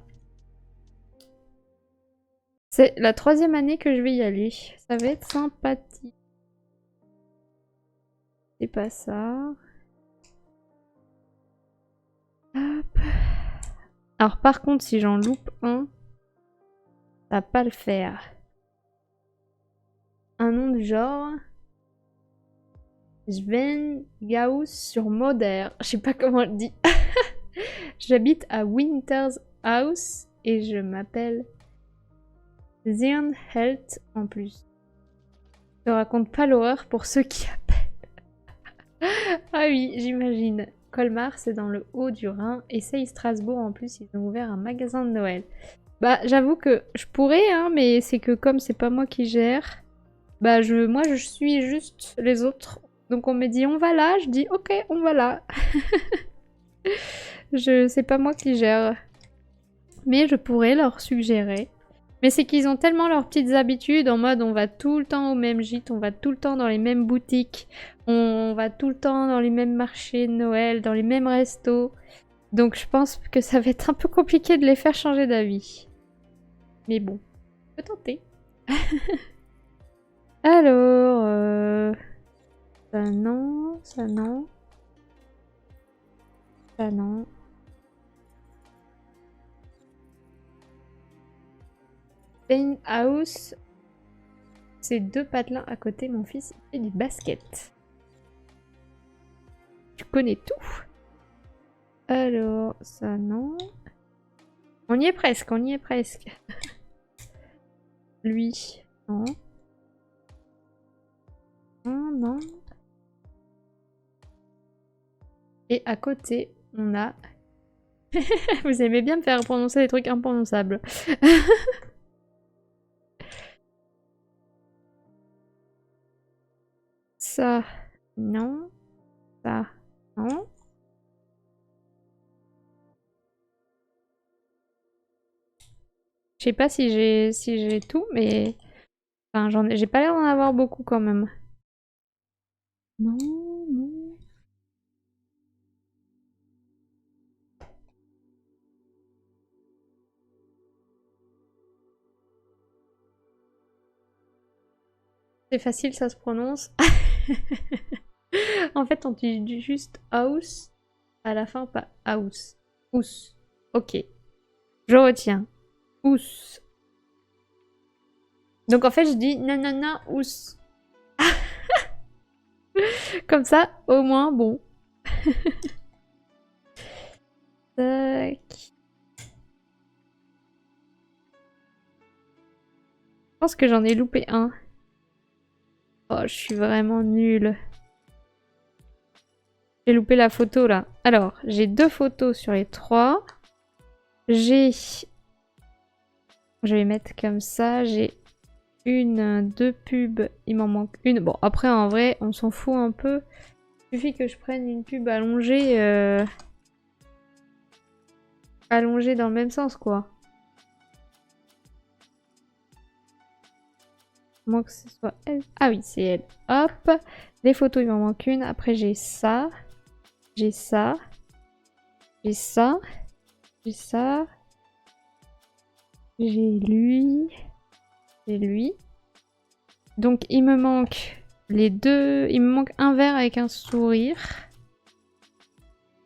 C'est la 3e année que je vais y aller. Ça va être sympathique. C'est pas ça. Hop. Alors par contre, si j'en loupe un, ça va pas le faire. Un nom du genre... Sven Gauss sur Moder. Je sais pas comment on le dit. J'habite à Winter's House et je m'appelle Zirnhelt en plus. Je raconte pas l'horreur pour ceux qui appellent. Ah oui, j'imagine. Colmar, c'est dans le haut du Rhin. Essaye Strasbourg en plus, ils ont ouvert un magasin de Noël. Bah, j'avoue que je pourrais, hein, mais c'est que comme c'est pas moi qui gère, bah moi je suis juste les autres Donc on me dit on va là, je dis ok, on va là. C'est pas moi qui gère. Mais je pourrais leur suggérer. Mais c'est qu'ils ont tellement leurs petites habitudes en mode on va tout le temps au même gîte, on va tout le temps dans les mêmes boutiques, on va tout le temps dans les mêmes marchés de Noël, dans les mêmes restos. Donc je pense que ça va être un peu compliqué de les faire changer d'avis. Mais bon, on peut tenter. Alors, ça non, ça non. Ça non. Paint House. Ces deux patelins à côté, mon fils fait du basket. Tu connais tout. Alors, ça non. On y est presque, on y est presque. Lui, non. Non, non. Et à côté, on a... Vous aimez bien me faire prononcer des trucs imprononçables. Ça, non. Ça, non. Je sais pas si j'ai tout, mais... Enfin, j'ai pas l'air d'en avoir beaucoup quand même. Non, non. C'est facile, ça se prononce. En fait, on dit juste house à la fin, pas house. Ous. Ok. Je retiens. Ous. Donc en fait, je dis nanana ous. Comme ça, au moins, bon. Tac. Je pense que j'en ai loupé un. Oh, je suis vraiment nulle. J'ai loupé la photo là. Alors, j'ai 2 photos sur les 3. J'ai... Je vais mettre comme ça. J'ai 2 pubs. Il m'en manque une. Bon, après, en vrai, on s'en fout un peu. Il suffit que je prenne une pub allongée. Allongée dans le même sens, quoi. Moi que ce soit elle. Ah oui, c'est elle. Hop. Les photos, il m'en manque une. Après, j'ai ça. J'ai ça. J'ai ça. J'ai ça. J'ai lui. J'ai lui. Donc, il me manque les deux. Il me manque un verre avec un sourire.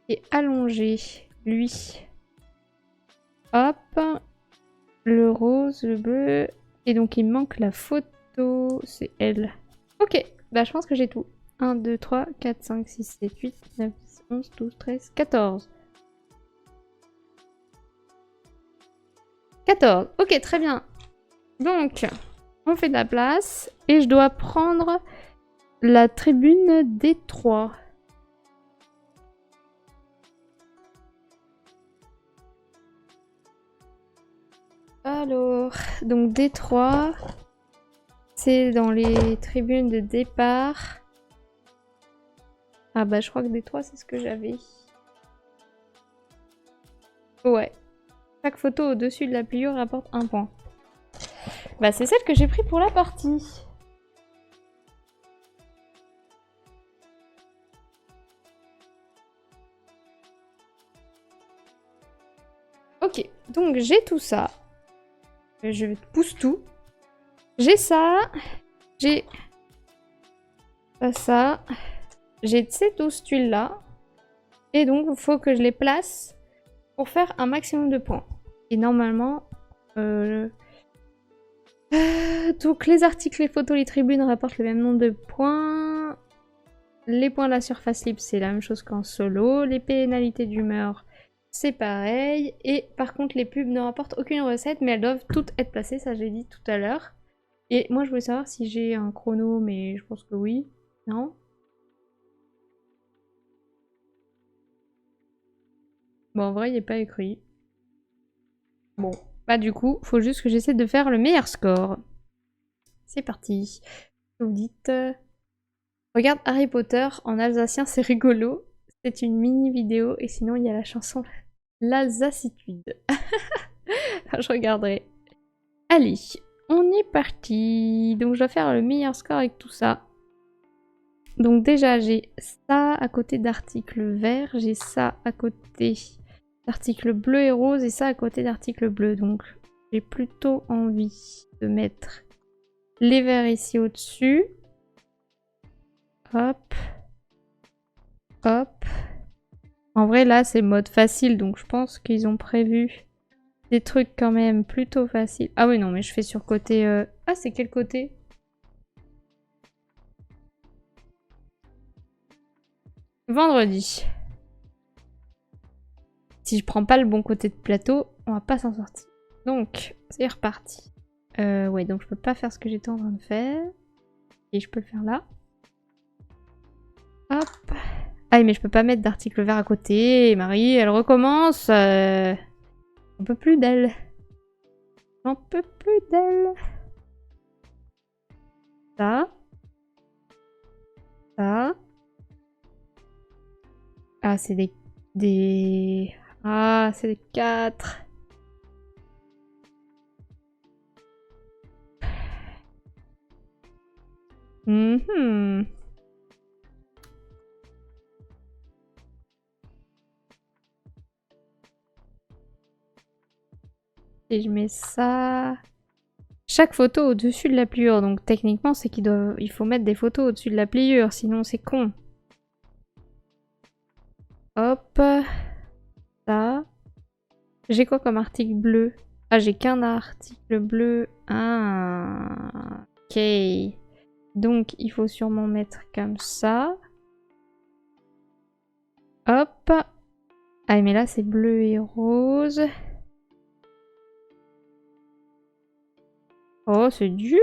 Et allongé. Lui. Hop. Le rose, le bleu. Et donc, il me manque la photo. C'est elle. Ok. Bah, je pense que j'ai tout. 1, 2, 3, 4, 5, 6, 7, 8, 9, 10, 11, 12, 13, 14. 14. Ok, très bien. Donc, on fait de la place. Et je dois prendre la tribune D3. Alors, donc D3, c'est dans les tribunes de départ. Ah bah je crois que D3 c'est ce que j'avais. Ouais. Chaque photo au-dessus de la pliure rapporte 1 point. Bah c'est celle que j'ai pris pour la partie. Ok, donc j'ai tout ça. Je pousse tout. J'ai ça. J'ai pas ça. J'ai ces 12 tuiles là. Et donc il faut que je les place pour faire un maximum de points. Et normalement... donc les articles, les photos, les tribunes rapportent le même nombre de points. Les points de la surface libre, c'est la même chose qu'en solo. Les pénalités d'humeur, c'est pareil. Et par contre, les pubs ne rapportent aucune recette, mais elles doivent toutes être placées, ça j'ai dit tout à l'heure. Et moi, je voulais savoir si j'ai un chrono, mais je pense que oui. Non? Bon, en vrai, il n'est pas écrit. Bon, bah du coup, faut juste que j'essaie de faire le meilleur score. C'est parti. Vous dites... Regarde Harry Potter en alsacien, c'est rigolo. C'est une mini vidéo et sinon il y a la chanson L'Alsacitude. Je regarderai. Allez, on est parti. Donc je dois faire le meilleur score avec tout ça. Donc déjà j'ai ça à côté d'article vert, j'ai ça à côté d'article bleu et rose et ça à côté d'article bleu. Donc j'ai plutôt envie de mettre les verts ici au-dessus. Hop. Hop. En vrai là c'est mode facile donc je pense qu'ils ont prévu des trucs quand même plutôt faciles. Ah oui non mais je fais sur côté... Ah c'est quel côté? Vendredi. Si je prends pas le bon côté de plateau, on va pas s'en sortir. Donc, c'est reparti. Ouais, donc je peux pas faire ce que j'étais en train de faire. Et je peux le faire là. Hop. Ah, mais je peux pas mettre d'article vert à côté. Marie, elle recommence. J'en peux plus d'elle. J'en peux plus d'elle. Ça. Ça. Ah, c'est des... Ah, c'est des 4. Et je mets ça... Chaque photo au-dessus de la pliure. Donc techniquement, c'est il faut mettre des photos au-dessus de la pliure, sinon c'est con. Hop. Ça. J'ai quoi comme article bleu? Ah, j'ai qu'un article bleu. Ah. Ok. Donc, il faut sûrement mettre comme ça. Hop. Ah, mais là, c'est bleu et rose. Oh, c'est dur.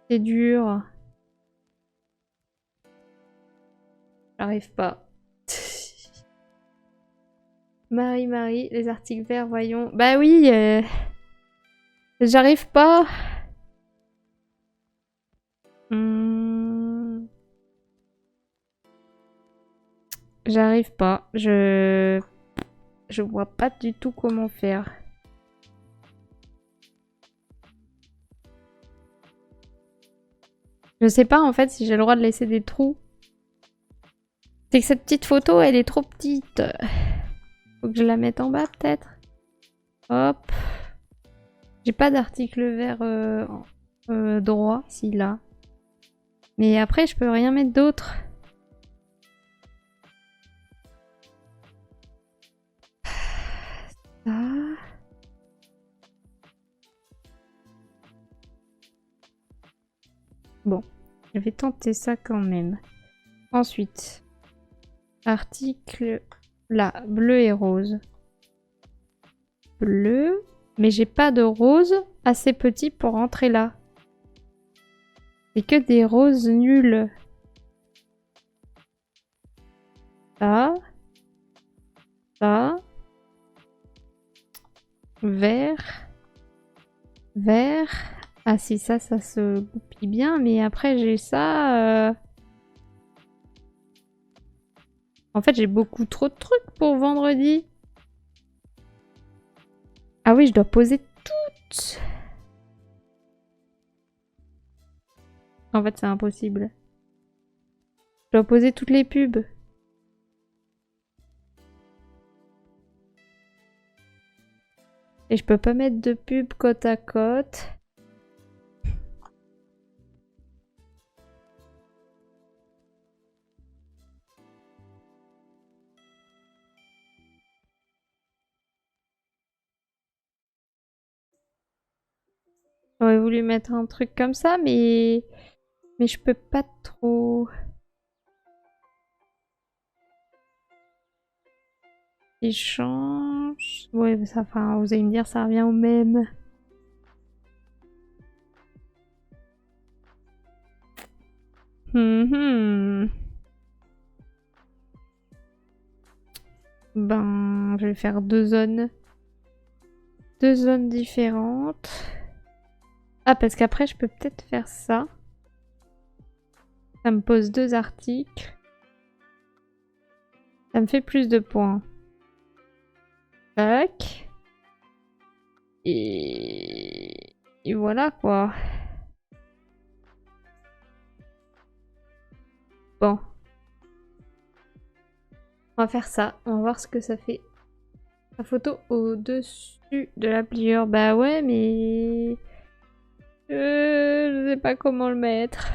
C'est dur. J'arrive pas. Marie, les articles verts, voyons. Bah oui, j'arrive pas. J'arrive pas. Je vois pas du tout comment faire. Je sais pas en fait si j'ai le droit de laisser des trous. C'est que cette petite photo, elle est trop petite. Faut que je la mette en bas peut-être. Hop. J'ai pas d'article vert droit, si là. Mais après, je peux rien mettre d'autre. Ça. Bon, je vais tenter ça quand même. Ensuite, article là, bleu et rose. Bleu, mais j'ai pas de rose assez petit pour rentrer là. C'est que des roses nuls. Ça. Ça. Vert. Vert. Ah si, ça se goupille bien, mais après j'ai ça... En fait, j'ai beaucoup trop de trucs pour vendredi. Ah oui, je dois poser toutes. En fait, c'est impossible. Je dois poser toutes les pubs. Et je peux pas mettre de pub côte à côte. J'aurais voulu mettre un truc comme ça, mais je peux pas trop. Il change. Ouais, ça, enfin, vous allez me dire, ça revient au même. Ben, je vais faire deux zones. Deux zones différentes. Ah, parce qu'après, je peux peut-être faire ça. Ça me pose 2 articles. Ça me fait plus de points. Tac. Et voilà, quoi. Bon. On va faire ça. On va voir ce que ça fait. La photo au-dessus de la pliure. Bah ouais, mais... je sais pas comment le mettre.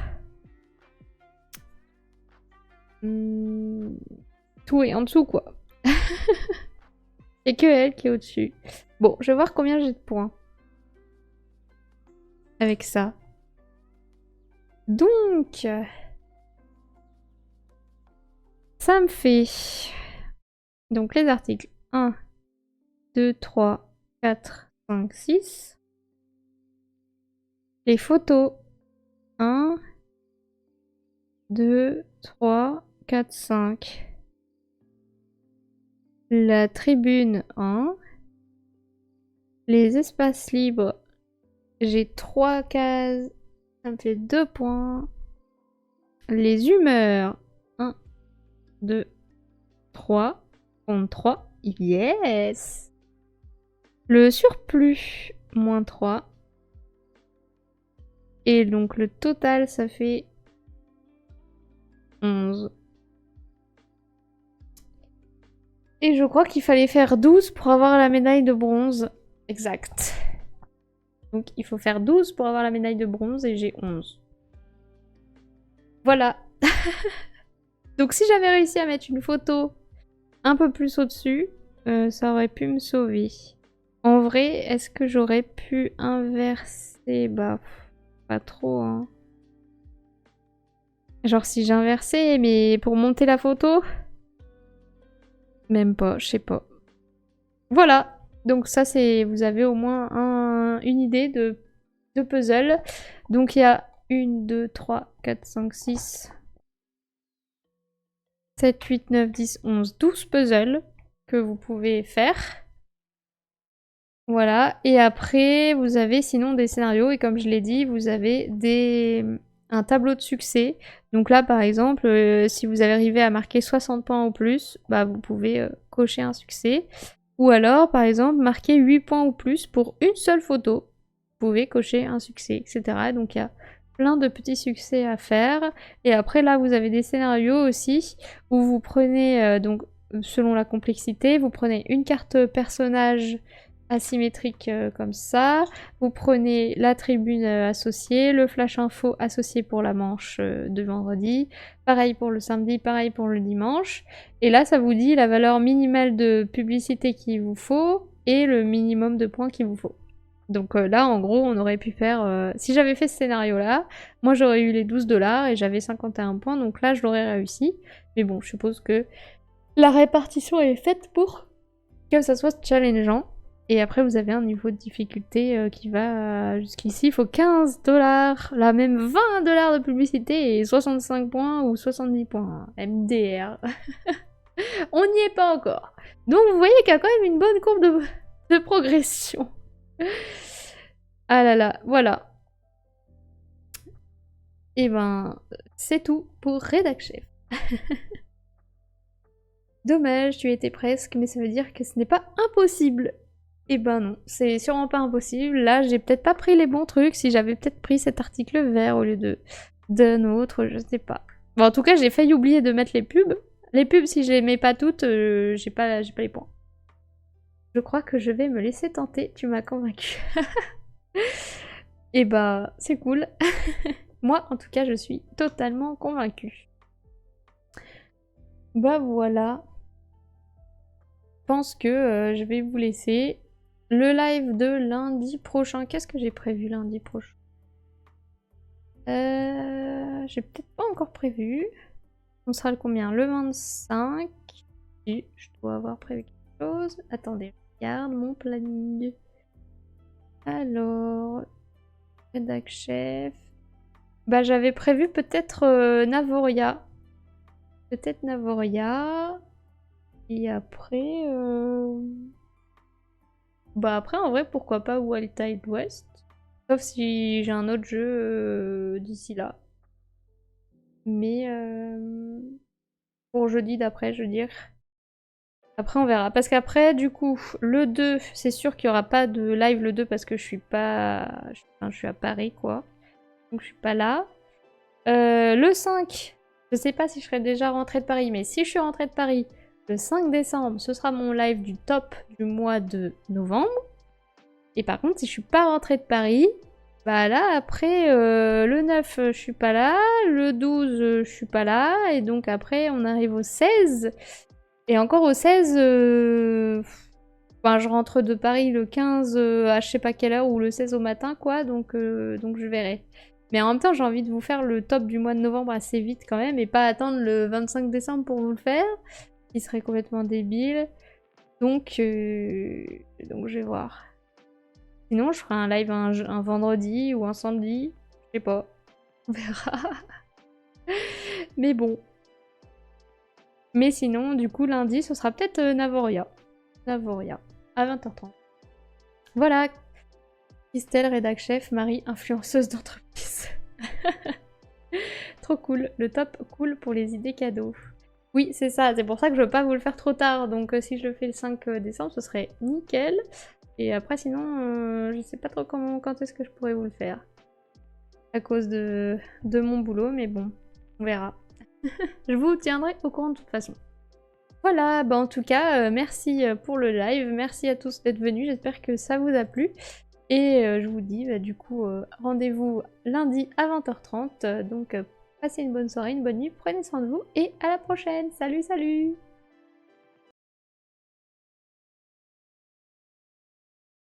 Tout est en dessous, quoi. Et que elle qui est au-dessus. Bon, je vais voir combien j'ai de points. Avec ça. Donc... ça me fait... donc les articles. 1, 2, 3, 4, 5, 6. Les photos. 1, 2, 3, 4, 5. La tribune 1. Les espaces libres. J'ai 3 cases. Ça me fait 2 points. Les humeurs. 1, 2, 3. Compte 3. Yes! Le surplus. Moins 3. Et donc le total, ça fait 11. Et je crois qu'il fallait faire 12 pour avoir la médaille de bronze. Exact. Donc il faut faire 12 pour avoir la médaille de bronze et j'ai 11. Voilà. Donc si j'avais réussi à mettre une photo un peu plus au-dessus, ça aurait pu me sauver. En vrai, est-ce que j'aurais pu inverser? Bah, pas trop, hein. Genre si j'inversais, mais pour monter la photo? Même pas, je sais pas. Voilà. Donc ça, c'est... vous avez au moins une idée de puzzle. Donc il y a 1, 2, 3, 4, 5, 6, 7, 8, 9, 10, 11, 12 puzzles que vous pouvez faire. Voilà. Et après, vous avez sinon des scénarios. Et comme je l'ai dit, vous avez un tableau de succès. Donc là, par exemple, si vous avez arrivé à marquer 60 points ou plus, bah, vous pouvez cocher un succès. Ou alors, par exemple, marquer 8 points ou plus pour une seule photo. Vous pouvez cocher un succès, etc. Donc il y a plein de petits succès à faire. Et après, là, vous avez des scénarios aussi où vous prenez, donc selon la complexité, vous prenez une carte personnage asymétrique comme ça. Vous prenez la tribune associée, le flash info associé pour la manche de vendredi. Pareil pour le samedi, pareil pour le dimanche. Et là, ça vous dit la valeur minimale de publicité qu'il vous faut et le minimum de points qu'il vous faut. Donc là, en gros, on aurait pu faire... si j'avais fait ce scénario-là, moi j'aurais eu les 12 $ et j'avais 51 points, donc là, je l'aurais réussi. Mais bon, je suppose que la répartition est faite pour que ça soit challengeant. Et après, vous avez un niveau de difficulté qui va jusqu'ici. Il faut 15 $, là même 20 $ de publicité et 65 points ou 70 points. MDR. On n'y est pas encore. Donc vous voyez qu'il y a quand même une bonne courbe de progression. Ah là là, voilà. Et ben, c'est tout pour Rédac Chef. Dommage, tu étais presque, mais ça veut dire que ce n'est pas impossible. Eh ben non, c'est sûrement pas impossible. Là, j'ai peut-être pas pris les bons trucs. Si j'avais peut-être pris cet article vert au lieu d'un autre, je sais pas. Bon, en tout cas, j'ai failli oublier de mettre les pubs. Les pubs, si je les mets pas toutes, j'ai pas les points. Je crois que je vais me laisser tenter. Tu m'as convaincue. Et bah, c'est cool. Moi, en tout cas, je suis totalement convaincue. Bah voilà. Je pense que je vais vous laisser. Le live de lundi prochain. Qu'est-ce que j'ai prévu lundi prochain? J'ai peut-être pas encore prévu. On sera le combien? Le 25. Si, je dois avoir prévu quelque chose. Attendez, je regarde mon planning. Alors, Rédac Chef. Bah j'avais prévu peut-être Navoria. Peut-être Navoria. Et après... bah après, en vrai, pourquoi pas Wild Tide West. Sauf si j'ai un autre jeu d'ici là. Mais pour jeudi d'après, je veux dire. Après, on verra. Parce qu'après, du coup, le 2, c'est sûr qu'il n'y aura pas de live le 2 parce que je suis pas... Enfin, je suis à Paris, quoi. Donc, je suis pas là. Le 5, je sais pas si je serai déjà rentrée de Paris, mais si je suis rentrée de Paris, le 5 décembre, ce sera mon live du top du mois de novembre. Et par contre, si je suis pas rentrée de Paris, bah là, après, le 9, je suis pas là, le 12, je suis pas là, et donc après, on arrive au 16. Et encore au 16, enfin, je rentre de Paris le 15 à je sais pas quelle heure, ou le 16 au matin, quoi, donc je verrai. Mais en même temps, j'ai envie de vous faire le top du mois de novembre assez vite quand même, et pas attendre le 25 décembre pour vous le faire, qui serait complètement débile. Donc je vais voir. Sinon, je ferai un live un vendredi ou un samedi, je sais pas. On verra. Mais bon. Mais sinon, du coup, lundi, ce sera peut-être Navoria. Navoria, à 20h30. Voilà. Christelle, rédac chef, Marie, influenceuse d'entreprise. Trop cool. Le top cool pour les idées cadeaux. Oui, c'est ça. C'est pour ça que je veux pas vous le faire trop tard. Donc si je le fais le 5 décembre, ce serait nickel. Et après, sinon, je sais pas trop quand est-ce que je pourrais vous le faire. À cause de mon boulot, mais bon, on verra. Je vous tiendrai au courant de toute façon. Voilà, bah en tout cas, merci pour le live, merci à tous d'être venus, j'espère que ça vous a plu. Et je vous dis, bah, du coup, rendez-vous lundi à 20h30, donc passez une bonne soirée, une bonne nuit, prenez soin de vous, et à la prochaine. Salut, salut!